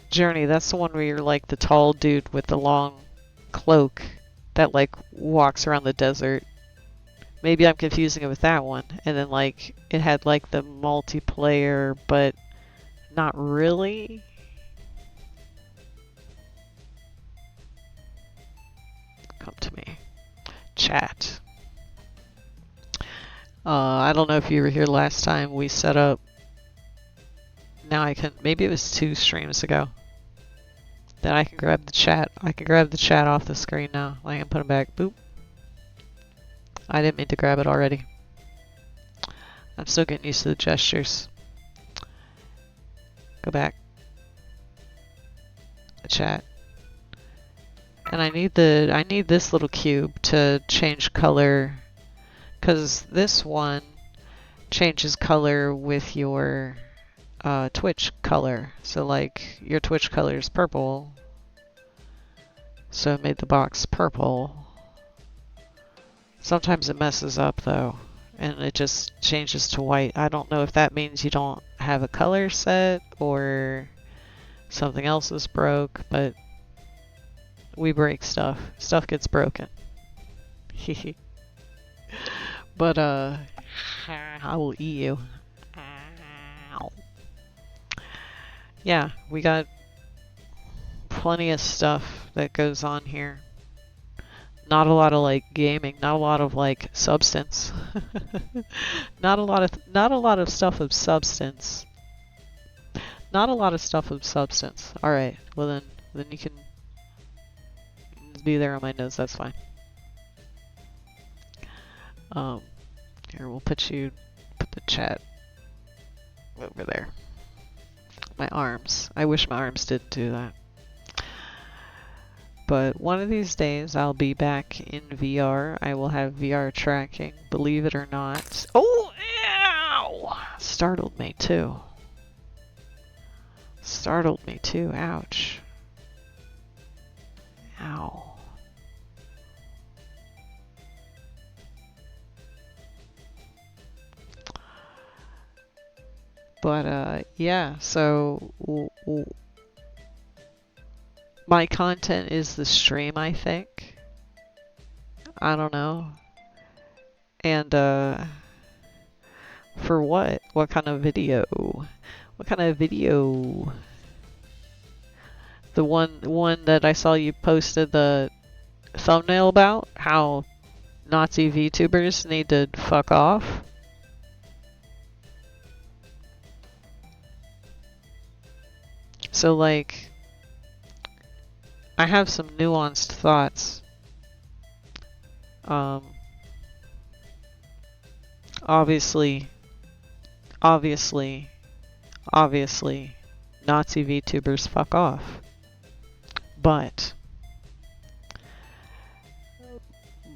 Speaker 1: Journey, that's the one where you're like the tall dude with the long cloak that like walks around the desert. Maybe I'm confusing it with that one. And then like it had like the multiplayer, but not really. Come to me. Chat. I don't know if you were here last time. We set up. Now I can. Maybe it was 2 streams ago. Then I can grab the chat. I can grab the chat off the screen now. I can put it back. Boop. I didn't mean to grab it already. I'm still getting used to the gestures. Go back. The chat. And I need this little cube to change color, because this one changes color with your Twitch color. So like your Twitch color is purple, so it made the box purple. Sometimes it messes up though, and it just changes to white. I don't know if that means you don't have a color set or something else is broke, but we break stuff. Stuff gets broken. But I will eat you. Yeah, we got plenty of stuff that goes on here. Not a lot of like gaming, not a lot of like substance. Not a lot of stuff of substance. Not a lot of stuff of substance. All right. Well then you can be there on my nose. That's fine. Here we'll put the chat over there. My arms. I wish my arms didn't do that. But one of these days I'll be back in VR. I will have VR tracking, believe it or not. Oh, ow! Startled me too. Startled me too. Ouch. Ow. But yeah, so my content is the stream, I think. I don't know. And for what? What kind of video? What kind of video? The one that I saw you posted the thumbnail about, how Nazi VTubers need to fuck off. So like, I have some nuanced thoughts. Obviously, Nazi VTubers fuck off. But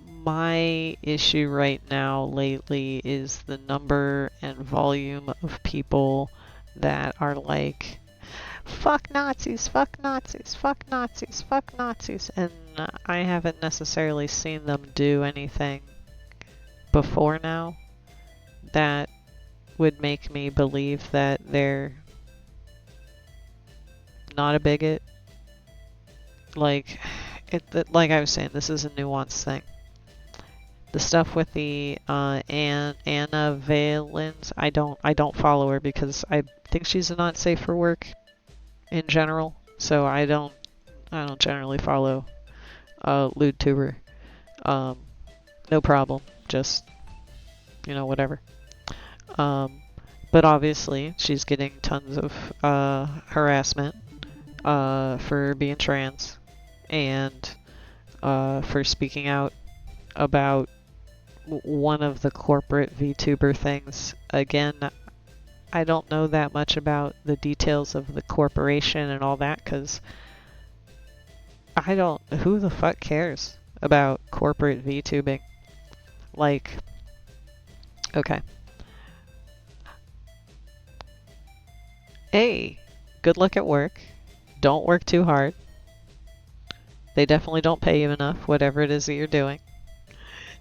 Speaker 1: my issue right now lately is the number and volume of people that are like, fuck Nazis, fuck Nazis, fuck Nazis, fuck Nazis, and I haven't necessarily seen them do anything before now that would make me believe that they're not a bigot. Like, like I was saying, this is a nuanced thing. The stuff with the Anna Valens, I don't follow her because I think she's not safe for work in general. So I don't generally follow LewdTuber. No problem. Just, you know, whatever. But obviously she's getting tons of harassment for being trans and for speaking out about one of the corporate VTuber things. Again, I don't know that much about the details of the corporation and all that because who the fuck cares about corporate VTubing? Like, okay. A, good luck at work. Don't work too hard. They definitely don't pay you enough, whatever it is that you're doing.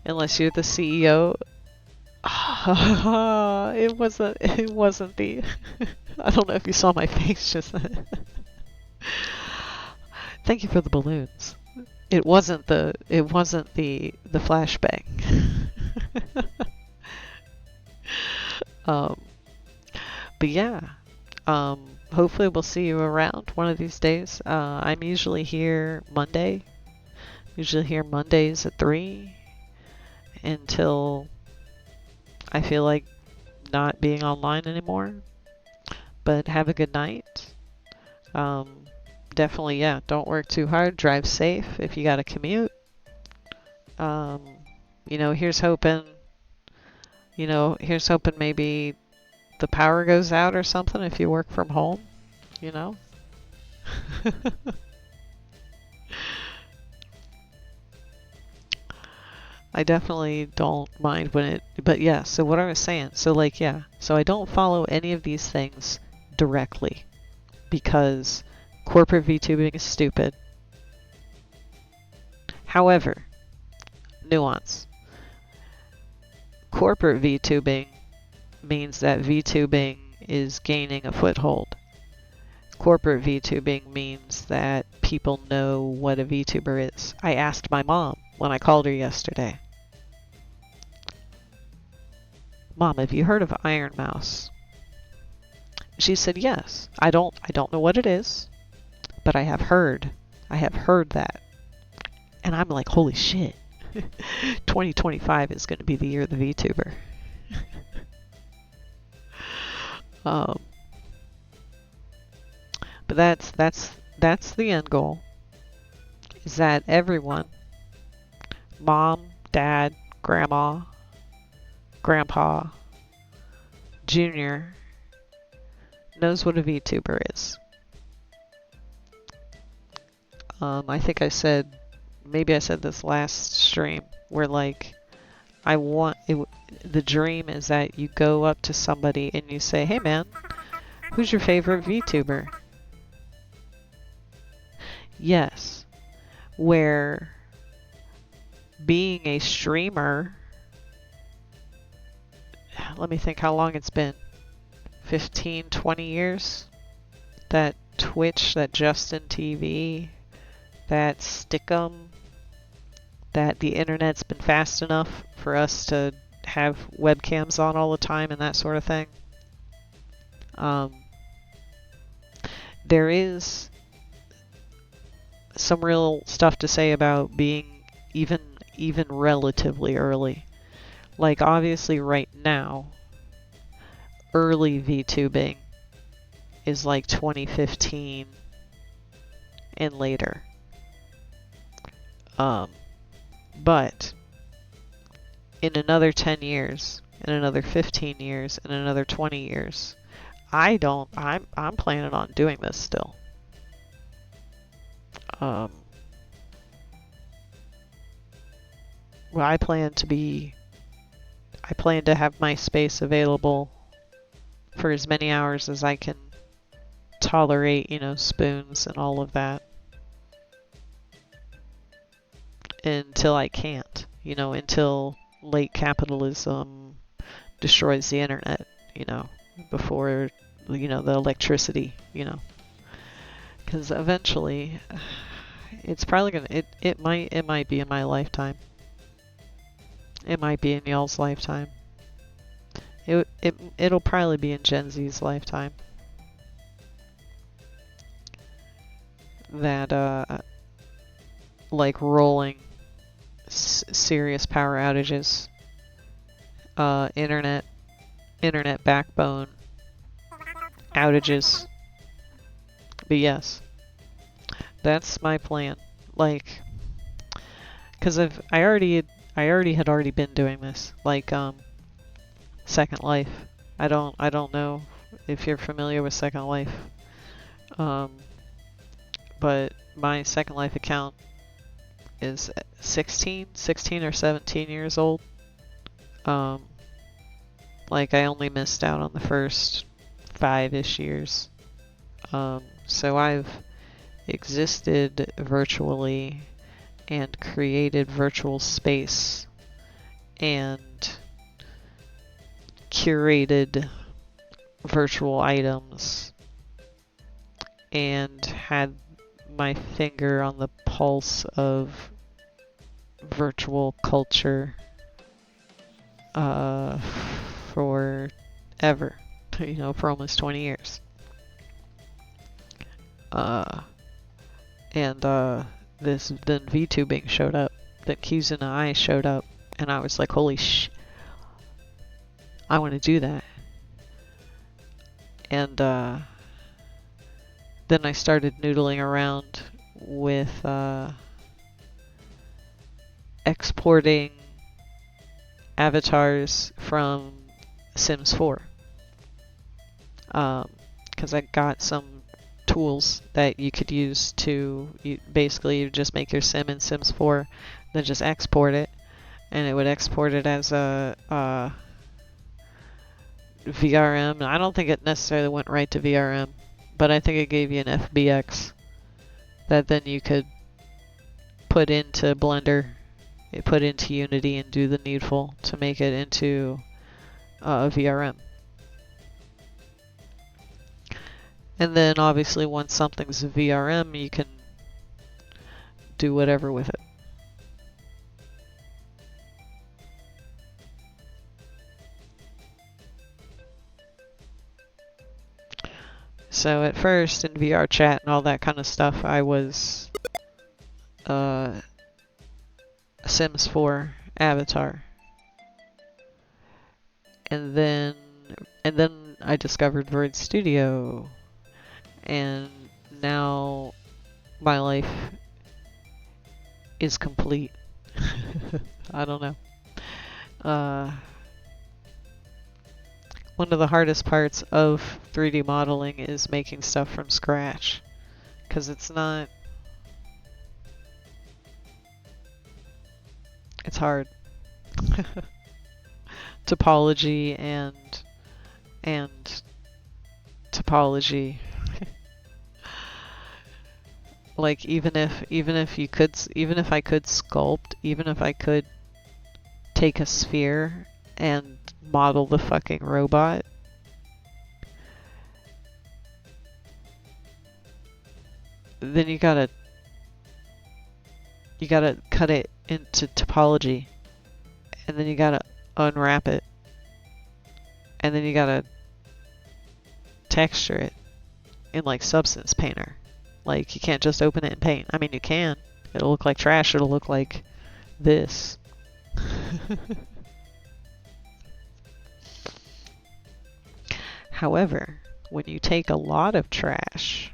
Speaker 1: Unless you're the CEO. It wasn't the I don't know if you saw my face just then. Thank you for the balloons. It wasn't the flashbang. But yeah. Hopefully we'll see you around one of these days. I'm usually here Monday. Usually here Mondays at 3 until I feel like not being online anymore. But have a good night. Definitely, yeah, don't work too hard. Drive safe if you got to commute. You know, here's hoping maybe the power goes out or something if you work from home, you know? I definitely don't mind when it, but yeah, so what I was saying, so like, yeah, so I don't follow any of these things directly because corporate VTubing is stupid. However, nuance. Corporate VTubing means that VTubing is gaining a foothold. Corporate VTubing means that people know what a VTuber is. I asked my mom when I called her yesterday, Mom, have you heard of Iron Mouse? She said yes. I don't know what it is, but I have heard that. And I'm like, holy shit. 2025 is going to be the year of the VTuber. But that's the end goal. Is that everyone, mom, dad, grandma, grandpa, junior, knows what a VTuber is. I think maybe I said this last stream, where like, the dream is that you go up to somebody and you say, hey man, who's your favorite VTuber? Yes. Where being a streamer, let me think how long it's been, 15, 20 years? That Twitch, that Justin TV, that Stickum, that the internet's been fast enough for us to have webcams on all the time and that sort of thing. There is some real stuff to say about being even relatively early. Like obviously right now, early VTubing is like 2015 and later. But in another 10 years, in another 15 years, in another 20 years, I'm planning on doing this still. Well, I plan to have my space available for as many hours as I can tolerate, spoons and all of that. Until I can't, until late capitalism destroys the internet, before, the electricity, because eventually it's probably gonna, it might be in my lifetime. It might be in y'all's lifetime. It'll probably be in Gen Z's lifetime. That, like rolling serious power outages, internet backbone outages. But yes, that's my plan. Like, because I already had been doing this. Like, Second Life. I don't know if you're familiar with Second Life. But my Second Life account is 16 or 17 years old. Like I only missed out on the first 5-ish years. So I've existed virtually and created virtual space and curated virtual items and had my finger on the pulse of virtual culture forever, for almost 20 years. And then VTubing showed up, then Q's and I showed up, and I was like, holy I want to do that. And then I started noodling around with exporting avatars from Sims 4. Because I got some tools that you could use to basically you just make your sim in Sims 4, then just export it, and it would export it as a VRM. I don't think it necessarily went right to VRM, but I think it gave you an FBX that then you could put into Blender, put into Unity, and do the needful to make it into VRM. And then obviously once something's a VRM, you can do whatever with it. So at first in VR chat and all that kind of stuff, I was Sims 4 avatar. And then I discovered Word Studio, and now my life is complete. I don't know. One of the hardest parts of 3D modeling is making stuff from scratch, because it's hard. Topology and topology. Like even if I could sculpt, even if I could take a sphere and model the fucking robot, then you gotta cut it into topology, and then you gotta unwrap it, and then you gotta texture it in like Substance Painter. Like you can't just open it in Paint. I mean you can. It'll look like trash. It'll look like this. However, when you take a lot of trash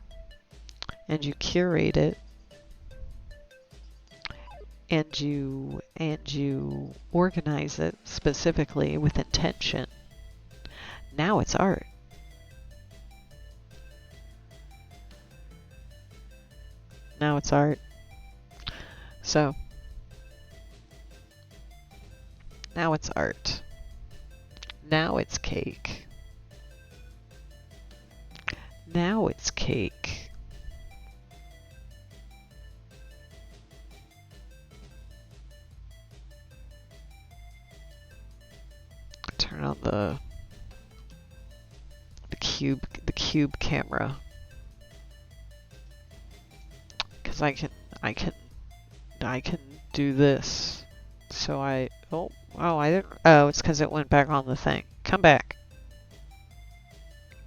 Speaker 1: and you curate it and you organize it specifically with intention, now it's art. Now it's art. So, now it's art. Now it's cake. Now it's cake. Turn on the cube camera, because I can do this. So I didn't. Oh, it's because it went back on the thing. Come back.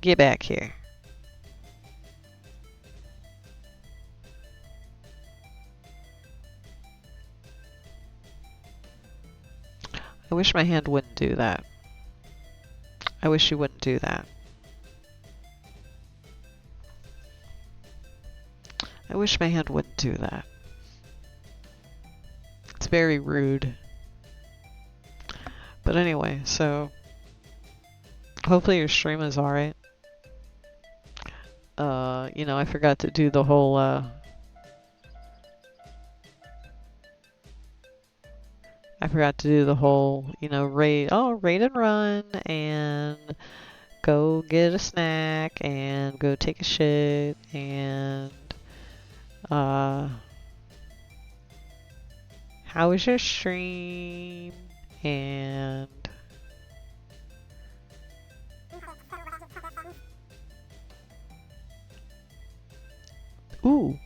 Speaker 1: Get back here. I wish my hand wouldn't do that. I wish you wouldn't do that. I wish my hand wouldn't do that. It's very rude. But anyway, so hopefully your stream is alright. You know, I forgot to do the whole you know, raid and run and go get a snack and go take a shit and how was your stream? And ooh,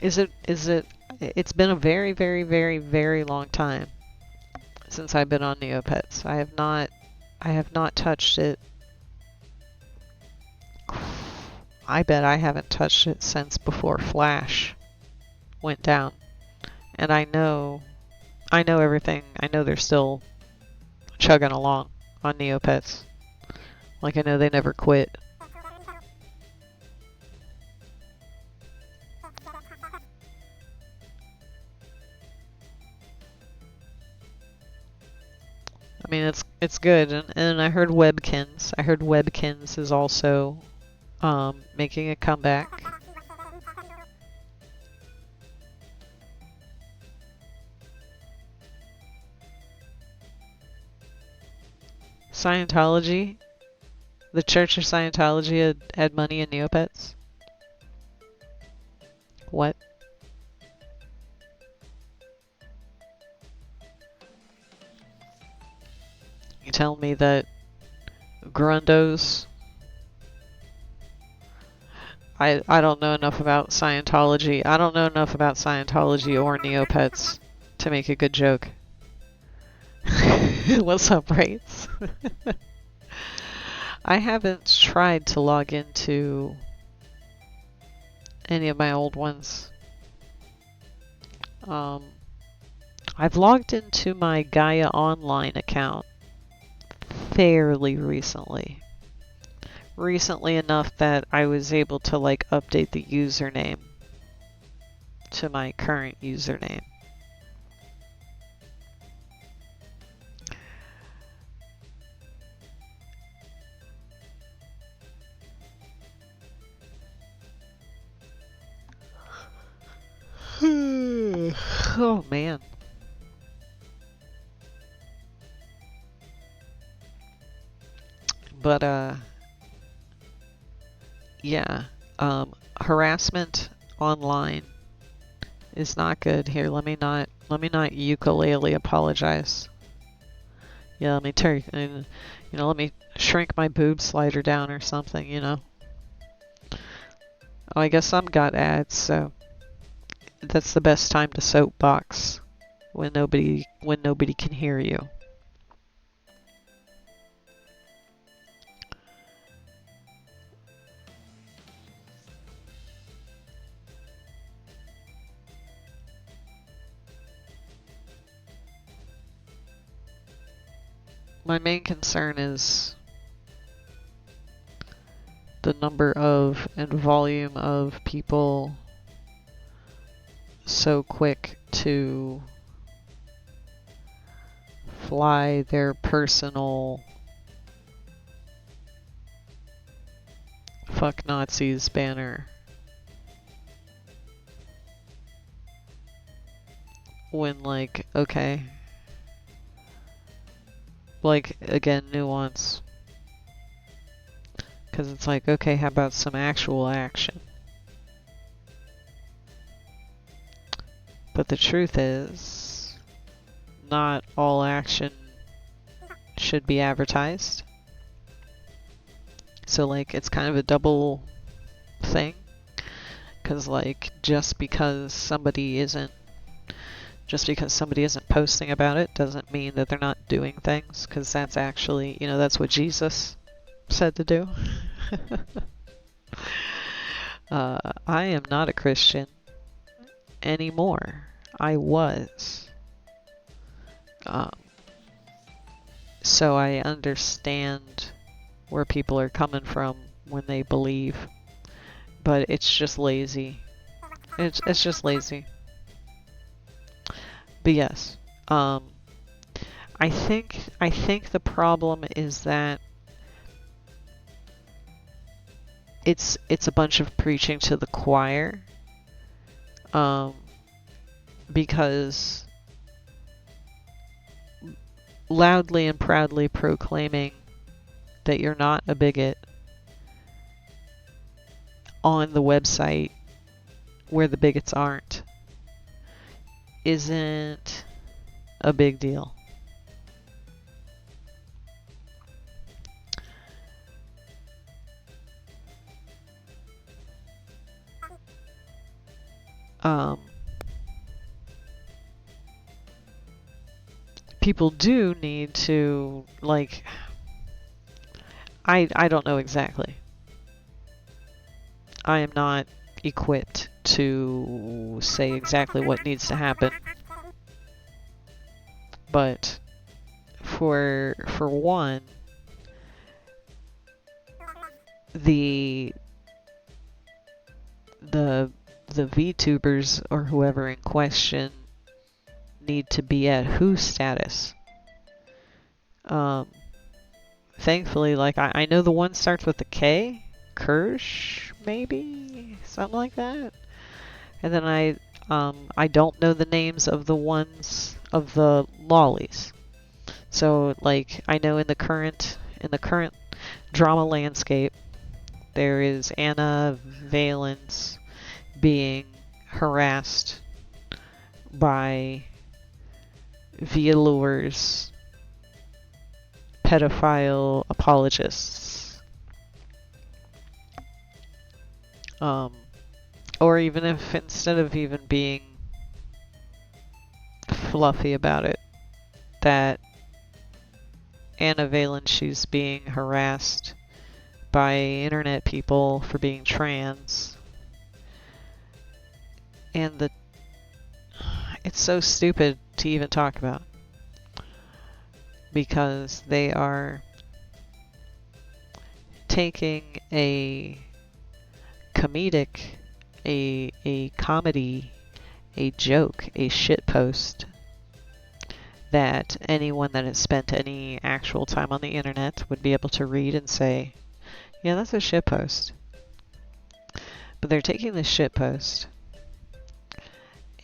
Speaker 1: it's been a very, very, very, very long time since I've been on Neopets. I have not touched it. I bet I haven't touched it since before Flash went down. And I know everything. I know they're still chugging along on Neopets. Like I know they never quit. I mean, it's good, and I heard Webkins. I heard Webkins is also making a comeback. Scientology? The Church of Scientology had money in Neopets? What? You tell me that Grundos... I don't know enough about Scientology. I don't know enough about Scientology or Neopets to make a good joke. What's up, Rates? I haven't tried to log into any of my old ones. I've logged into my Gaia Online account fairly recently. Recently enough that I was able to like update the username to my current username. Oh man. But yeah, harassment online is not good. Here, let me not ukulele apologize. Yeah, let me let me shrink my boob slider down or something, you know. Oh, I guess some got ads, so that's the best time to soapbox when nobody can hear you. My main concern is the number of and volume of people so quick to fly their personal fuck Nazis banner when, like, okay, like, again, nuance, because it's like, okay, how about some actual action? But the truth is, not all action should be advertised. So, like, it's kind of a double thing. Because, like, just because somebody isn't posting about it doesn't mean that they're not doing things. Because that's actually, that's what Jesus said to do. I am not a Christian anymore. I was. So I understand where people are coming from when they believe, but it's just lazy. It's just lazy. But yes, I think the problem is that it's a bunch of preaching to the choir. Because loudly and proudly proclaiming that you're not a bigot on the website where the bigots aren't isn't a big deal. People do need to, like, I don't know exactly. I am not equipped to say exactly what needs to happen. But for one, the VTubers or whoever in question need to be at who status. Thankfully, like, I know the one starts with a K, Kirsch, maybe? Something like that. And then I don't know the names of the ones, of the lollies. So, like, I know in the current drama landscape, there is Anna Valens being harassed by Velour's pedophile apologists. Or even if instead of even being fluffy about it, that Anna Valens, she's being harassed by internet people for being trans. And it's so stupid to even talk about, because they are taking a comedic, a comedy, a joke, a shitpost that anyone that has spent any actual time on the internet would be able to read and say, yeah, that's a shitpost. But they're taking this shitpost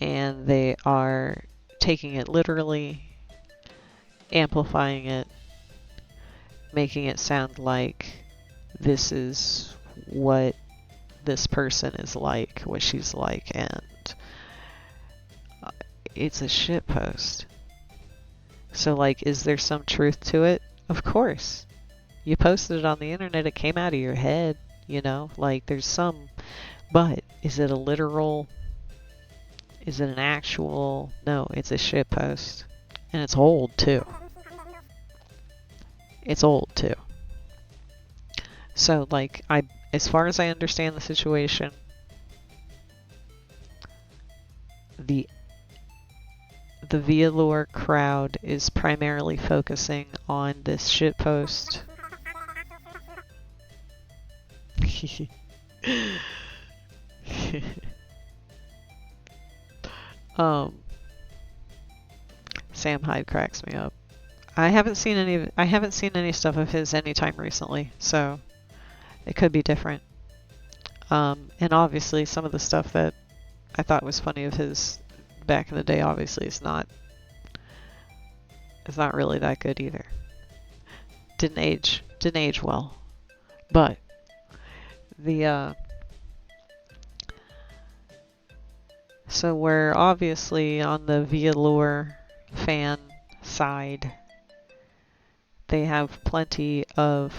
Speaker 1: and they are taking it literally, amplifying it, making it sound like this is what this person is like, what she's like, and it's a shitpost. So, like, is there some truth to it? Of course. You posted it on the internet, it came out of your head, you know? Like, there's some... But, is it a literal... Is it an actual... No, it's a shitpost. And it's old, too. It's old, too. So, like, as far as I understand the situation, the Velour crowd is primarily focusing on this shitpost. Sam Hyde cracks me up. I haven't seen any stuff of his anytime recently, so it could be different. And obviously some of the stuff that I thought was funny of his back in the day obviously is not really that good either. Didn't age well. But so we're obviously on the Velour fan side. They have plenty of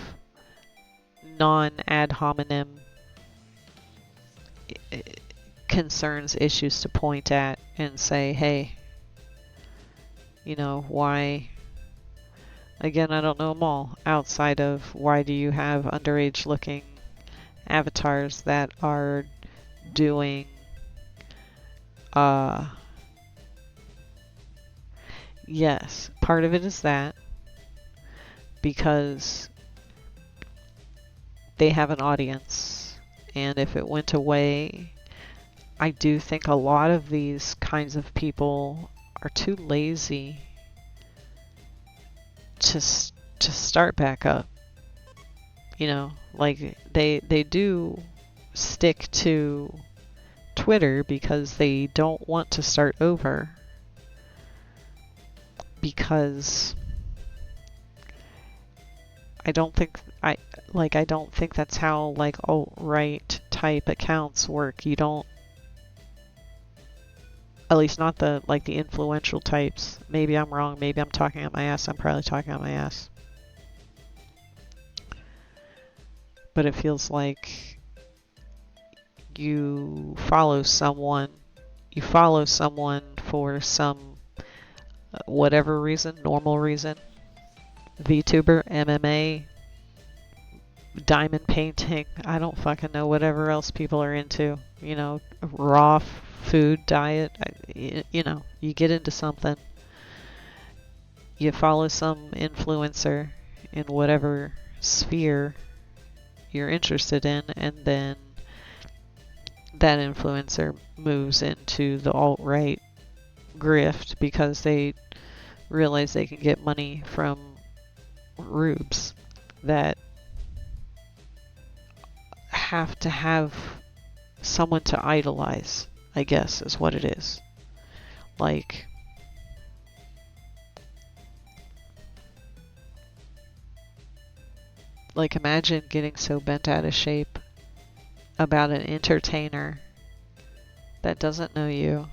Speaker 1: non-ad hominem concerns, issues to point at and say, hey, you know, why... Again, I don't know them all, outside of why do you have underage looking avatars that are doing yes, part of it is that because they have an audience, and if it went away, I do think a lot of these kinds of people are too lazy to start back up. You know, like they do stick to Twitter because they don't want to start over, because I don't think that's how like alt-right type accounts work. You don't, at least not the influential types. Maybe I'm wrong, maybe I'm talking out my ass. I'm probably talking out my ass. But it feels like you follow someone for some whatever reason, normal reason. VTuber, MMA, diamond painting, I don't fucking know, whatever else people are into, you know, raw food diet, you know, you get into something, you follow some influencer in whatever sphere you're interested in, and then that influencer moves into the alt-right grift because they realize they can get money from rubes that have to have someone to idolize, I guess is what it is. Like, Like, imagine getting so bent out of shape about an entertainer that doesn't know you.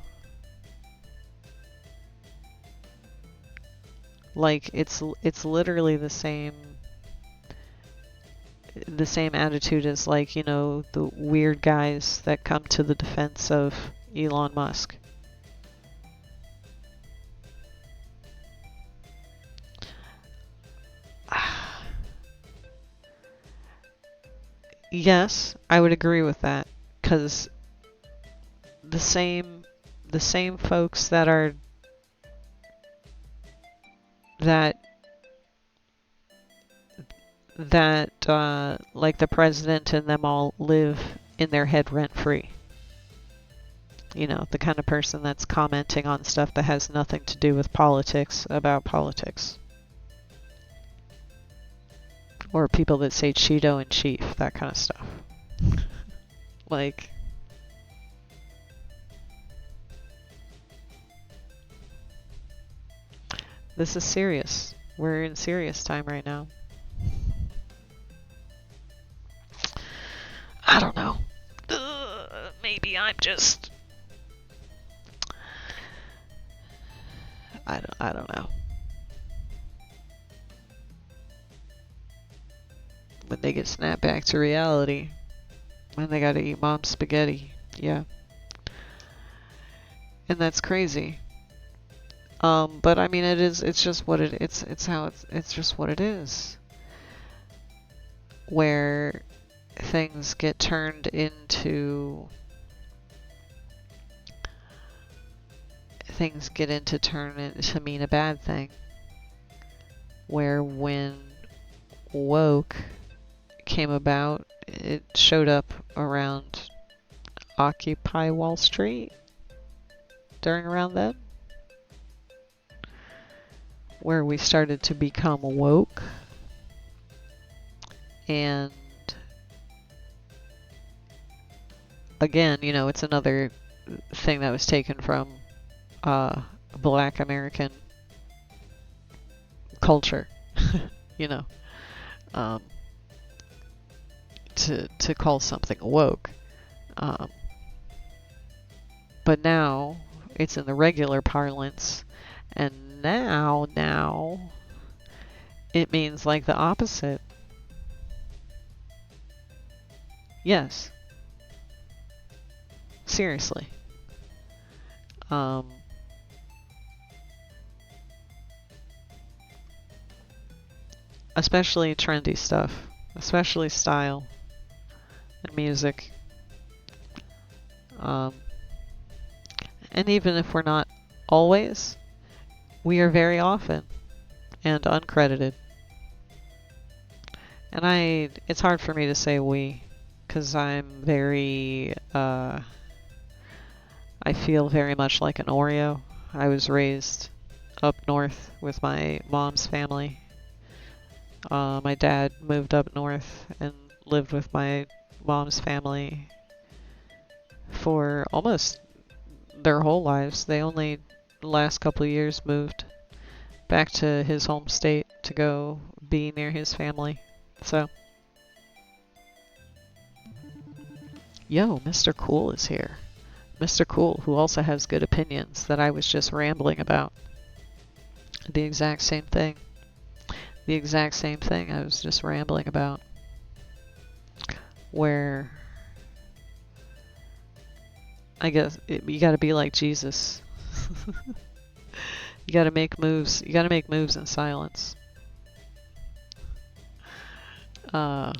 Speaker 1: Like, it's literally the same attitude as, like, you know, the weird guys that come to the defense of Elon Musk. Yes, I would agree with that, because the same folks that are that like the president and them all live in their head rent free. You know, the kind of person that's commenting on stuff that has nothing to do with politics about politics. Or people that say Cheeto in chief, that kind of stuff. Like, this is serious. We're in serious time right now. I don't know. Maybe I'm just... I don't know. When they get snapped back to reality, when they gotta eat mom's spaghetti, yeah. And that's crazy. But I mean, it's just what it's just what it is. Where things get turned into mean a bad thing. Where when woke came about, it showed up around Occupy Wall Street around then, where we started to become woke. And again, you know, it's another thing that was taken from Black American culture, you know, to call something woke. But now it's in the regular parlance, and now it means like the opposite. Yes. Seriously. Especially trendy stuff, especially style and music. And even if we're not always, we are very often and uncredited. And it's hard for me to say we, because I'm very, I feel very much like an Oreo. I was raised up north with my mom's family. My dad moved up north and lived with my mom's family for almost their whole lives. They only, the last couple of years, moved back to his home state to go be near his family. So, yo, Mr. Cool is here. Mr. Cool, who also has good opinions that I was just rambling about. The exact same thing. The exact same thing I was just rambling about. Where I guess you gotta be like Jesus. You gotta make moves. You gotta make moves in silence. But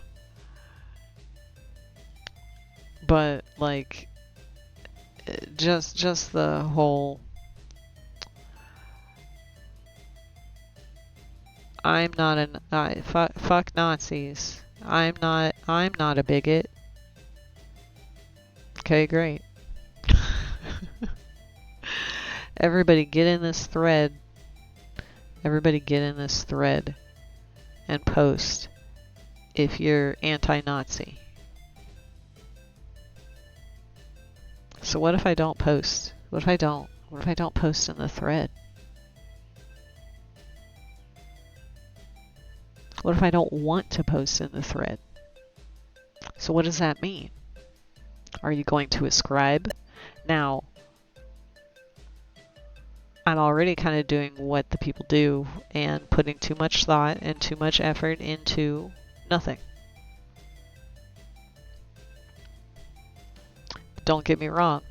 Speaker 1: like, just the whole I'm not fuck Nazis. I'm not a bigot. Okay, great. Everybody get in this thread. Everybody get in this thread and post if you're anti-Nazi. So what if I don't post? What if I don't? What if I don't post in the thread? What if I don't want to post in the thread? So what does that mean? Are you going to ascribe? Now, I'm already kind of doing what the people do and putting too much thought and too much effort into nothing. Don't get me wrong.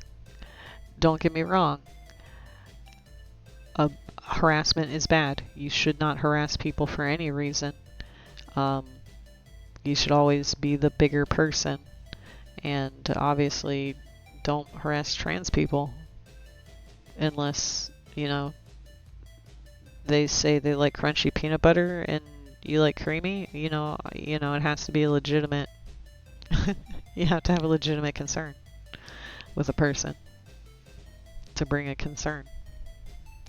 Speaker 1: Don't get me wrong. Harassment is bad. You should not harass people for any reason. You should always be the bigger person. And obviously, don't harass trans people unless, you know, they say they like crunchy peanut butter and you like creamy. You know, it has to be a legitimate. You have to have a legitimate concern with a person to bring a concern.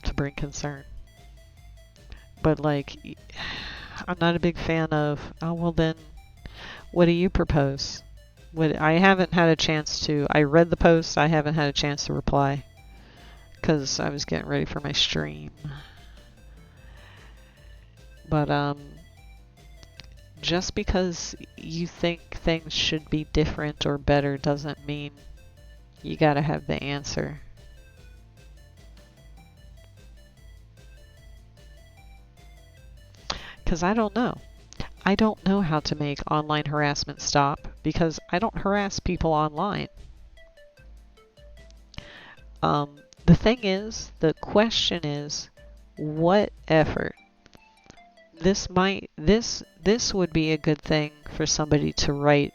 Speaker 1: To bring concern. But like, I'm not a big fan of, oh well then, what do you propose? I haven't had a chance to, I read the post, I haven't had a chance to reply. Because I was getting ready for my stream. But just because you think things should be different or better doesn't mean you gotta have the answer. Because I don't know. I don't know how to make online harassment stop because I don't harass people online. The thing is, the question is, what effort? This would be a good thing for somebody to write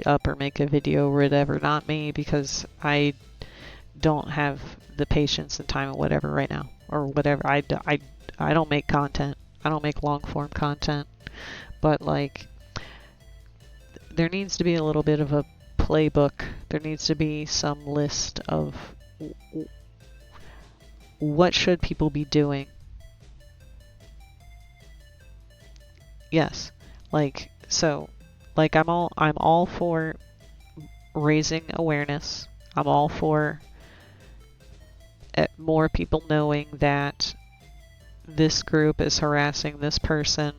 Speaker 1: up or make a video or whatever. Not me, because I don't have the patience and time or whatever right now, or whatever. I don't make content. I don't make long form content. But like, there needs to be a little bit of a playbook. There needs to be some list of what should people be doing. Yes, like, so, like, I'm all for raising awareness. I'm all for more people knowing that this group is harassing this person,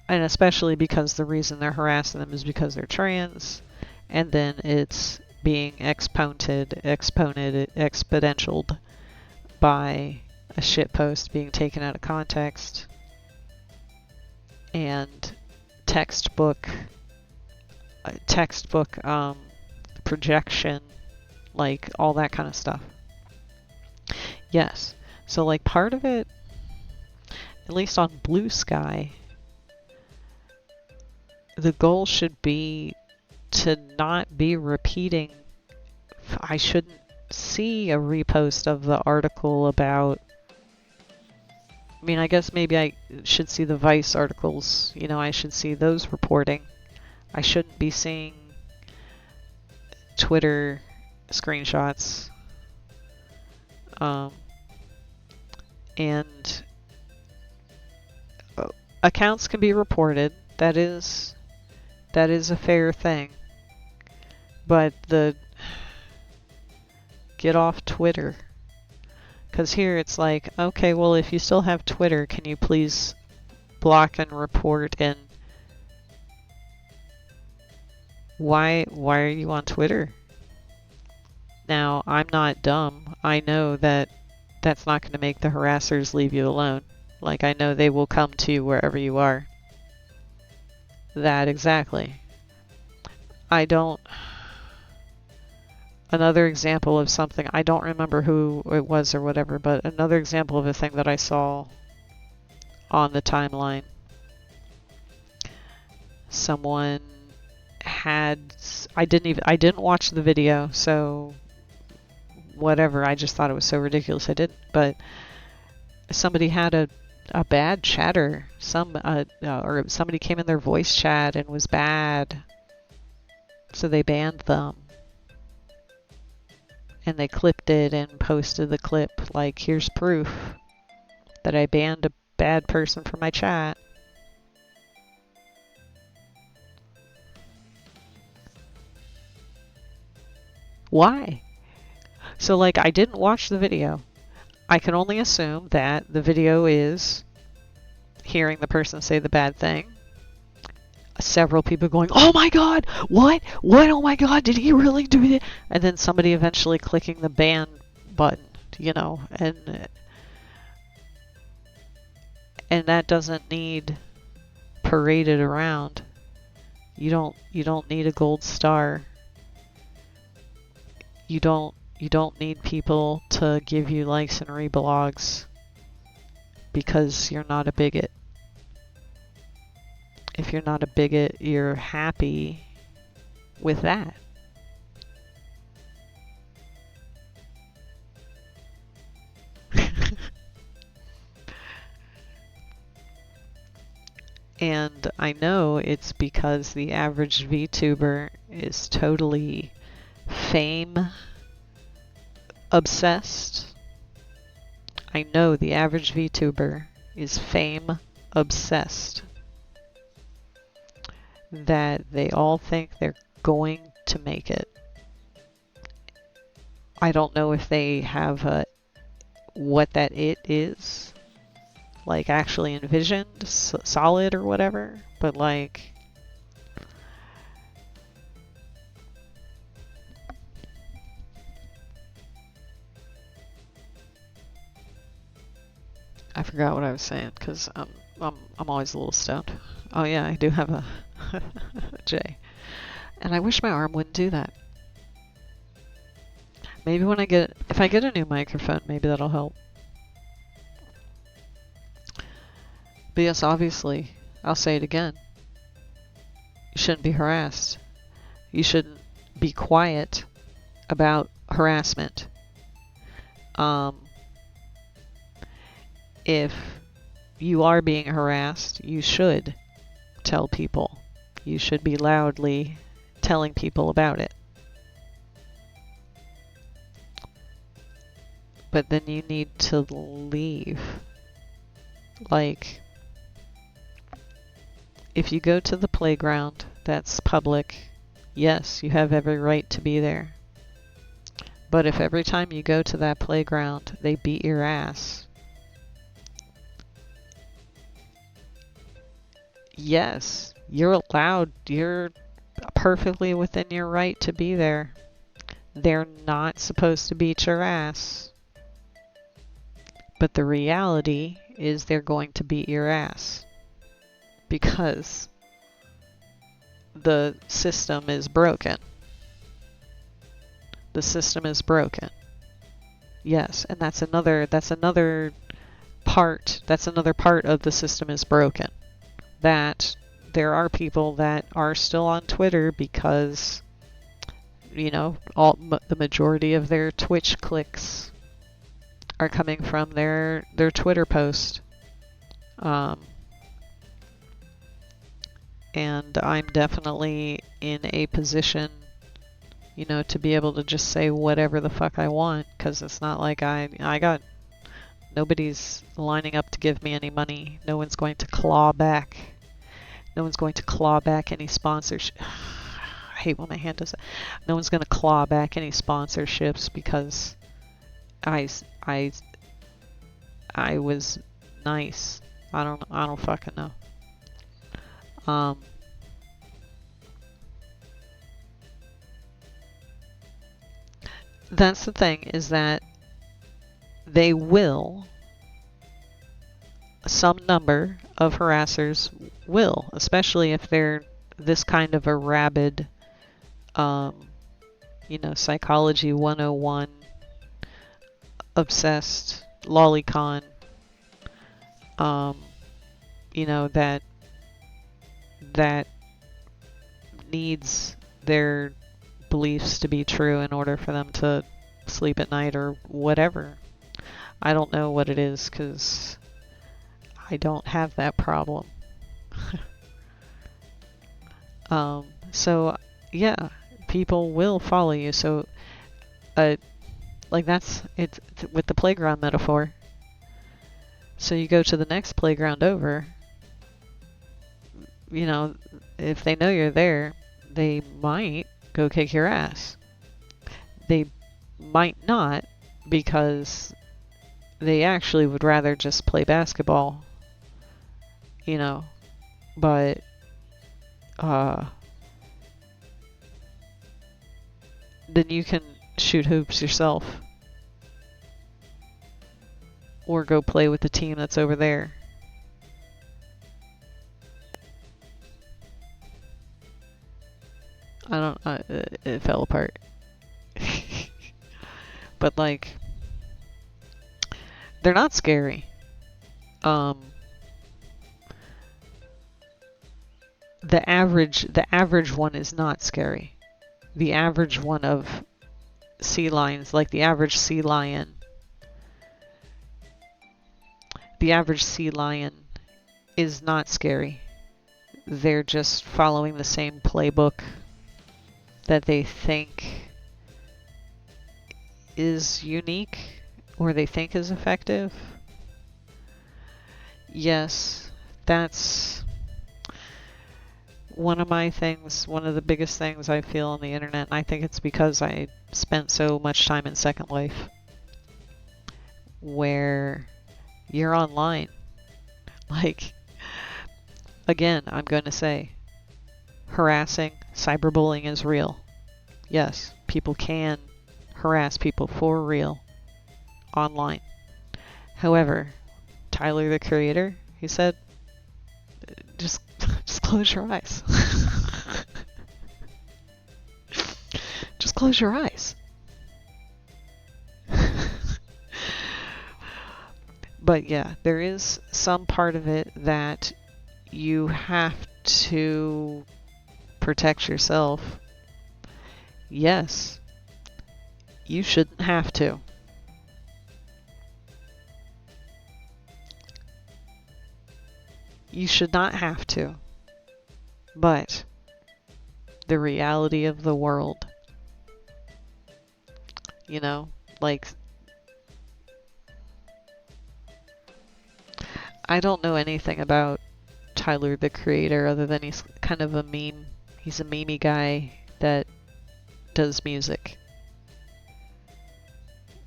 Speaker 1: and especially because the reason they're harassing them is because they're trans, and then it's being exponentialed by a shitpost being taken out of context and textbook projection, like all that kind of stuff. Yes, so like part of it, at least on Blue Sky, the goal should be to not be repeating. I shouldn't see a repost of the article about, I mean, I guess maybe I should see the Vice articles, you know, I should see those reporting. I shouldn't be seeing Twitter screenshots. And accounts can be reported. That is a fair thing. But get off Twitter. Because here it's like, okay, well, if you still have Twitter, can you please block and report? And why are you on Twitter? Now, I'm not dumb. I know that that's not going to make the harassers leave you alone. Like, I know they will come to you wherever you are. That exactly. Another example of something, I don't remember who it was or whatever, but another example of a thing that I saw on the timeline. Someone had, I didn't watch the video, so whatever, I just thought it was so ridiculous I didn't, but somebody had a bad chatter, or somebody came in their voice chat and was bad, so they banned them. And they clipped it and posted the clip like, here's proof that I banned a bad person from my chat. Why? So like, I didn't watch the video. I can only assume that the video is hearing the person say the bad thing, several people going, "Oh my God, what? Oh my God, did he really do that?" And then somebody eventually clicking the ban button, and that doesn't need paraded around. You don't need a gold star. You don't need people to give you likes and reblogs because you're not a bigot. If you're not a bigot, you're happy with that. And I know it's because the average VTuber is totally fame obsessed. I know the average VTuber is fame obsessed. That they all think they're going to make it. I don't know if they have what that it is, like actually envisioned, solid or whatever, but like I forgot what I was saying because I'm always a little stoned. Oh yeah, I do have a J, and I wish my arm wouldn't do that. Maybe if I get a new microphone, maybe that'll help. But yes, obviously, I'll say it again. You shouldn't be harassed. You shouldn't be quiet about harassment. If you are being harassed, you should tell people. You should be loudly telling people about it. But then you need to leave. Like, if you go to the playground that's public, yes, you have every right to be there. But if every time you go to that playground they beat your ass, yes, you're allowed, you're perfectly within your right to be there. They're not supposed to beat your ass. But the reality is they're going to beat your ass. Because the system is broken. The system is broken. Yes, and that's another part of the system is broken. That there are people that are still on Twitter because, the majority of their Twitch clicks are coming from their Twitter post. And I'm definitely in a position, to be able to just say whatever the fuck I want, because it's not like nobody's lining up to give me any money. No one's going to claw back. No one's going to claw back any sponsorship. I hate when my hand does that. No one's going to claw back any sponsorships because I was nice. I don't fucking know. That's the thing, is that some number of harassers will, especially if they're this kind of a rabid, psychology 101 obsessed lolicon, that needs their beliefs to be true in order for them to sleep at night or whatever. I don't know what it is because I don't have that problem. So yeah, people will follow you. So like that's it's with the playground metaphor. So you go to the next playground over, if they know you're there, they might go kick your ass. They might not, because they actually would rather just play basketball you know, but then you can shoot hoops yourself or go play with the team that's over there. I don't, it fell apart. But like, they're not scary. The average one is not scary. The average one of sea lions, like the average sea lion, is not scary. They're just following the same playbook that they think is unique or they think is effective. Yes, that's one of the biggest things I feel on the internet, and I think it's because I spent so much time in Second Life, where you're online. Like, again, I'm going to say, harassing, cyberbullying is real. Yes, people can harass people for real online. However, Tyler, the creator, he said, just close your eyes. Just close your eyes. But yeah, there is some part of it that you have to protect yourself. Yes, you shouldn't have to. You should not have to. But the reality of the world, you know, like, I don't know anything about Tyler, the creator, other than he's kind of a meme. He's a memey guy that does music.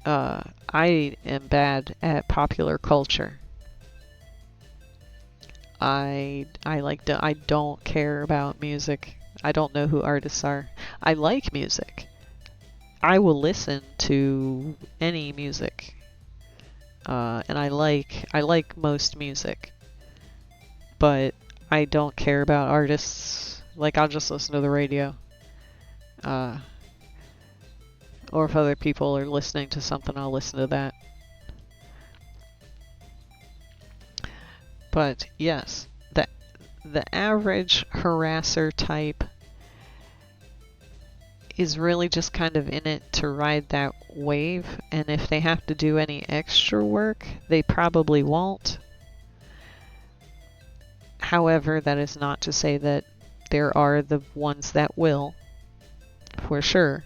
Speaker 1: I am bad at popular culture. I don't care about music. I don't know who artists are. I like music. I will listen to any music. And I like most music. But I don't care about artists. Like, I'll just listen to the radio. Or if other people are listening to something, I'll listen to that. But yes, the average harasser type is really just kind of in it to ride that wave, and if they have to do any extra work, they probably won't. However, that is not to say that there are the ones that will, for sure.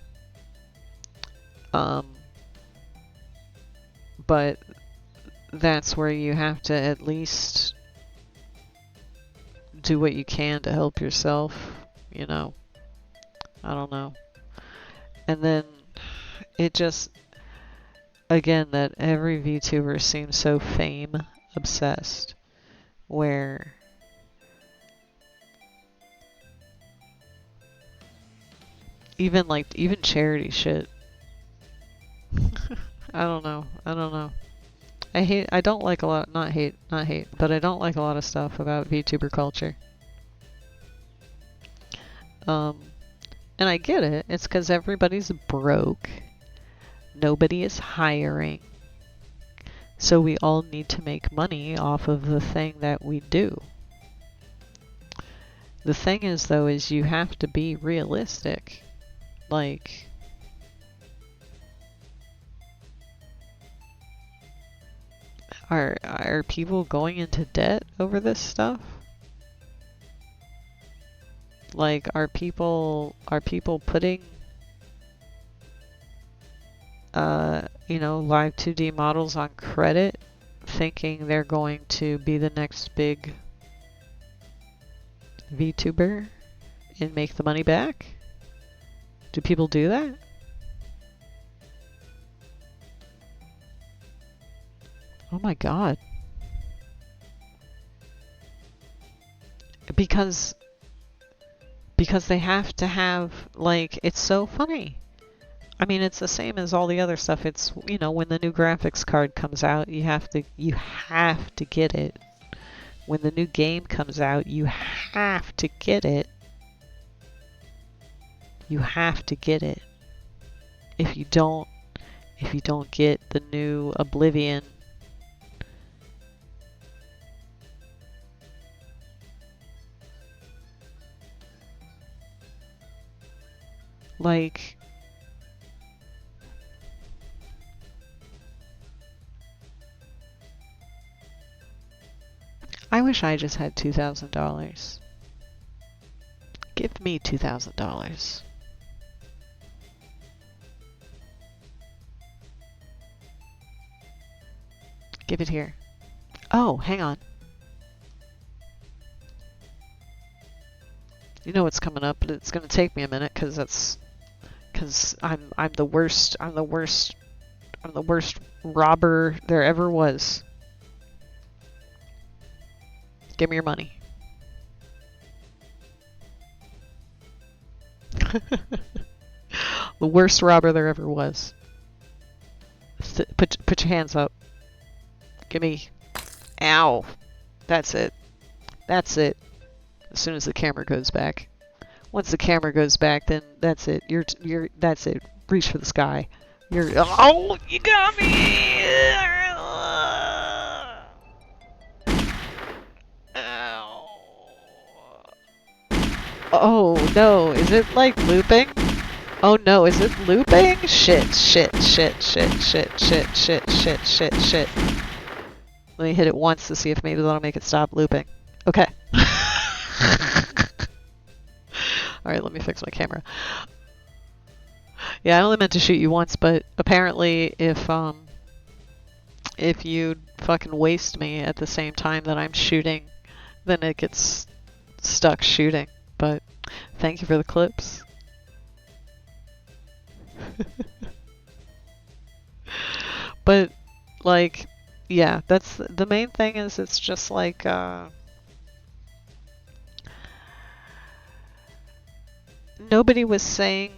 Speaker 1: But that's where you have to at least do what you can to help yourself, you know. I don't know. And then it just, again, that every VTuber seems so fame obsessed, where even charity shit. I don't know. I don't like a lot, not hate, but I don't like a lot of stuff about VTuber culture. And I get it. It's because everybody's broke. Nobody is hiring. So we all need to make money off of the thing that we do. The thing is, though, is you have to be realistic. Like, are people going into debt over this stuff? Like, are people putting live 2D models on credit, thinking they're going to be the next big VTuber and make the money back? Do people do that? Oh my god. because they have to have, like, it's so funny. I mean, it's the same as all the other stuff. It's, you know, when the new graphics card comes out, you have to get it. When the new game comes out, you have to get it. You have to get it. If you don't get the new Oblivion, like, I wish I just had $2,000. Give me $2,000. Give it here. Oh, hang on. You know what's coming up, but it's gonna take me a minute because I'm the worst. I'm the worst robber there ever was. Give me your money. The worst robber there ever was. Put your hands up. Give me. Ow. That's it. That's it. As soon as the camera goes back. Once the camera goes back, then that's it. That's it. Reach for the sky. Oh, you got me! Ow. Oh no, is it like looping? Oh no, is it looping? Shit. Let me hit it once to see if maybe that'll make it stop looping. Okay. Alright, let me fix my camera. Yeah, I only meant to shoot you once, but apparently if you fucking waste me at the same time that I'm shooting, then it gets stuck shooting. But thank you for the clips. But, like, yeah, that's the main thing is it's just like, nobody was saying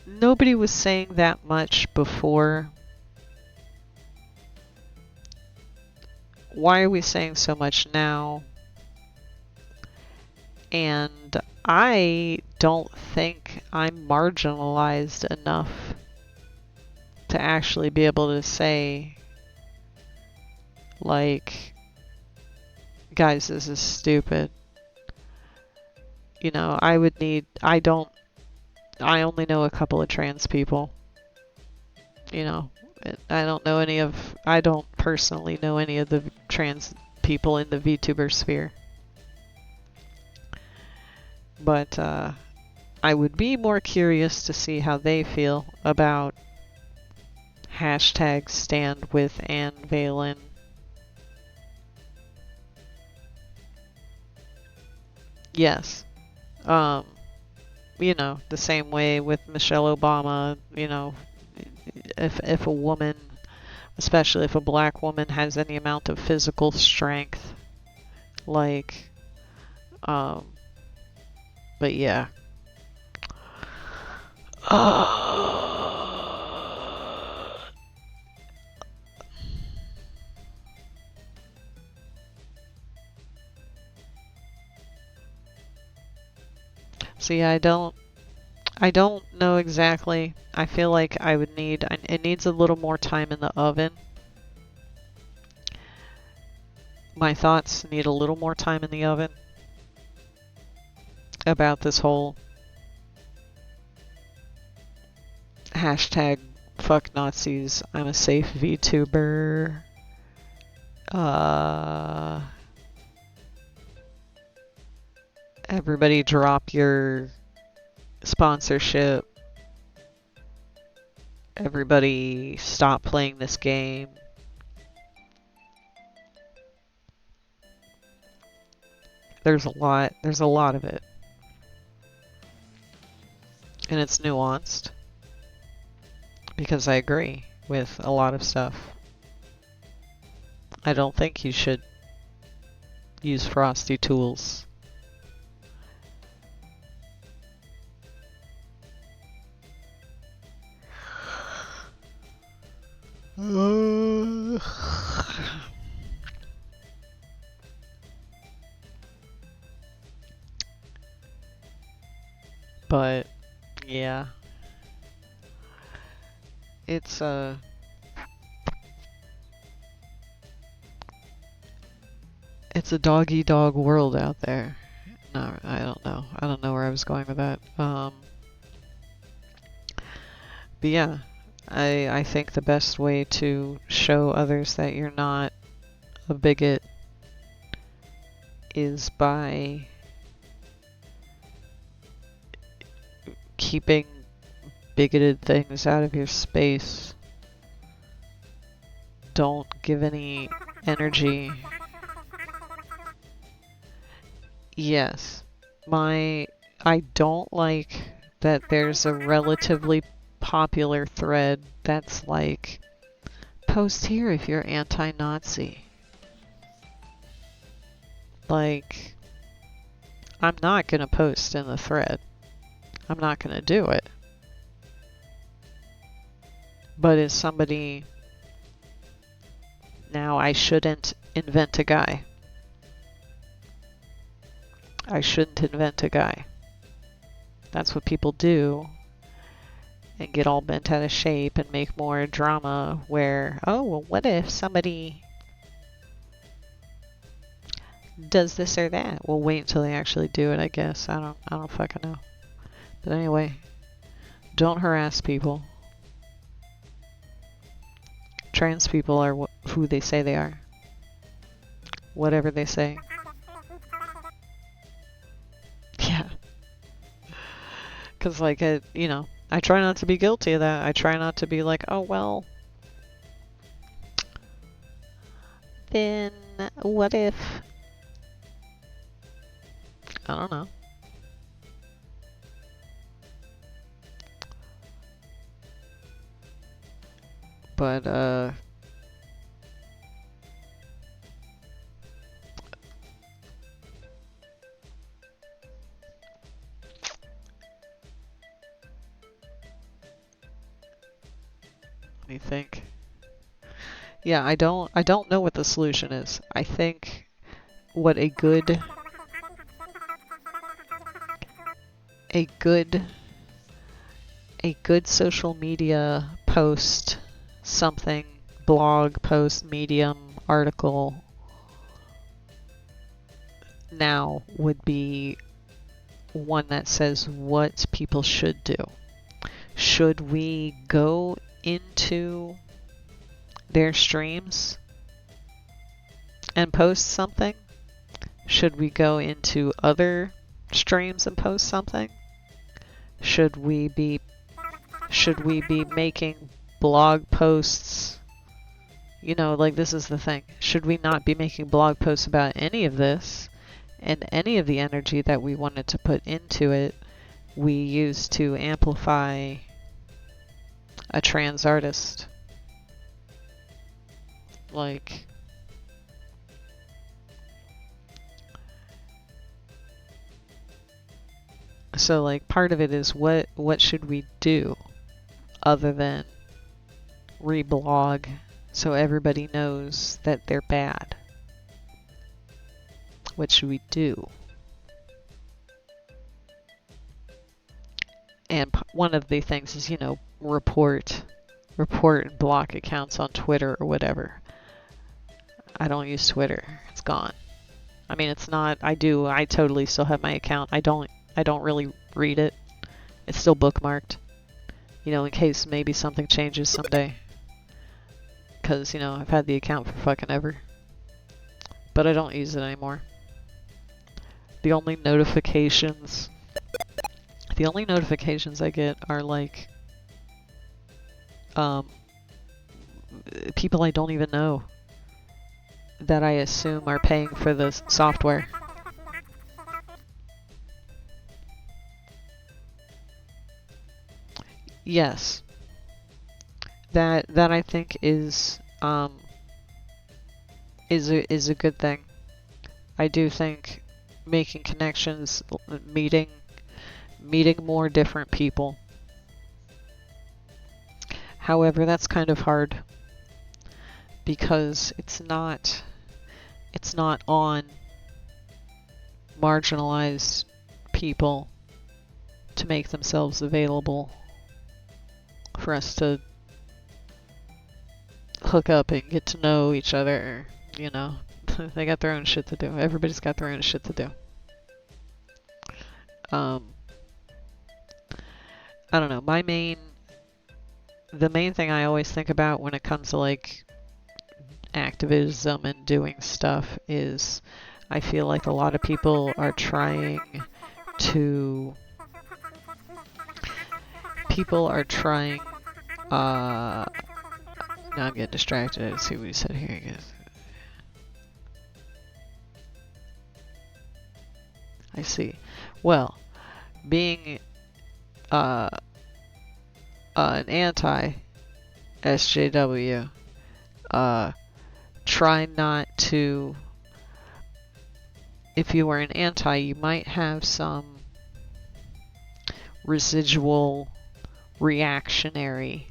Speaker 1: that much before. Why are we saying so much now? And I don't think I'm marginalized enough to actually be able to say, like, guys, this is stupid. You know, I only know a couple of trans people. You know, I don't personally know any of the trans people in the VTuber sphere. But I would be more curious to see how they feel about hashtag stand with Ann Valen. Yes. You know, the same way with Michelle Obama, you know, if a woman, especially if a black woman has any amount of physical strength, like, but yeah. See, I don't know exactly. I feel like I would need, it needs a little more time in the oven. My thoughts need a little more time in the oven about this whole hashtag fuck Nazis, I'm a safe VTuber. Everybody drop your sponsorship. Everybody stop playing this game. There's a lot of it. And it's nuanced. Because I agree with a lot of stuff. I don't think you should use frosty tools. But yeah, it's it's a dog eat dog world out there. No, I don't know. I don't know where I was going with that. But yeah, I think the best way to show others that you're not a bigot is by keeping bigoted things out of your space. Don't give any energy. Yes. I don't like that there's a relatively popular thread that's like, post here if you're anti-Nazi. Like, I'm not gonna post in the thread. I'm not gonna do it. But is somebody... Now, I shouldn't invent a guy. I shouldn't invent a guy. That's what people do. And get all bent out of shape and make more drama where, oh, well, what if somebody does this or that? We'll wait until they actually do it, I guess. I don't fucking know. But anyway, don't harass people. Trans people are who they say they are. Whatever they say. Yeah. Because, like, you know, I try not to be guilty of that. I try not to be like, oh, well, then what if... I don't know. But, let me think. Yeah, I don't know what the solution is. I think what a good social media post, something, blog post, medium, article now would be one that says what people should do. Should we go into their streams and post something? Should we go into other streams and post something? Should we be making blog posts? You know, like, this is the thing. Should we not be making blog posts about any of this? And any of the energy that we wanted to put into it, we used to amplify a trans artist. Like, so, like, part of it is what should we do other than reblog so everybody knows that they're bad? What should we do? And one of the things is, you know, report and block accounts on Twitter or whatever. I don't use Twitter. It's gone. I mean, it's not, I totally still have my account. I don't really read it. It's still bookmarked. You know, in case maybe something changes someday. Because, you know, I've had the account for fucking ever. But I don't use it anymore. The only notifications I get are like people I don't even know that I assume are paying for the software. Yes. That I think is a good thing. I do think making connections, meeting more different people. However, that's kind of hard because it's not on marginalized people to make themselves available for us to hook up and get to know each other, you know. They got their own shit to do. Everybody's got their own shit to do. I don't know. The main thing I always think about when it comes to like activism and doing stuff is I feel like a lot of people are trying to now I'm getting distracted. Let's see what he said here again. I see. Well, being an anti-SJW, try not to... If you were an anti, you might have some residual reactionary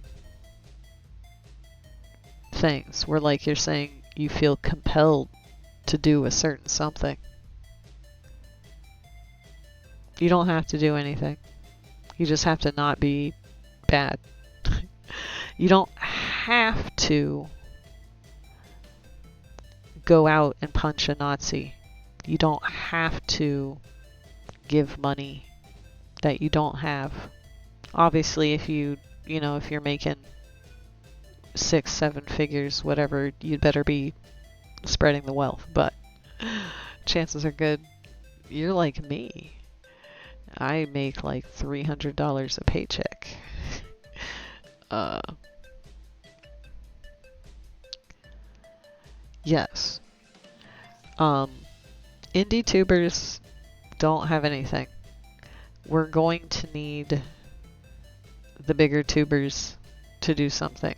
Speaker 1: things where, like, you're saying you feel compelled to do a certain something. You don't have to do anything. You just have to not be bad. You don't have to go out and punch a Nazi. You don't have to give money that you don't have. Obviously, if you're making 6-7 figures, whatever, you'd better be spreading the wealth. But chances are good you're like me. I make like $300 a paycheck. Yes. Indie tubers don't have anything. We're going to need the bigger tubers to do something.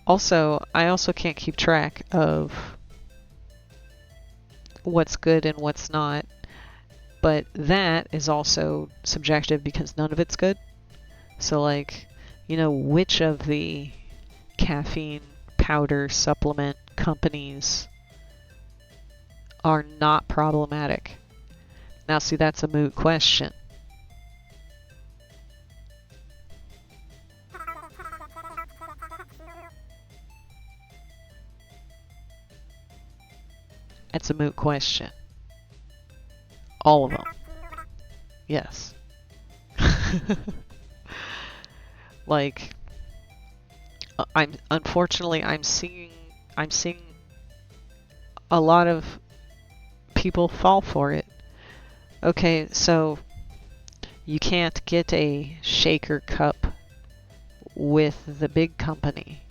Speaker 1: Also, I also can't keep track of what's good and what's not. But that is also subjective because none of it's good. So, like, which of the caffeine powder supplement companies are not problematic? Now, see, that's a moot question. That's a moot question. All of them. Yes. Like, unfortunately I'm seeing a lot of people fall for it. Okay, so you can't get a shaker cup with the big company.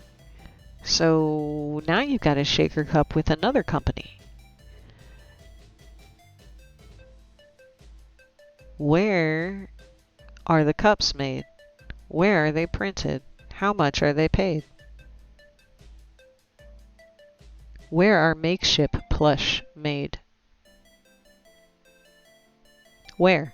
Speaker 1: So now you've got a shaker cup with another company. Where are the cups made? Where are they printed? How much are they paid? Where are makeshift plush made? Where?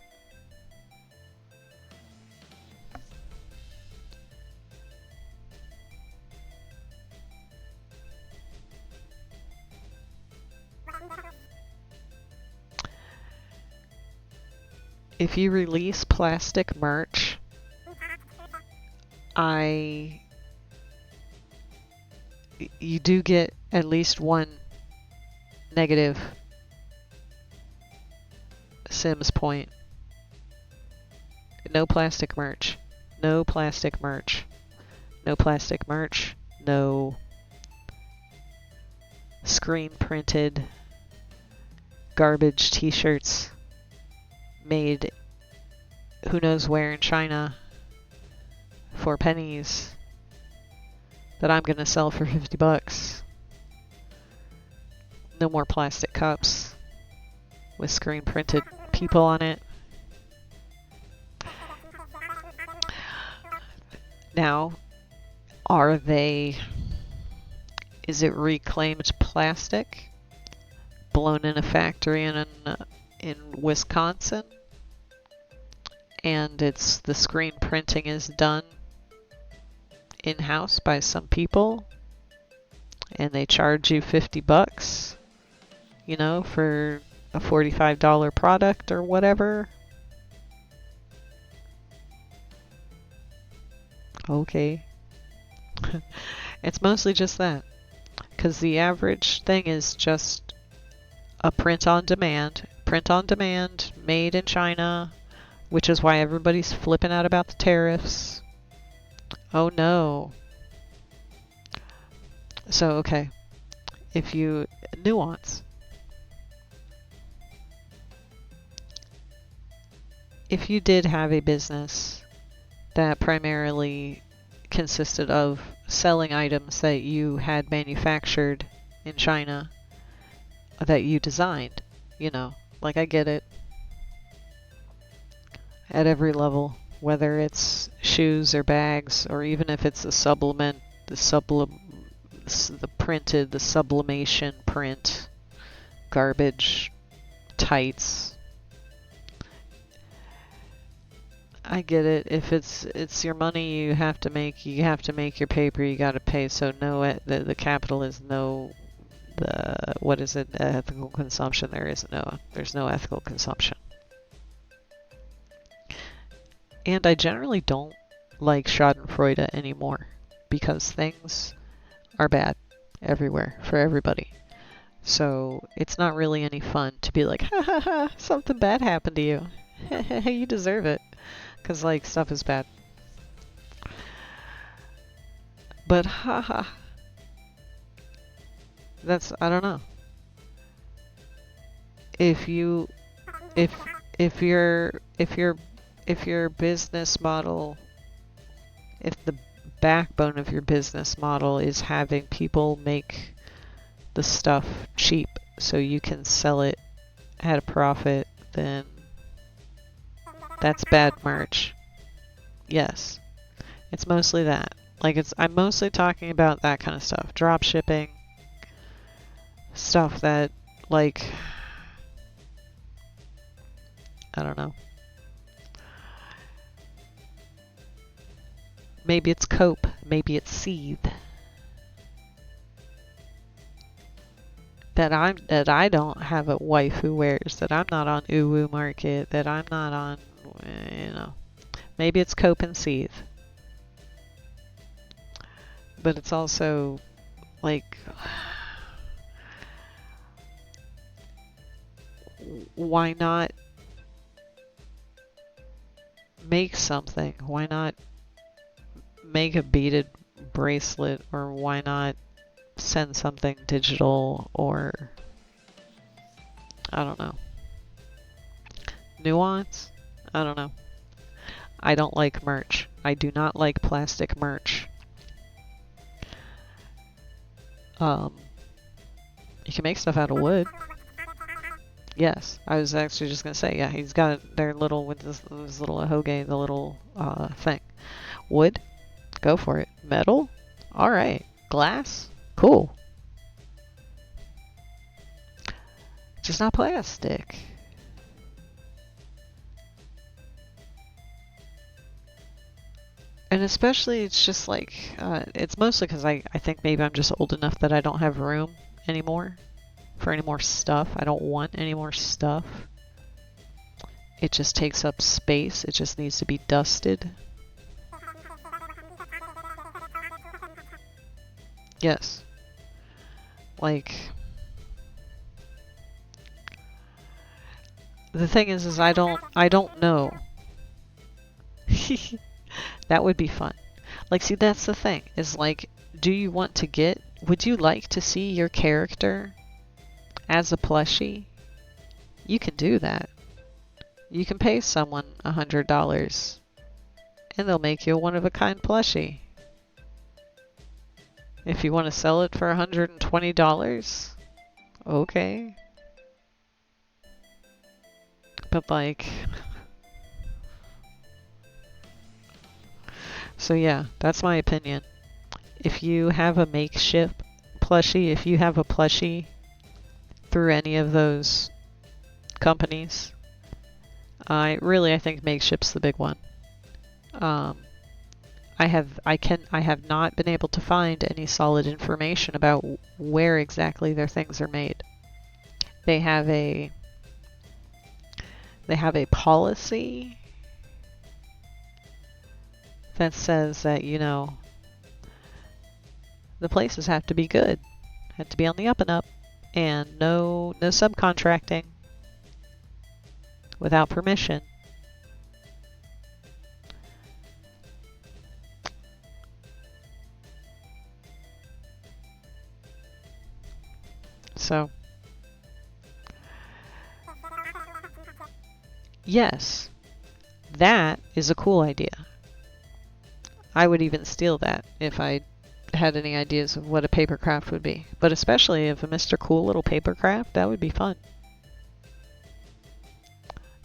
Speaker 1: If you release plastic merch, you do get at least one negative Sims point. No plastic merch. No plastic merch. No plastic merch. No screen printed garbage t-shirts made who knows where in China for pennies that I'm gonna sell for $50. No more plastic cups with screen printed people on it. Now, is it reclaimed plastic? blown in a factory in Wisconsin, and the screen printing is done in-house by some people, and they charge you $50, you know, for a $45 product or whatever. Okay. It's mostly just that, because the average thing is just a print on demand, made in China, which is why everybody's flipping out about the tariffs. Oh no. So, okay, nuance. If you did have a business that primarily consisted of selling items that you had manufactured in China, that you designed, you know, like I get it at every level, whether it's shoes or bags, or even if it's a supplement, the sublimation print, garbage, tights. I get it. If it's your money, you have to make your paper. You got to pay. So the capital is what is it? Ethical consumption. There's no ethical consumption. And I generally don't like Schadenfreude anymore, because things are bad everywhere for everybody. So it's not really any fun to be like, ha ha ha, something bad happened to you. You deserve it. Because, like, stuff is bad. But, haha. I don't know. If your business model, if the backbone of your business model is having people make the stuff cheap so you can sell it at a profit, then that's bad merch. Yes. It's mostly that. Like, I'm mostly talking about that kind of stuff. Drop shipping. Stuff that, like, I don't know. Maybe it's Cope. Maybe it's Seethe. That I don't have a wife who wears. That I'm not on Uwu Market. That I'm not on, you know. Maybe it's Cope and Seethe. But it's also, like, why not make something? Why not make a beaded bracelet? Or why not send something digital? Or, I don't know. Nuance? I don't know. I don't like merch. I do not like plastic merch. You can make stuff out of wood. Yes, I was actually just gonna say, yeah, he's got their little, with this little hoge, the little thing. Wood? Go for it. Metal? Alright. Glass? Cool. Just not plastic. And especially, it's just like, it's mostly because I think maybe I'm just old enough that I don't have room anymore for any more stuff. I don't want any more stuff. It just takes up space. It just needs to be dusted. Yes. Like, the thing is I don't know. That would be fun. Like, see, that's the thing, is like, would you like to see your character as a plushie? You can do that. You can pay someone $100 and they'll make you a one-of-a-kind plushie. If you want to sell it for $120, okay. But, like, so yeah, that's my opinion. If you have a makeshift plushie, if you have a plushie through any of those companies. I think Makeship's the big one. I have not been able to find any solid information about where exactly their things are made. They have a policy that says that, you know, the places have to be good, have to be on the up and up, and no subcontracting without permission. So, yes, that is a cool idea. I would even steal that if I had any ideas of what a paper craft would be. But especially if a Mr. Cool little paper craft, that would be fun.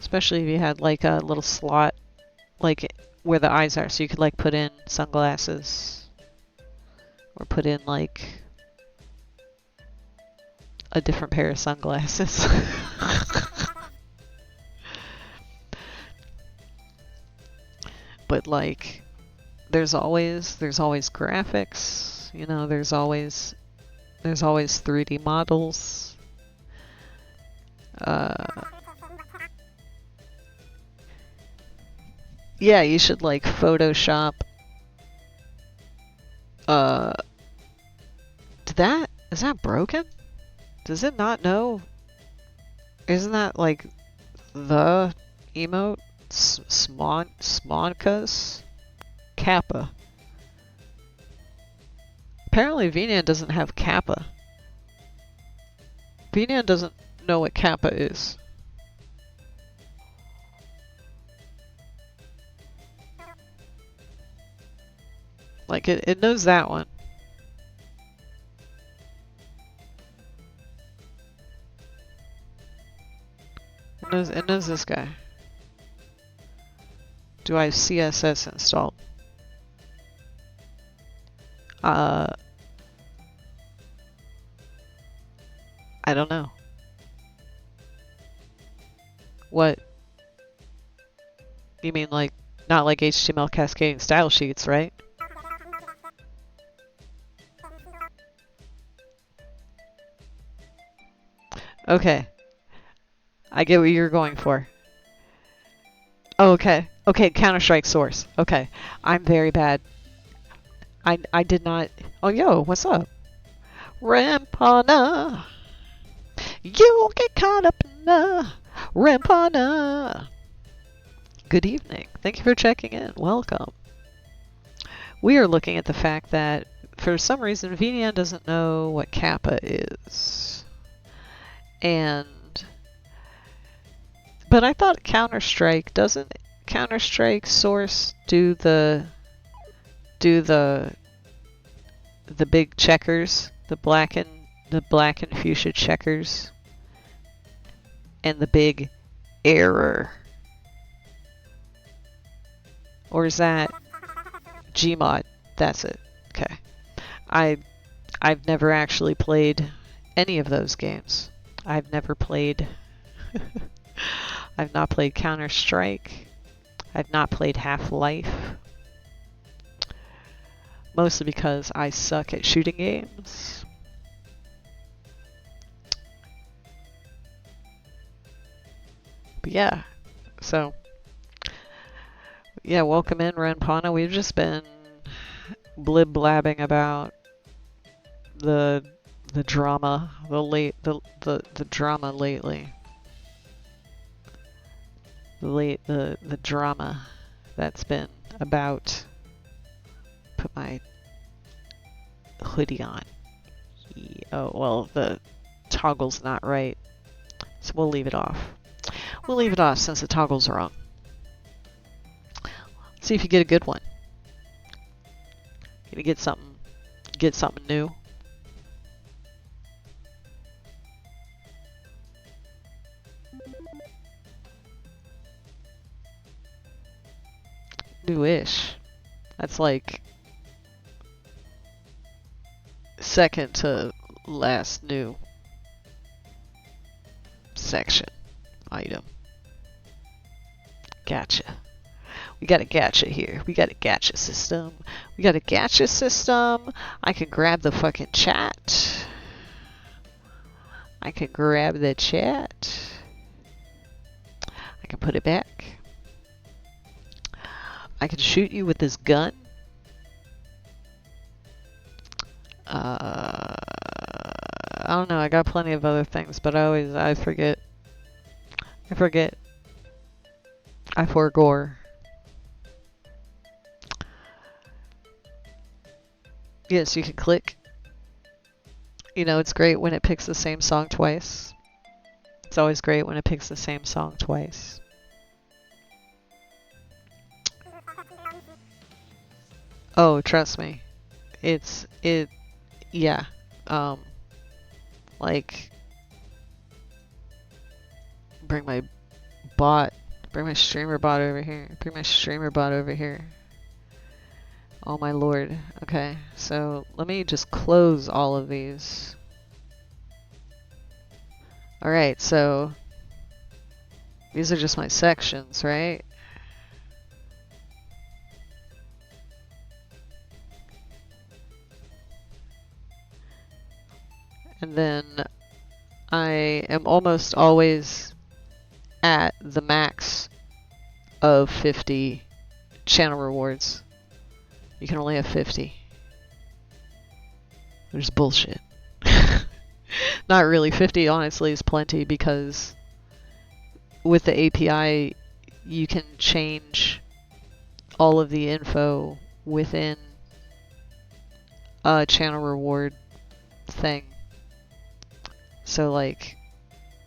Speaker 1: Especially if you had like a little slot, like where the eyes are, so you could like put in sunglasses or put in like a different pair of sunglasses. But like there's always graphics, you know, there's always 3D models. Yeah, you should like Photoshop. Is that broken? Does it not know? Isn't that like the emote? Smonkas? Kappa. Apparently VNAN doesn't have Kappa. VNAN doesn't know what Kappa is. Like it knows that one. It knows this guy. Do I have CSS installed? I don't know. What? You mean like, not like HTML cascading style sheets, right? Okay. I get what you're going for. Oh, okay. Okay, Counter-Strike source. Okay. I'm very bad. I did not... Oh, yo, what's up? Rampana! You'll get caught up in the Rampana! Good evening. Thank you for checking in. Welcome. We are looking at the fact that, for some reason, VNAN doesn't know what Kappa is. But I thought Counter-Strike, doesn't Counter-Strike source do the big checkers, the black and fuchsia checkers, and the big error? Or is that Gmod? That's it. Okay. I've never actually played any of those games. I've never played I've not played Counter-Strike. I've not played Half-Life. Mostly because I suck at shooting games. But yeah, so yeah, welcome in, Renpana. We've just been blib-blabbing about the drama, the drama lately. The drama that's been about. Put my hoodie on. Oh, well, the toggle's not right, so we'll leave it off. We'll leave it off since the toggle's wrong. See if you get a good one. Gonna get something new. Newish. That's like second to last new. section. Item. Gotcha. We got a gacha here. We got a gacha system. We got a gacha system. I can grab the fucking chat. I can grab the chat. I can put it back. I can shoot you with this gun. I don't know. I got plenty of other things, but I forget. I forget. I forgore. Yes, you can click. You know, it's great when it picks the same song twice. It's always great when it picks the same song twice. Oh, trust me. Yeah. Like, bring my streamer bot over here. Bring my streamer bot over here. Oh my lord. Okay, so let me just close all of these. Alright, so these are just my sections, right? And then I am almost always at the max of 50 channel rewards. You can only have 50. Which is bullshit. Not really. 50 honestly is plenty because with the API you can change all of the info within a channel reward thing. So like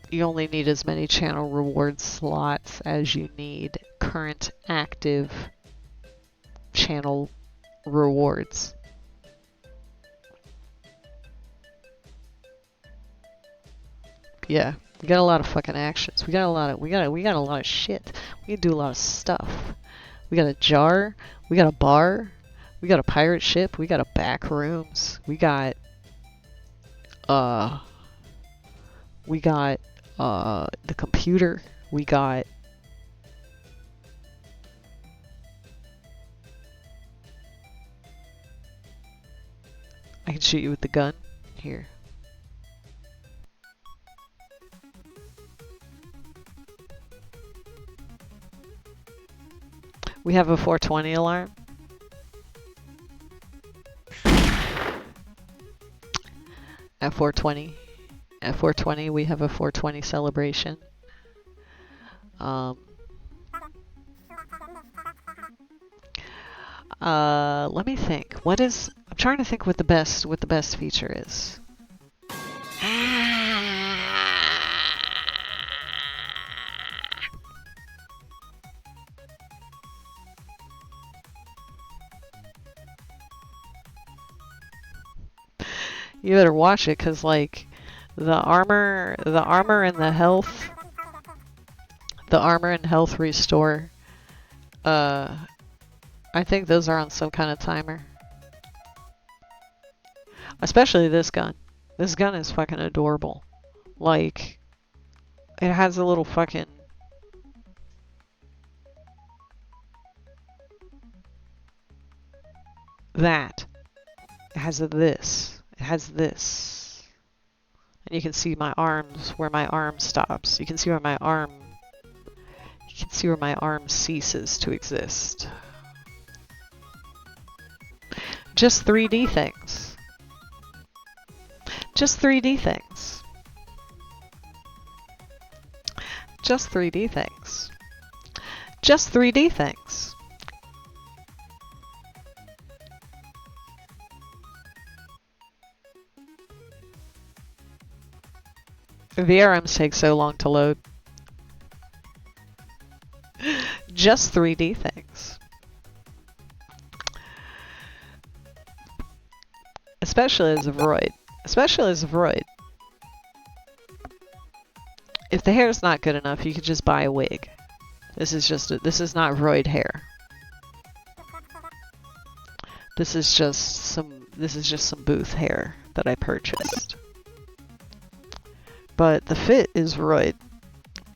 Speaker 1: you only need as many channel reward slots as you need current active channel rewards. Yeah, we got a lot of fucking actions. We got a lot of shit. We can do a lot of stuff. We got a jar, we got a bar, we got a pirate ship, we got a back rooms, we got the computer, we got I can shoot you with the gun here. We have a 420 alarm. At 420. At 420 we have a 420 celebration. Let me think. I'm trying to think what the best feature is. You better watch it, cause like the armor and the health restore. I think those are on some kind of timer. Especially this gun. This gun is fucking adorable. Like, it has a little fucking that. It has this. It has this. And you can see my arms, where my arm stops. You can see where my arm ceases to exist. Just 3D things. Just 3D things. Just 3D things. Just 3D things. VRMs take so long to load. Just 3D things. Especially as a Vroid. Especially as a Vroid. If the hair is not good enough, you could just buy a wig. This is not Vroid hair. This is just some booth hair that I purchased. But the fit is Vroid.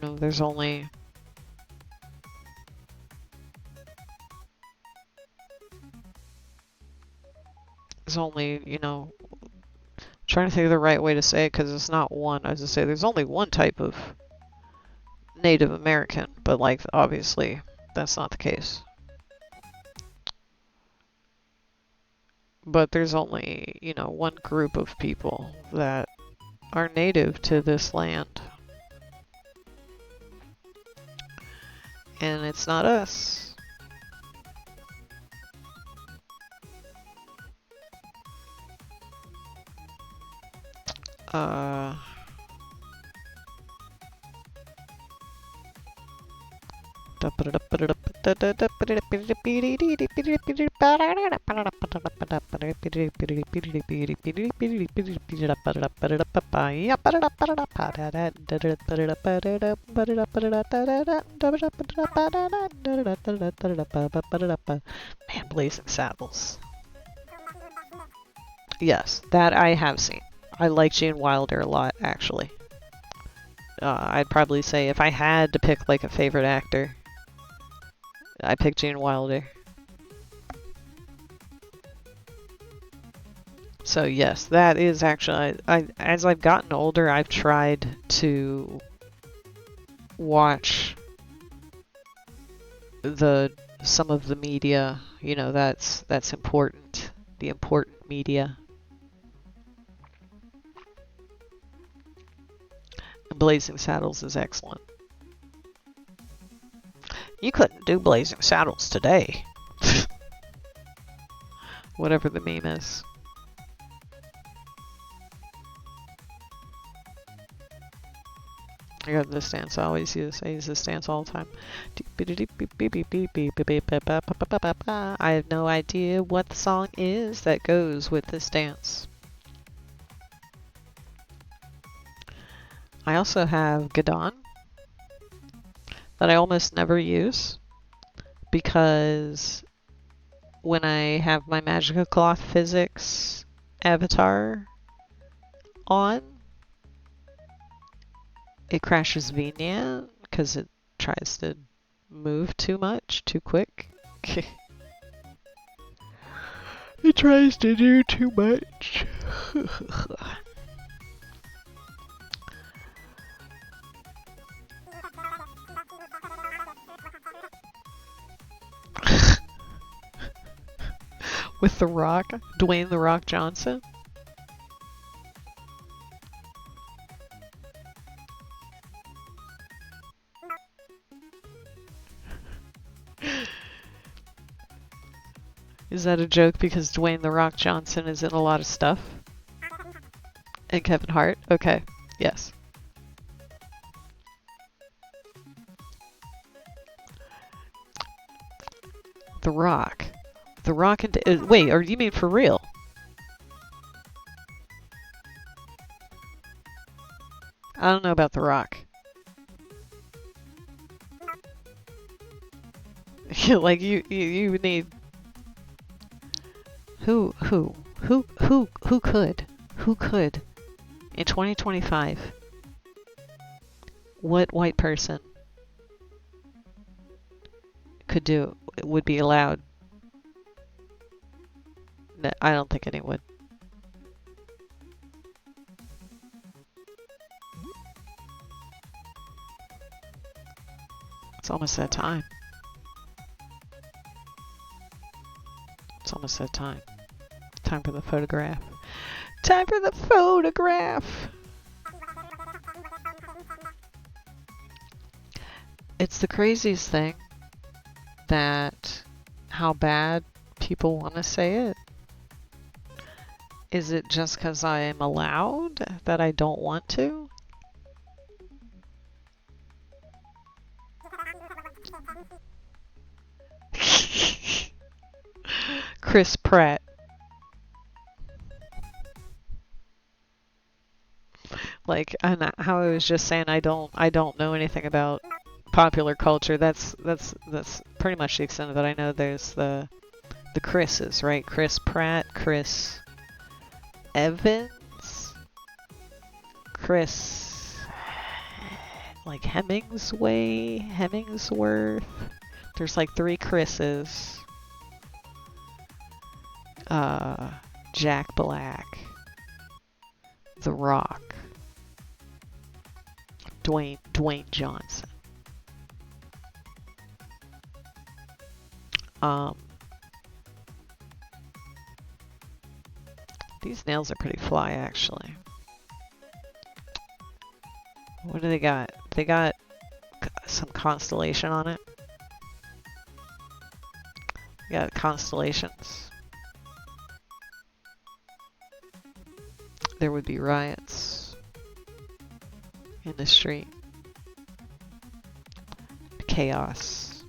Speaker 1: You know, there's only you know, trying to think of the right way to say it because it's not one. I was just say there's only one type of Native American, but like obviously that's not the case. But there's only, you know, one group of people that are native to this land. And it's not us. Man, Blazing Saddles. Yes, that I have seen. I like Gene Wilder a lot, actually. I'd probably say if I had to pick like a favorite actor, I pick Gene Wilder. So yes, that is actually, as I've gotten older, I've tried to watch some of the media, you know, that's important, the important media. Blazing Saddles is excellent. You couldn't do Blazing Saddles today. Whatever the meme is. I got this dance I always use. I use this dance all the time. I have no idea what the song is that goes with this dance. I also have Gadon that I almost never use because when I have my Magical Cloth Physics avatar on, it crashes Vignette because it tries to move too much, too quick. It tries to do too much. With The Rock, Dwayne The Rock Johnson. Is that a joke because Dwayne The Rock Johnson is in a lot of stuff? And Kevin Hart? Okay, yes. The Rock. The Rock and... wait, or you mean for real? I don't know about The Rock. Like, you need... Who could? Who could? In 2025, what white person would be allowed? No, I don't think any would. It's almost that time. It's almost that time. Time for the photograph. Time for the photograph! It's the craziest thing that how bad people want to say it. Is it just because I am allowed that I don't want to? Chris Pratt. Like, and how I was just saying, I don't know anything about popular culture. That's pretty much the extent of it. I know there's the Chris's, right? Chris Pratt, Chris Evans, Chris. like Hemmingsworth. There's like 3 Chris's. Jack Black. The Rock. Dwayne Johnson. These nails are pretty fly, actually. What do they got? They got some constellation on it. They got constellations. There would be riots in the street. Chaos.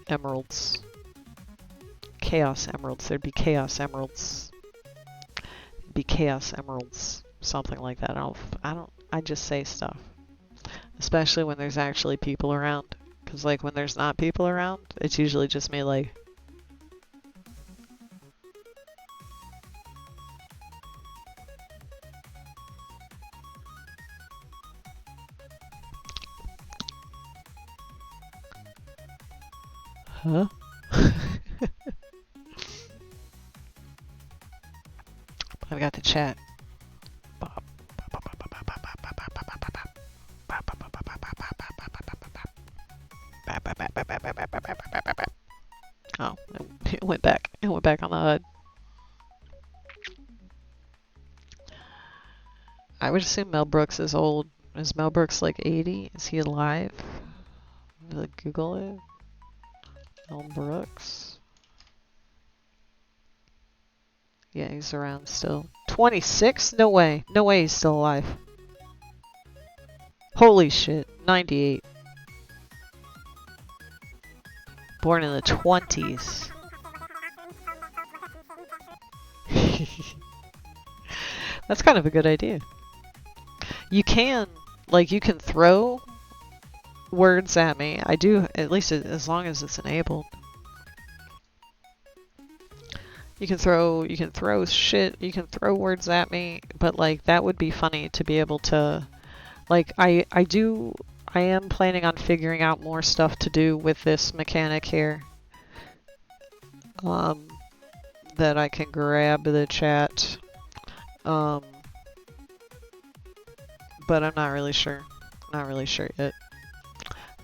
Speaker 1: Emeralds. Chaos emeralds. There'd be chaos emeralds. It'd be chaos emeralds. Something like that. I just say stuff. Especially when there's actually people around. Because like when there's not people around, it's usually just me like... Huh? I've got the chat. Oh, it went back. It went back on the HUD. I would assume Mel Brooks is old. Is Mel Brooks like 80? Is he alive? Google it. Mel Brooks. Yeah, he's around still. 26? No way. No way he's still alive. Holy shit. 98. Born in the 20s. That's kind of a good idea. You can, like, you can throw words at me. I do, at least as long as it's enabled. You can throw shit, you can throw words at me, but like that would be funny to be able to, like, I am planning on figuring out more stuff to do with this mechanic here. That I can grab the chat. But I'm not really sure. Not really sure yet.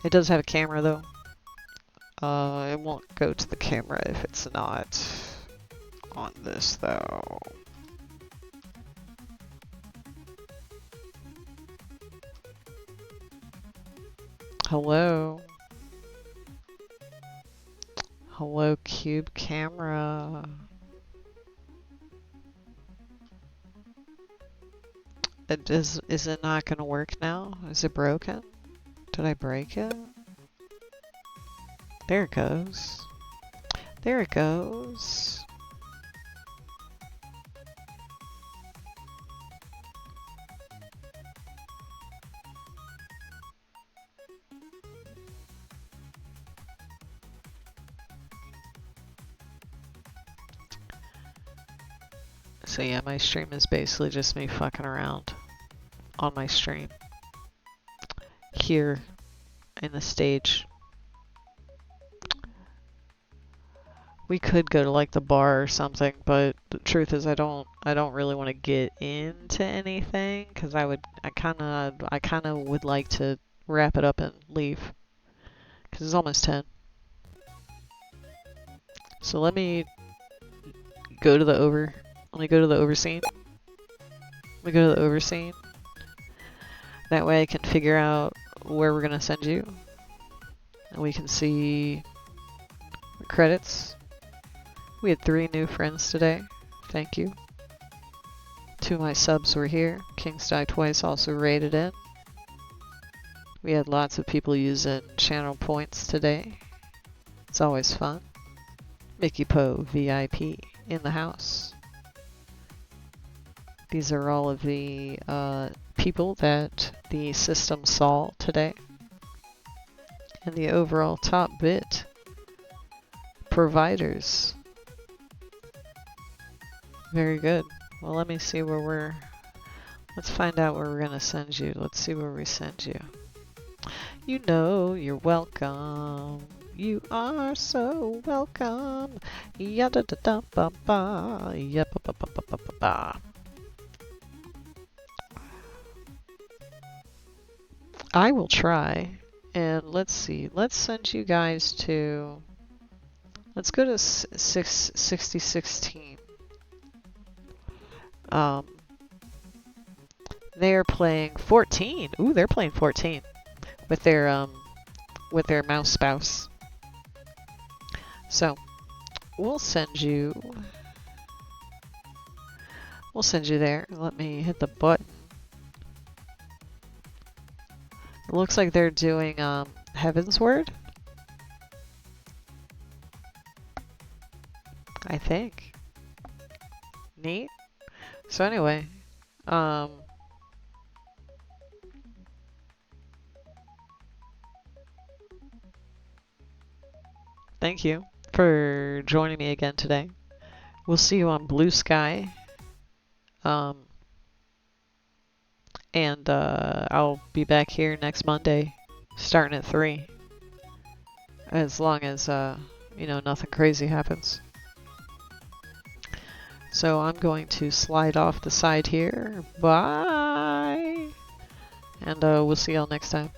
Speaker 1: It does have a camera though. It won't go to the camera if it's not on this though. Hello. Hello, Cube Camera. Is it not gonna work now? Is it broken? Did I break it? There it goes. There it goes. So yeah, my stream is basically just me fucking around on my stream. Here in the stage. We could go to like the bar or something, but the truth is I don't really want to get into anything because I kind of would like to wrap it up and leave because it's almost 10. So let me go to the overscene. Let me go to the overscene. That way I can figure out where we're gonna send you. And we can see the credits. We had 3 new friends today. Thank you. 2 of my subs were here. King's Die Twice also raided in. We had lots of people using channel points today. It's always fun. Mickey Poe VIP in the house. These are all of the people that the system saw today. And the overall top bit providers. Very good. Well, let me see where let's find out where we're gonna send you. Let's see where we send you. You know you're welcome. You are so welcome. Yada da da ba ba. Ya ba ba ba ba ba ba ba. I will try. And let's see. Let's send you guys to. Let's go to 6016. Um, they're playing 14. Ooh, they're playing 14 with their mouse spouse. So we'll send you there. Let me hit the button. It looks like they're doing Heaven's Word, I think. Neat. So anyway, thank you for joining me again today. We'll see you on Blue Sky. And I'll be back here next Monday, starting at 3. As long as, nothing crazy happens. So I'm going to slide off the side here. Bye! And we'll see y'all next time.